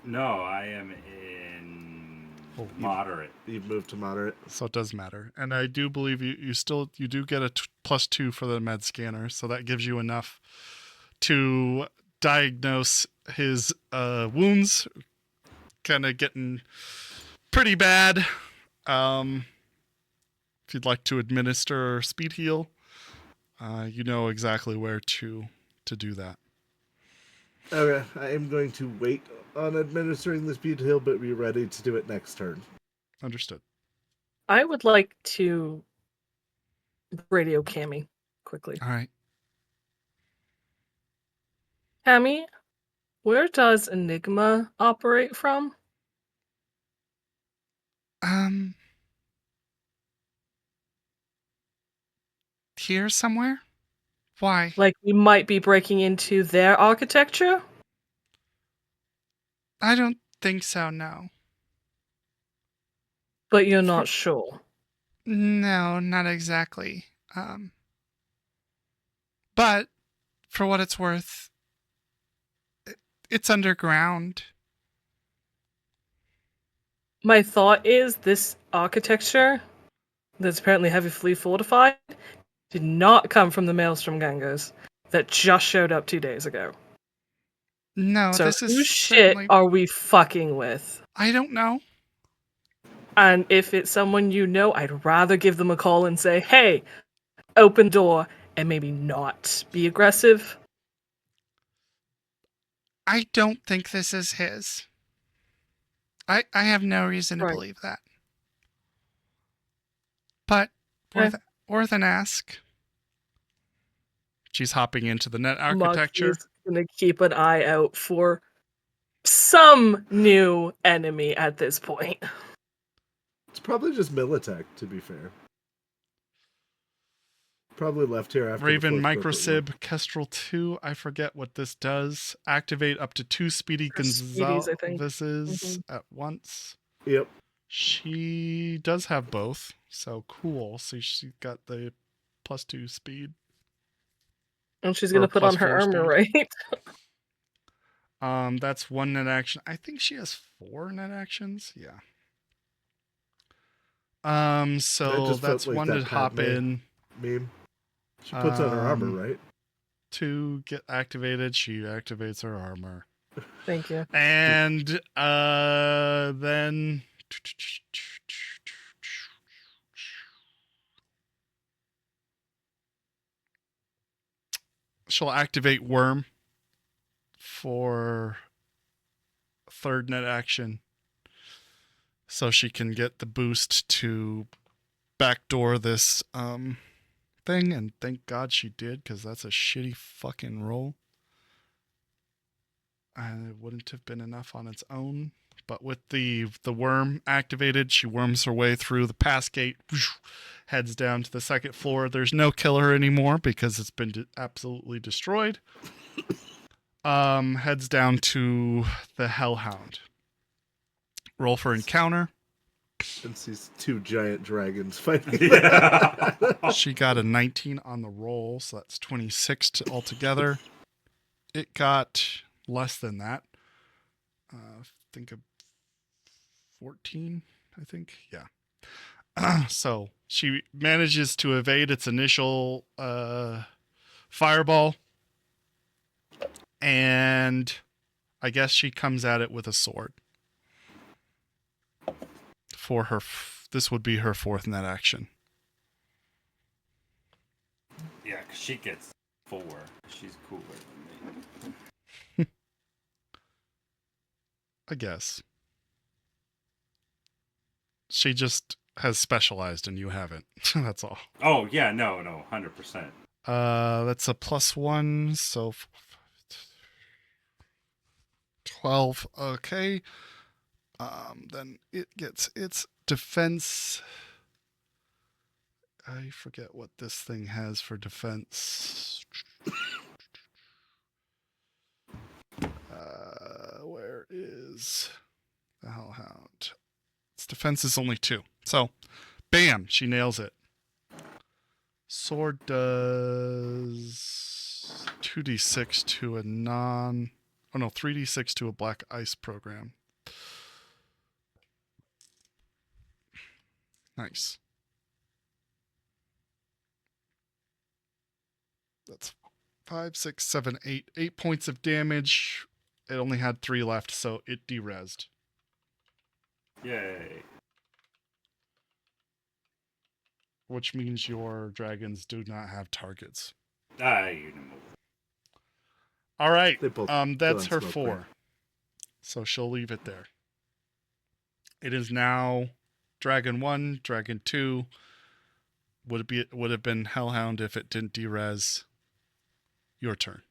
No, I am in Oh, moderate. You've moved to moderate. So it does matter. And I do believe you do get a +2 for the med scanner, so that gives you enough to diagnose his wounds kind of getting pretty bad. If you'd like to administer speed heal, you know exactly where to do that. Okay, I am going to wait on administering the speed heal, but be ready to do it next turn. Understood. I would like to radio Cammy quickly. All right. Cammy, where does Enigma operate from? Here somewhere? Why? Like, we might be breaking into their architecture? I don't think so, no. But you're not sure. No, not exactly. But for what it's worth, it's underground. My thought is this architecture that's apparently heavily fortified did not come from the Maelstrom gangers that just showed up 2 days ago. No, So this is whose shit certainly... are we fucking with? I don't know. And if it's someone you know, I'd rather give them a call and say, hey, open door, and maybe not be aggressive. I don't think this is his. I have no reason to Right. believe that. But worth an ask. She's hopping into the net architecture. Moxie's gonna keep an eye out for some new enemy at this point. It's probably just Militech, to be fair. Probably left here after Raven the fourth corporate Microsib Kestrel 2. I forget what this does. Activate up to 2 Speedy For Speedies, I think. Gonzalez's at once. war. Yep. She does have both, so cool. So she's got the +2 speed. And she's gonna Or put on her +4 armor, speed. right? That's 1 net action. I think she has 4 net actions. Yeah. So That just felt that's like 1 that to hop Padme in. Meme. She puts on her armor, right? 2 get activated. She activates her armor. Thank you. And then she'll activate Worm for third net action, so she can get the boost to backdoor this thing. And thank God she did, because that's a shitty fucking roll. And it wouldn't have been enough on its own. But with the worm activated, she worms her way through the pass gate, heads down to the second floor. There's no killer anymore because it's been absolutely destroyed. Heads down to the Hellhound. Roll for encounter. And sees two giant dragons fighting. Yeah. She got a 19 on the roll, so that's 26 altogether. It got less than that. Think of 14, I think. Yeah. So she manages to evade its initial fireball. And I guess she comes at it with a sword. For her, this would be her fourth net action. Yeah, 'cause she gets 4. She's cooler than me. I guess. She just has specialized and you haven't. That's all. Oh, yeah, no, 100%. That's a +1, so 12. Okay. Then it gets its defense. I forget what this thing has for defense. Where is the Hellhound? Its defense is only 2. So, bam, she nails it. Sword does 2d6 to a 3d6 to a black ice program. Nice. That's 5, 6, 7, 8. 8 points of damage. It only had 3 left, so it derezzed. Yay. Which means your dragons do not have targets. You know. All right. They both That's go her on smoke 4. break. So she'll leave it there. It is now Dragon 1, Dragon 2. Would have been Hellhound if it didn't derez. Your turn.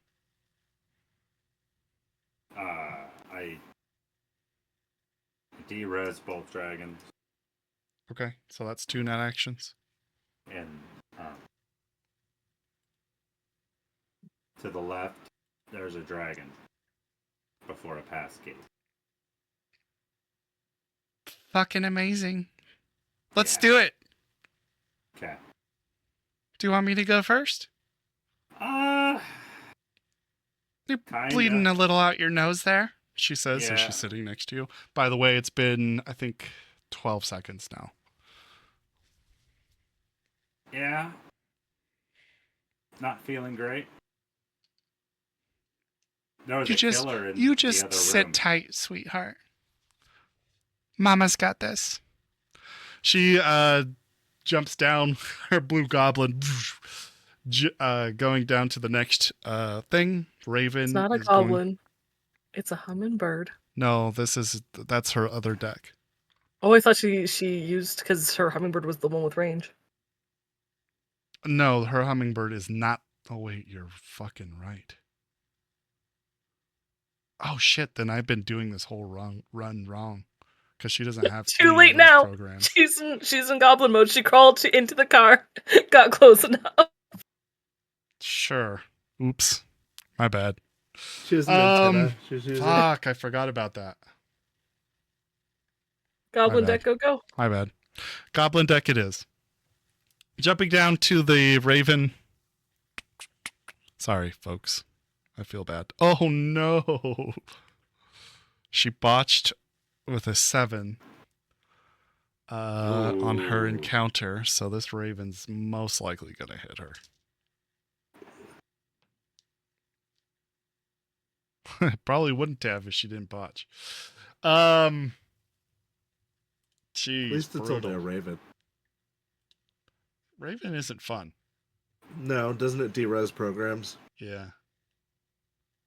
I derez both dragons, Okay, so that's 2 net actions. and to the left, there's a dragon before a pass gate. Fucking amazing. Let's Yeah. do it. Okay. Do you want me to go first? You're Kinda. bleeding a little out your nose there, she says as Yeah. she's sitting next to you. By the way, it's been, I think, 12 seconds now. Yeah. Not feeling great. There was a killer in You the just other sit room. tight, sweetheart. Mama's got this. She jumps down, her blue goblin, going down to the next thing. Raven. It's not a is going- goblin. It's a hummingbird. No, that's her other deck. Oh, I thought she used, because her hummingbird was the one with range. No, her hummingbird is not. Oh wait, you're fucking right. Oh shit! Then I've been doing this whole run wrong, because she doesn't have Too any late of those now. programs. She's in goblin mode. She crawled into the car, got close enough. Sure. Oops. My bad. She has an antenna. She's using. Fuck! I forgot about that. Goblin bad. deck, go. My bad. Goblin deck it is. Jumping down to the Raven. Sorry, folks. I feel bad. Oh no. She botched with a 7 on her Ooh. encounter, so this Raven's most likely going to hit her. Probably wouldn't have if she didn't botch. Jeez, At least it's only a brutal. Raven. Raven isn't fun. No, doesn't it derez programs? Yeah.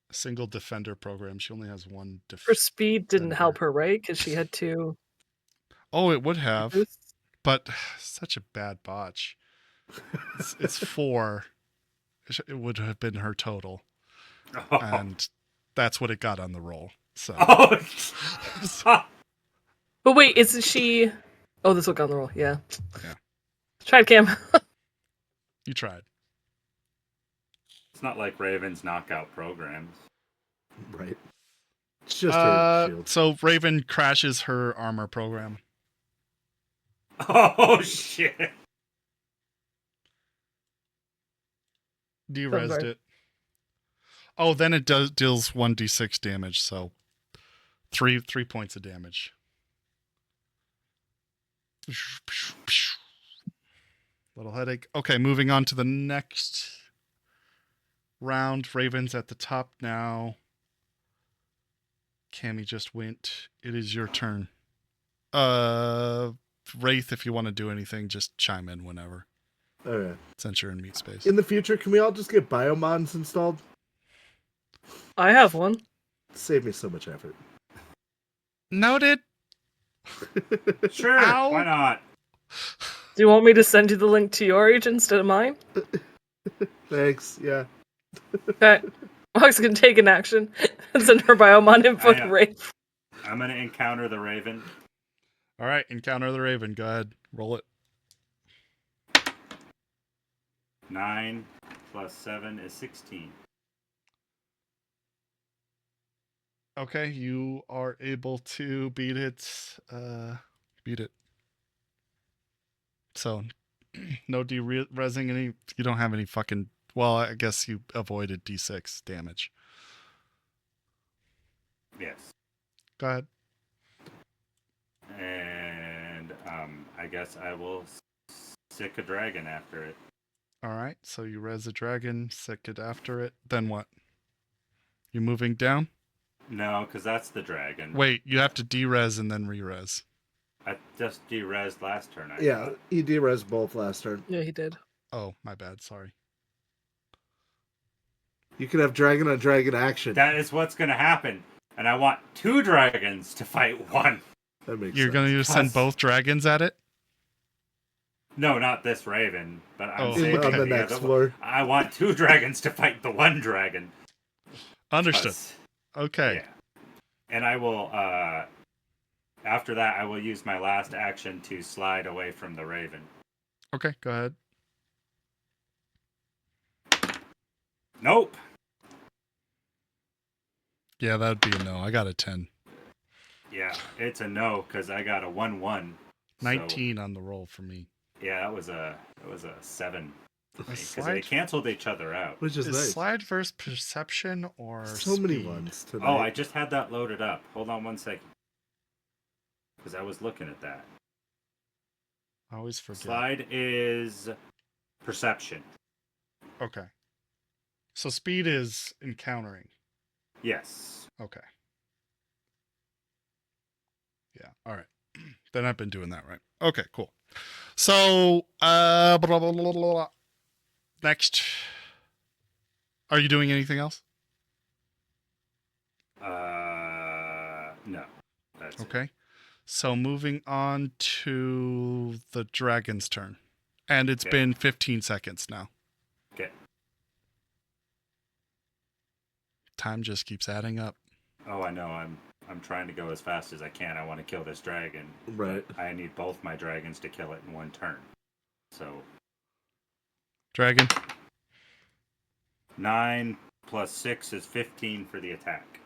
A single defender program. She only has one Her speed didn't defender. help her, right? Because she had two Oh, it would have, boosts. but such a bad botch. It's 4. It would have been her total, and that's what it got on the roll. So. Oh. But wait, isn't she? Oh, this will go on the roll. Yeah. Yeah. Tried, Cam. You tried. It's not like Raven's knockout programs. Right. It's just her shield. So Raven crashes her armor program. Oh shit! Derezzed sorry. it. Oh, then it deals 1d6 damage, so 3 points of damage. Little headache. Okay, moving on to the next round. Raven's at the top now. Cammy just went. It is your turn. Wraith, if you want to do anything, just chime in whenever. Okay. Since you're in meat space. In the future, can we all just get biomods installed? I have one. Save me so much effort. Noted. Sure, Ow. why not? Do you want me to send you the link to your age instead of mine? Thanks, yeah. Okay. Mog's gonna take an action and send her biomon info I to know. Wraith. I'm gonna encounter the Raven. All right, encounter the Raven. Go ahead. Roll it. 9 plus 7 is 16. Okay, you are able to beat it. Beat it. So, no de-resing any. You don't have any fucking. Well, I guess you avoided d6 damage. Yes. Go ahead. And I guess I will sick a dragon after it. All right, so you res a dragon, sick it after it. Then what? You moving down? No, because that's the dragon. Wait, you have to de-res and then re-res. I just de-resed last turn. I Yeah, thought. he derez both last turn. Yeah, he did. Oh, my bad. Sorry. You can have dragon on dragon action. That is what's gonna happen. And I want 2 dragons to fight 1. That makes You're sense. going to send Plus- both dragons at it? No, not this Raven. But I'm Oh, saying on the next floor. I want 2 dragons to fight the 1 dragon. Understood. 'Cause- Okay. Yeah. And I will, after that, I will use my last action to slide away from the Raven. Okay, go ahead. Nope. Yeah, that'd be a no. I got a 10. Yeah, it's a no because I got a 1-1. 19 on the roll for me. So, yeah, that was a 7 for me because slide- they canceled each other out. Which is nice. slide versus perception or So many speed? ones tonight. Oh, I just had that loaded up. Hold on one second. Because I was looking at that. I always forget. Slide is perception. Okay. So speed is encountering. Yes. Okay. Yeah. All right. Then I've been doing that right. Okay, cool. So, blah, blah, blah, blah, blah. Next. Are you doing anything else? No. That's it. Okay. So moving on to the dragon's turn. And it's Okay. been 15 seconds now. Okay. Time just keeps adding up. Oh, I know. I'm trying to go as fast as I can. I want to kill this dragon. Right. But I need both my dragons to kill it in 1 turn. So Dragon. 9 plus 6 is 15 for the attack.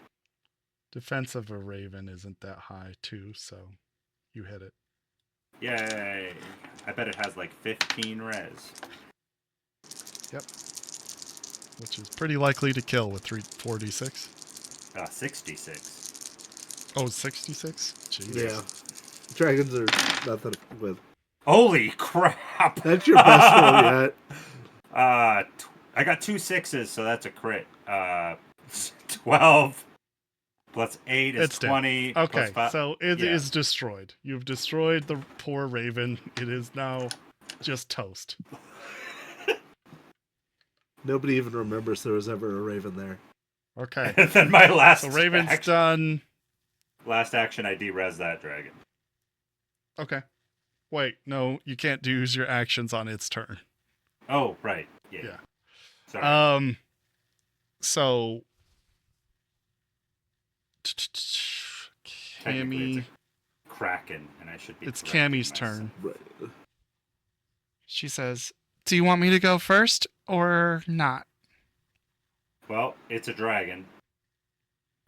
Defense of a raven isn't that high too, so you hit it. Yay! I bet it has like 15 res. Yep. Which is pretty likely to kill with 4d6. 66. Oh, 66? Jeez. Yeah. Dragons are nothing with. Holy crap! That's your best roll yet. I got 2 6s, so that's a crit. 12 Plus 8 is It's dead. 20. Okay, plus 5. so it is Yeah. destroyed. You've destroyed the poor raven. It is now just toast. Nobody even remembers there was ever a raven there. Okay. And then my last So Raven's action, done. last action, I de-res that dragon. Okay. Wait, no, you can't use your actions on its turn. Oh, right. Yeah. Yeah. Sorry. So Technically, Cammy, it's a kraken, and I should be. it's correcting Cammy's myself. turn. Right. She says, "Do you want me to go first or not?" Well, it's a dragon,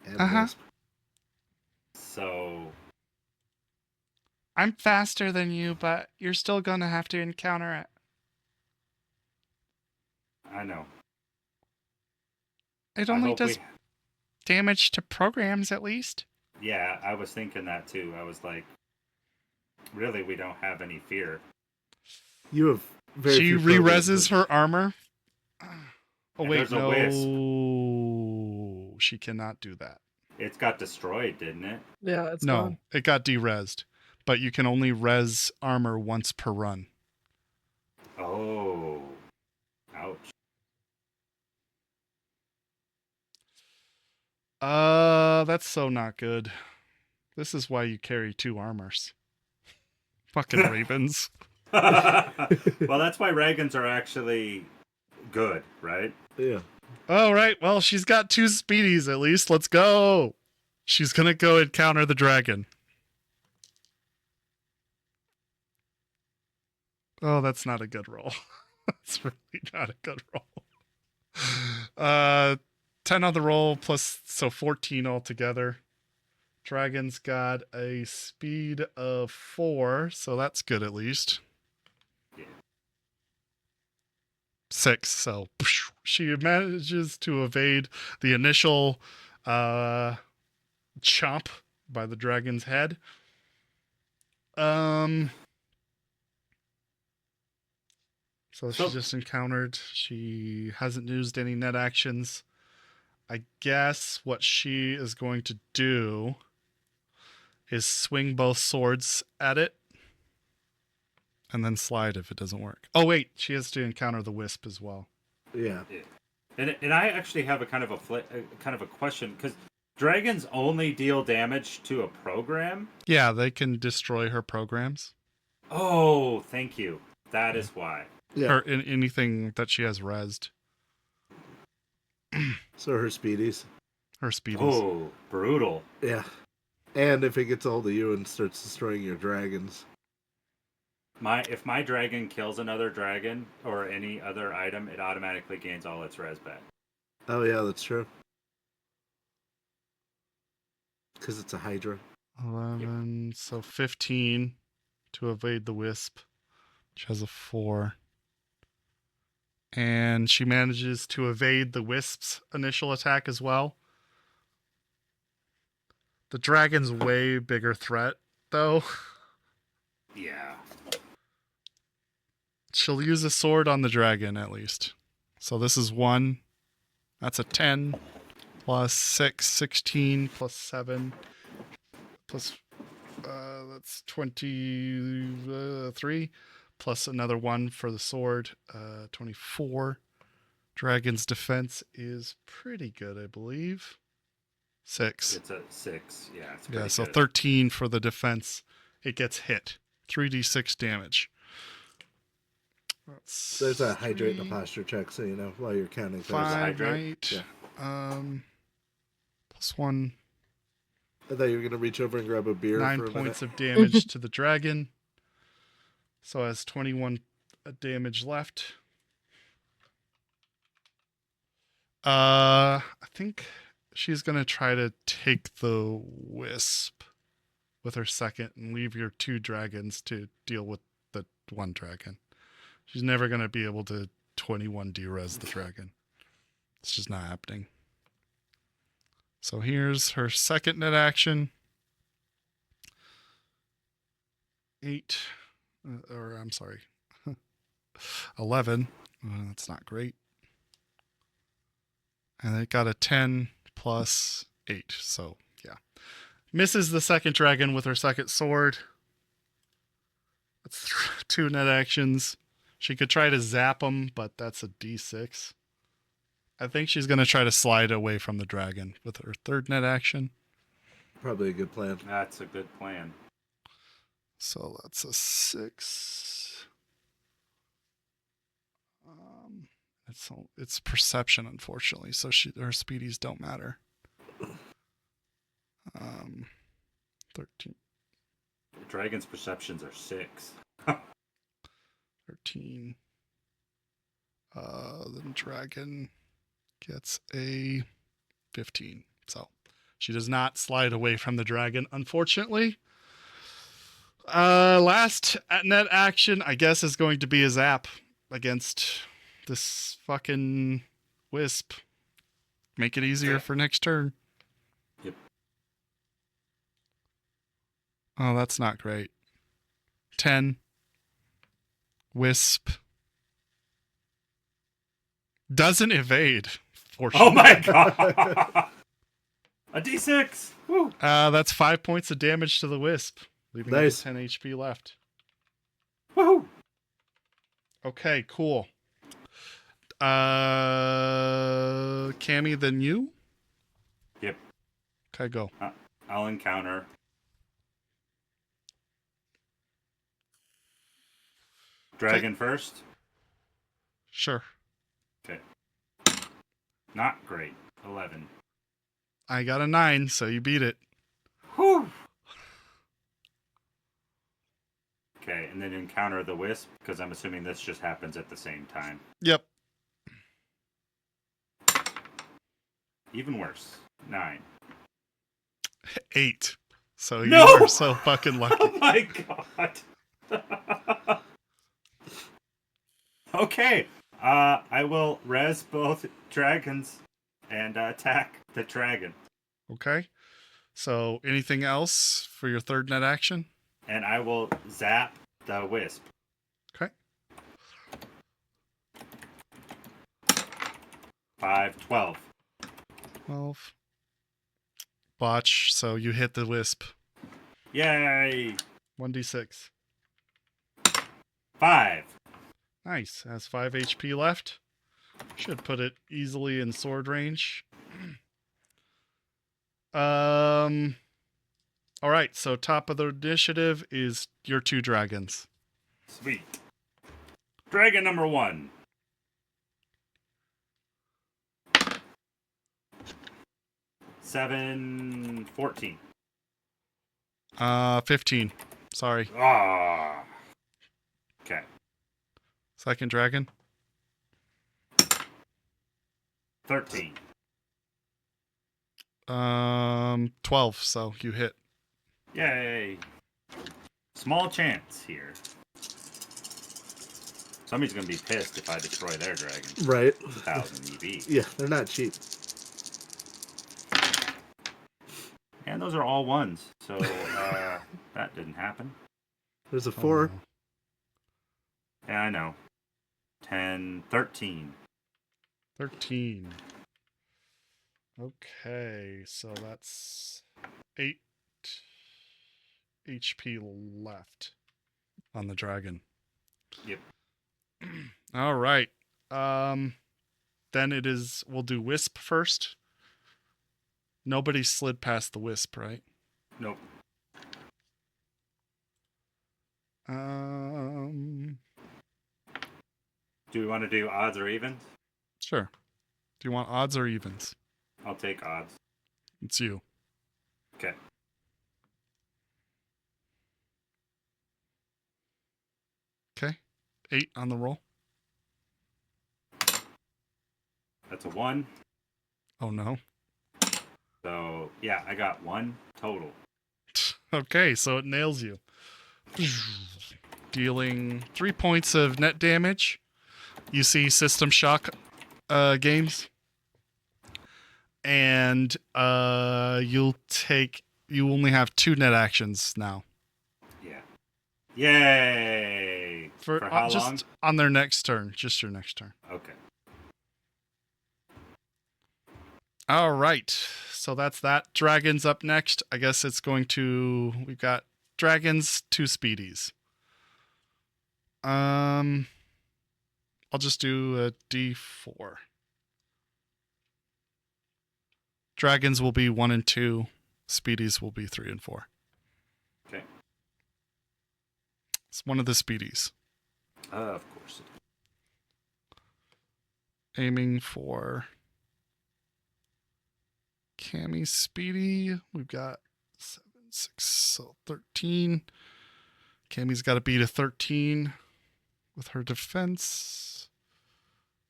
And Uh-huh. Wisp. so I'm faster than you, but you're still gonna have to encounter it. I know. It I only hope does damage to programs, at least. Yeah, I was thinking that too. I was like, really, we don't have any fear. You have very She few programs re-reses that- her armor. Oh And wait, there's a wisp. no, she cannot do that. It got destroyed, didn't it? Yeah, it's No, gone. it got de-resed, but you can only res armor once per run. Oh, ouch. That's so not good. This is why you carry 2 armors. Fucking ravens. Well, that's why Reagans are actually good, right? Yeah. All right, well, she's got 2 speedies at least. Let's go. She's gonna go encounter the dragon. Oh, that's not a good roll. That's really not a good roll. 10 on the roll plus, so 14 altogether. Dragon's got a speed of 4, so that's good at least. Yeah. 6, so she manages to evade the initial chomp by the dragon's head. So she just encountered. She hasn't used any net actions. I guess what she is going to do is swing both swords at it and then slide if it doesn't work. Oh wait, she has to encounter the wisp as well. Yeah. And I actually have a kind of a question, because dragons only deal damage to a program. Yeah, they can destroy her programs. Oh, thank you. That is why. Yeah. Or anything that she has rezzed. So her speedies. Her speedies. Oh, brutal. Yeah. And if it gets a hold of you and starts destroying your dragons. If my dragon kills another dragon or any other item, it automatically gains all its res back. Oh yeah, that's true. Because it's a Hydra. 11, so 15 to evade the wisp. She has a 4. And she manages to evade the wisp's initial attack as well. The dragon's way bigger threat, though. Yeah. She'll use a sword on the dragon, at least. So this is 1. That's a 10. Plus 6, 16. Plus 7. Plus, that's 23. Plus another 1 for the sword. 24. Dragon's defense is pretty good, I believe. 6. It's a 6. Yeah. It's Yeah, pretty so good. 13 for the defense. It gets hit. 3d6 damage. That's There's a hydrate and a 3, posture check, so you know while you're counting. things. 5, hydrate? right? Yeah. Plus 1. I thought you were gonna reach over and grab a beer 9 for a points minute. of damage to the dragon. So has 21 damage left. I think she's gonna try to take the wisp with her second and leave your 2 dragons to deal with the 1 dragon. She's never gonna be able to 21 de-res the dragon. It's just not happening. So here's her second net action. 8, or I'm sorry, 11. That's not great. And it got a 10 plus 8, so Yeah. Misses the second dragon with her second sword. That's 2 net actions. She could try to zap him, but that's a d6. I think she's going to try to slide away from the dragon with her third net action. Probably a good plan. That's a good plan. So that's a 6. It's perception, unfortunately. So her speedies don't matter. 13. Dragon's perceptions are 6. 13. The dragon gets a 15. So she does not slide away from the dragon, unfortunately. Last net action, I guess, is going to be a zap against this fucking wisp. Make it easier for next turn. Yep. Oh, that's not great. 10. Wisp. Doesn't evade. Oh my god! A d6! Woo! That's 5 points of damage to the wisp, leaving it with Nice. 10 HP left. Woohoo! Okay, cool. Cammy, then you? Yep. Okay, go. I'll encounter. Dragon first? Sure. Okay. Not great. 11. I got a 9, so you beat it. Whew! Okay, and then encounter the wisp, because I'm assuming this just happens at the same time. Yep. Even worse. 9. 8. So No! you are so fucking lucky. Oh my god! Okay. I will res both dragons and attack the dragon. Okay. So anything else for your third net action? And I will zap the wisp. Okay. 5, 12. 12. Botch, so you hit the wisp. Yay! 1d6. 5. Nice. Has 5 HP left. Should put it easily in sword range. All right, so top of the initiative is your 2 dragons. Sweet. Dragon number 1. Seven, 14. 15. Sorry. Ah. Okay. Second dragon. 13. 12, so you hit. Yay. Small chance here. Somebody's going to be pissed if I destroy their dragon. Right. 1,000 EV. Yeah, they're not cheap. And those are all ones. So that didn't happen. There's a 4. Oh, Yeah, I know. 10, 13. 13. Okay, so that's 8 HP left on the dragon. Yep. All right. Then it is, we'll do Wisp first. Nobody slid past the Wisp, right? Nope. Do we want to do odds or evens? Sure. Do you want odds or evens? I'll take odds. It's you. Okay. Okay. 8 on the roll. That's a 1. Oh no. So, yeah, I got 1 total. Okay, so it nails you. Dealing 3 points of net damage. You see System Shock games. And you only have 2 net actions now. Yeah. Yay! For how just long? on their next turn. Just your next turn. Okay. All right. So that's that. Dragons up next. I guess it's going to. We've got dragons, 2 speedies. I'll just do a D4. Dragons will be 1 and 2. Speedies will be 3 and 4. Okay. It's one of the speedies. Of course. Aiming for Cammie Speedy. We've got 7, 6, so 13. Cammie's got to beat a 13 with her defense.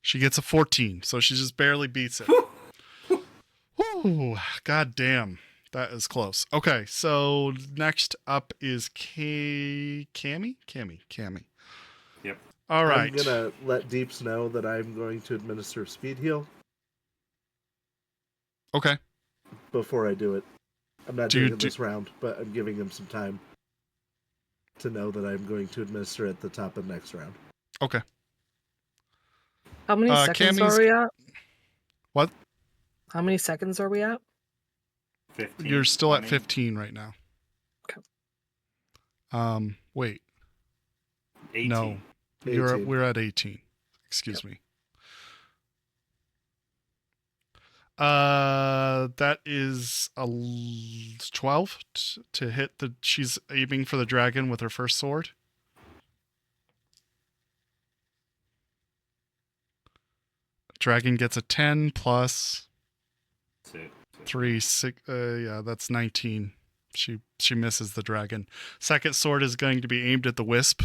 She gets a 14, so she just barely beats it. Woo! God damn. That is close. Okay, so next up is Cammie? Cammie. Yep. All right. I'm gonna let Deeps know that I'm going to administer speed heal Okay. before I do it. I'm not Do you doing it this round, but I'm giving him some time to know that I'm going to administer at the top of next round. Okay. How many seconds Cammie's- are we at? What? How many seconds are we at? 15. You're still at 20. 15 right now. Okay. Wait. 18. No. 18. We're at 18. Excuse me. That is a 12 to hit the. She's aiming for the dragon with her first sword. Dragon gets a 10 plus 3, 6. Yeah, that's 19. She misses the dragon. Second sword is going to be aimed at the wisp.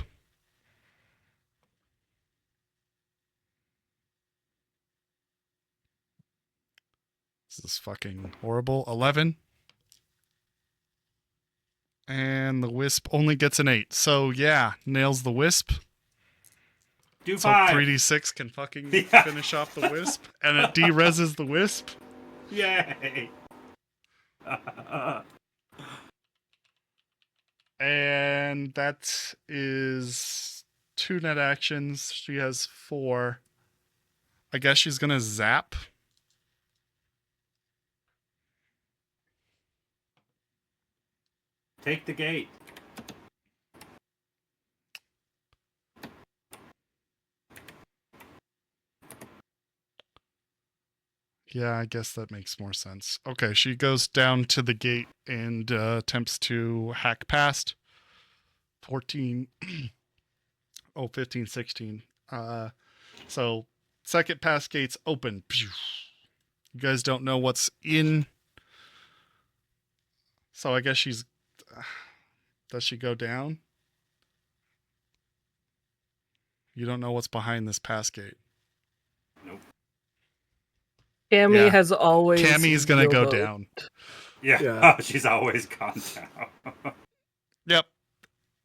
This is fucking horrible. 11. And the wisp only gets an 8. So yeah, nails the wisp. Do So 5. 3d6 can fucking Yeah. finish off the wisp. And it de-reses the wisp. Yay. And that is 2 net actions. She has 4. I guess she's gonna zap. Take the gate. Yeah, I guess that makes more sense. Okay, she goes down to the gate and attempts to hack past. 14. 15, 16. So second pass gate's open. You guys don't know what's in. So I guess she's. Does she go down? You don't know what's behind this pass gate. Nope. Cammie Yeah. has always. Cammie's gonna go YOLO'd. down. Yeah. Yeah. She's always gone down. Yep.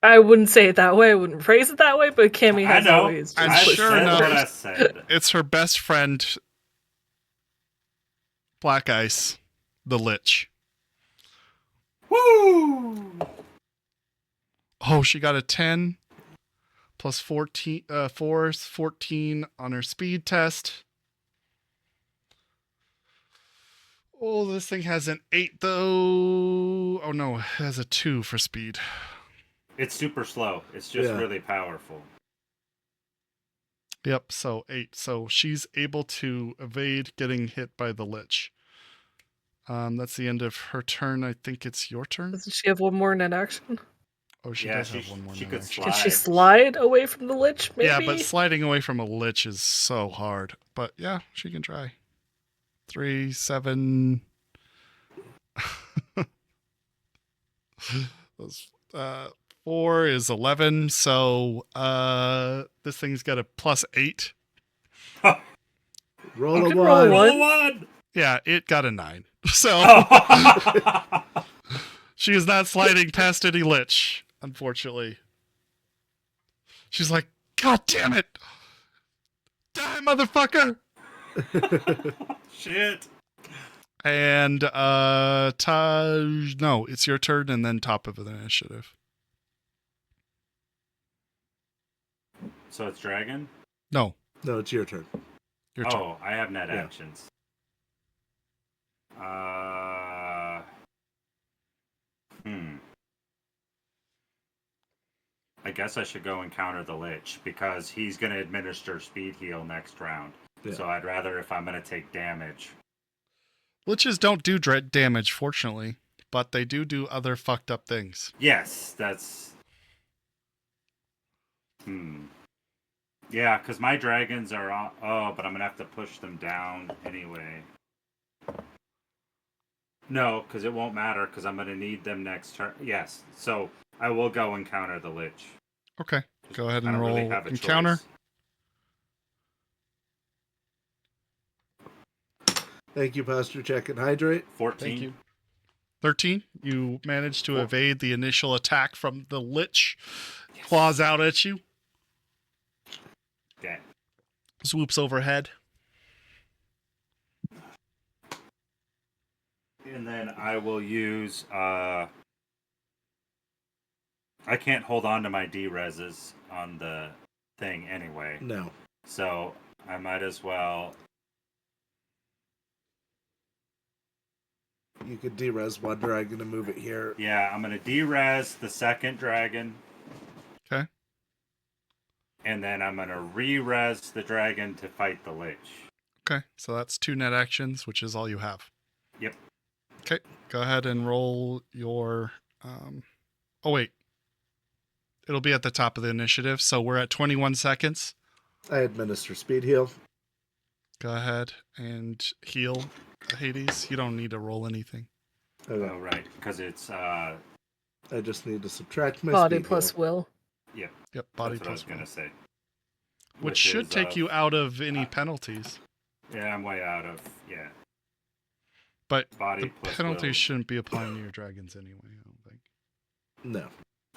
I wouldn't say it that way. I wouldn't phrase it that way, but Cammie I has know. always. I'm I sure said enough. what I said. It's her best friend, Black Ice, the Lich. Woo! Oh, she got a 10 plus 14, 4 is 14 on her speed test. Oh, this thing has an 8 though. Oh no, it has a 2 for speed. It's super slow. It's just Yeah. really powerful. Yep, so 8. So she's able to evade getting hit by the Lich. That's the end of her turn. I think it's your turn. Doesn't she have one more net action? Oh, she Yeah, does have one more. she net could action. Can she Slide. slide away from the Lich? Maybe. Yeah, but sliding away from a Lich is so hard. But yeah, she can try. 3, 7. Those, 4 is 11. So this thing's got a plus 8. Roll You a can roll one. one. Roll one. Yeah, it got a 9. So Oh. she is not sliding past any Lich, unfortunately. She's like, God damn it! Die, motherfucker! Shit. And Taj, no, it's your turn, and then top of the initiative. So it's dragon? No, No, it's your turn. your turn. Oh, I have net Yeah. actions. I guess I should go and counter the Lich because he's going to administer speed heal next round. Yeah. So I'd rather if I'm going to take damage. Liches don't do damage, fortunately, but they do other fucked up things. Yes, that's... Yeah, because my dragons are on... Oh, but I'm going to have to push them down anyway. No, because it won't matter because I'm going to need them next turn. Yes, so I will go and counter the Lich. Okay, go ahead I and don't roll really have a encounter. choice. Thank you, Posture Check and Hydrate. 14. Thank you. 13. You managed to evade the initial attack from the Lich. Yes. Claws out at you. Okay. Swoops overhead. And then I will use... I can't hold on to my D-reses on the thing anyway. No. So I might as well... You could de-res one dragon and move it here. Yeah, I'm going to D-res the second dragon. Okay. And then I'm going to re-res the dragon to fight the Lich. Okay, so that's 2 net actions, which is all you have. Yep. Okay, go ahead and roll your... Oh, wait. It'll be at the top of the initiative, so we're at 21 seconds. I administer speed heal. Go ahead and heal Hades. You don't need to roll anything. Okay. Oh, right, because it's... I just need to subtract my Body speed plus heal. will. Yep, Yep, body that's what I was plus going will. to say. Which should is, take you out of any penalties. Yeah, I'm way out of... Yeah. But Body the plus penalties will. shouldn't be applying to your dragons anyway, I don't think. No.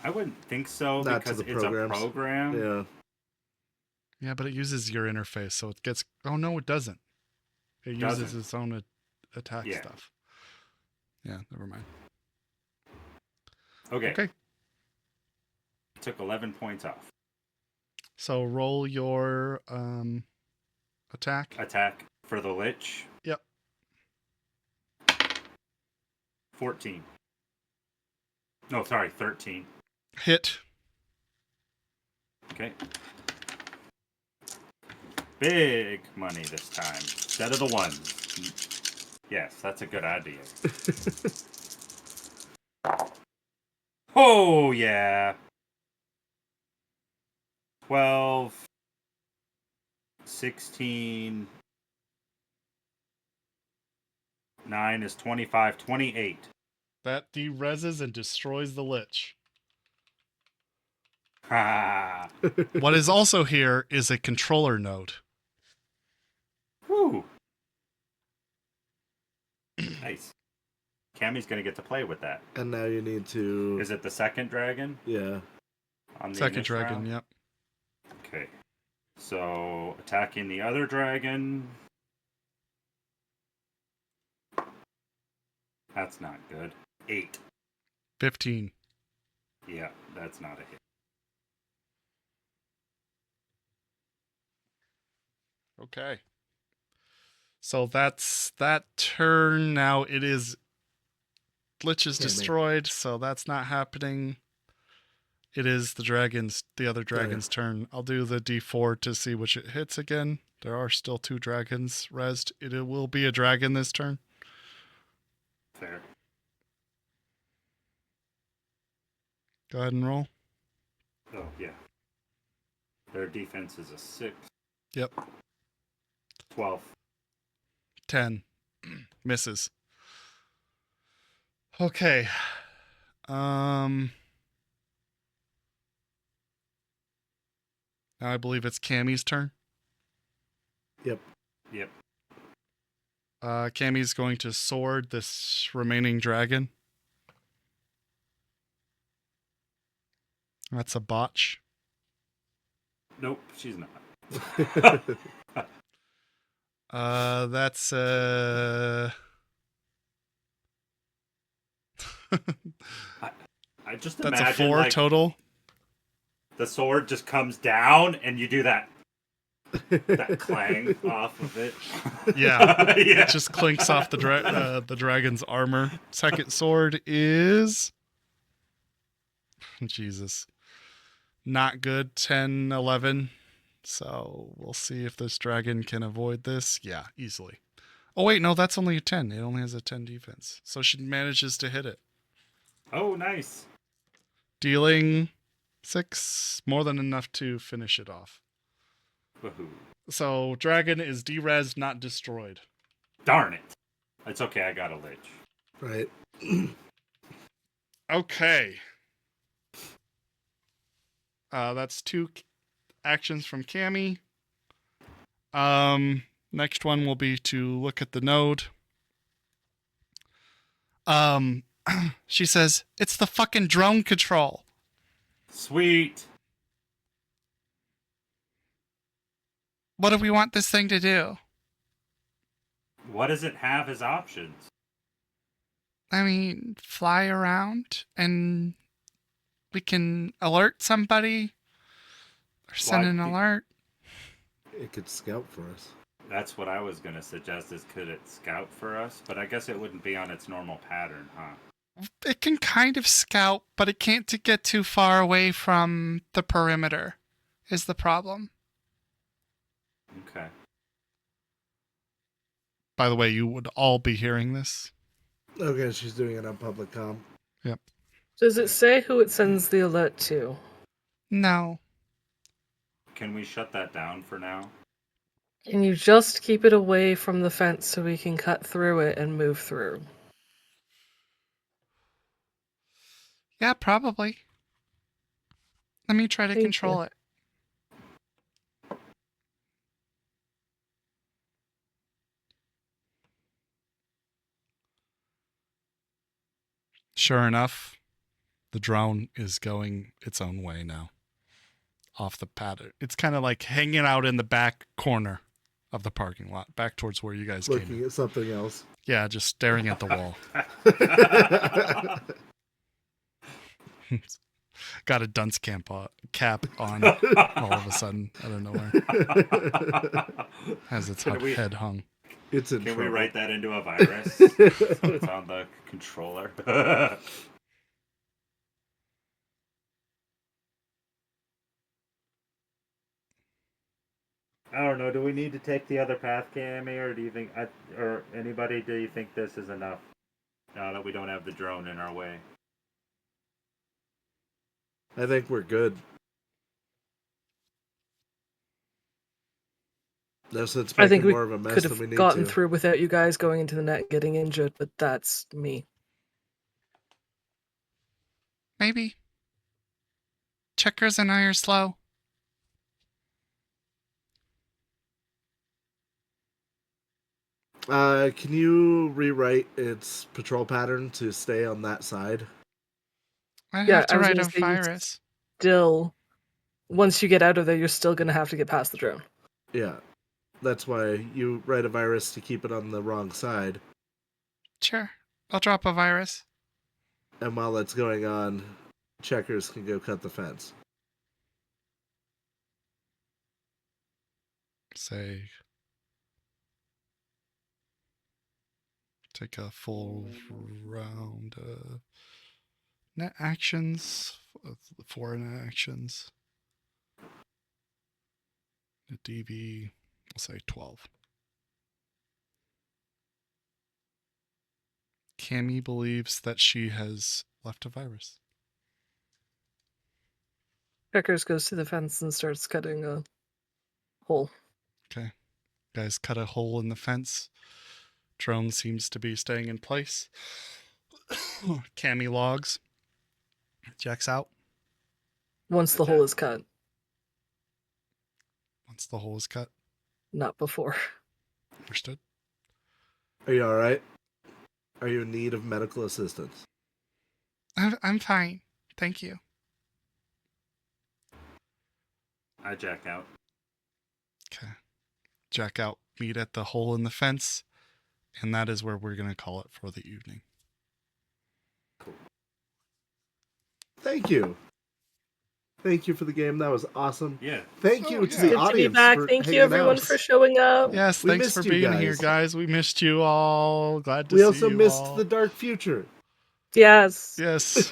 I wouldn't think so Not to because the it's programs. a program. Yeah. Yeah, but it uses your interface, so it gets... Oh, no, it doesn't. It uses Doesn't. its own attack Yeah. stuff. Yeah, never mind. Okay. Took 11 points off. So roll your attack. Attack for the Lich. Yep. 14. No, sorry, 13. Hit. Okay. Big money this time. Instead of the ones. Yes, that's a good idea. Oh, yeah. 12. 16. 9 is 25. 28. That de-reses and destroys the Lich. Ha! What is also here is a controller node. Whew. Nice. Cammy's gonna get to play with that. And now you need to... Is it the second dragon? Yeah. On the Second initial dragon, round? yep. Okay. So, attacking the other dragon. That's not good. 8. 15. Yeah, that's not a hit. Okay. So that's that turn. Now it is Lich is Yeah, man. destroyed, so that's not happening. It is the other dragon's turn. I'll do the D4 to see which it hits again. There are still 2 dragons rezzed. It will be a dragon this turn. Fair. Go ahead and roll. Oh, yeah. Their defense is a 6. Yep. 12. 10. Misses. Okay. Now I believe it's Cammy's turn. Yep. Yep. Cammy's going to sword this remaining dragon. That's a botch. Nope, she's not. That's I just that's imagine a 4 like, total. the sword just comes down and you do that clang off of it. Yeah. Yeah. It just clinks off the dragon's armor. Second sword is Jesus. not good 10, 11. So we'll see if this dragon can avoid this. Yeah, easily. Oh, wait, no, that's only a 10. It only has a 10 defense. So she manages to hit it. Oh, nice. Dealing 6, more than enough to finish it off. Woohoo. So dragon is derezzed, not destroyed. Darn it. It's okay, I got a lich. Right. Okay. That's 2 actions from Cammy. Next one will be to look at the node. She says, it's the fucking drone control. Sweet. What do we want this thing to do? What does it have as options? I mean, fly around and we can alert somebody or send an alert. It could scout for us. That's what I was going to suggest, is could it scout for us? But I guess it wouldn't be on its normal pattern, huh? It can kind of scout, but it can't get too far away from the perimeter is the problem. Okay. By the way, you would all be hearing this. Okay, she's doing it on public comm. Yep. Does it say who it sends the alert to? No. Can we shut that down for now? Can you just keep it away from the fence so we can cut through it and move through? Yeah, probably. Let me try to Thank control you. it. Sure enough, the drone is going its own way now. Off the pattern. It's kind of like hanging out in the back corner of the parking lot, back towards where you guys came Looking in. at something else. Yeah, just staring at the wall. Got a dunce cap on all of a sudden out of nowhere. Has its head hung. It's in Can we trouble. write that into a virus? So it's on the controller. I don't know. Do we need to take the other path, Cammy, or do you think, or anybody, do you think this is enough? Now that we don't have the drone in our way. I think we're good. Unless it's I think making we more of a mess could than we have need gotten to. through without you guys going into the net getting injured, but that's me. Maybe. Checkers and I are slow. Can you rewrite its patrol pattern to stay on that side? I Yeah, have to I was write gonna a say you virus. Still, once you get out of there, you're still going to have to get past the drone. Yeah. That's why you write a virus to keep it on the wrong side. Sure. I'll drop a virus. And while that's going on, checkers can go cut the fence. Say, take a full round of net actions, 4 net actions. A DB, I'll say 12. Cammy believes that she has left a virus. Checkers goes to the fence and starts cutting a hole. Okay. Guys cut a hole in the fence. Drone seems to be staying in place. Cammy logs. Jacks out. Once the hole is cut, Once the hole is cut. not before. Understood. Are you alright? Are you in need of medical assistance? I'm fine. Thank you. I jack out. Okay. Jack out. Meet at the hole in the fence. And that is where we're going to call it for the evening. Thank you. Thank you for the game. That was awesome. Yeah. Thank you Oh, to yeah. the Good to be audience. back. For Thank you, hanging everyone, out. for showing up. Yes, We thanks missed for you being guys. here, guys. We missed you all. Glad to We see also you missed all. the dark future. Yes. Yes.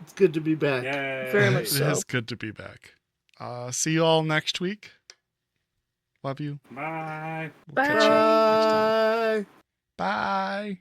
It's good to be back. Yay. Very much It so. is good to be back. See you all next week. Love you. Bye. We'll catch you next time. Bye. Bye.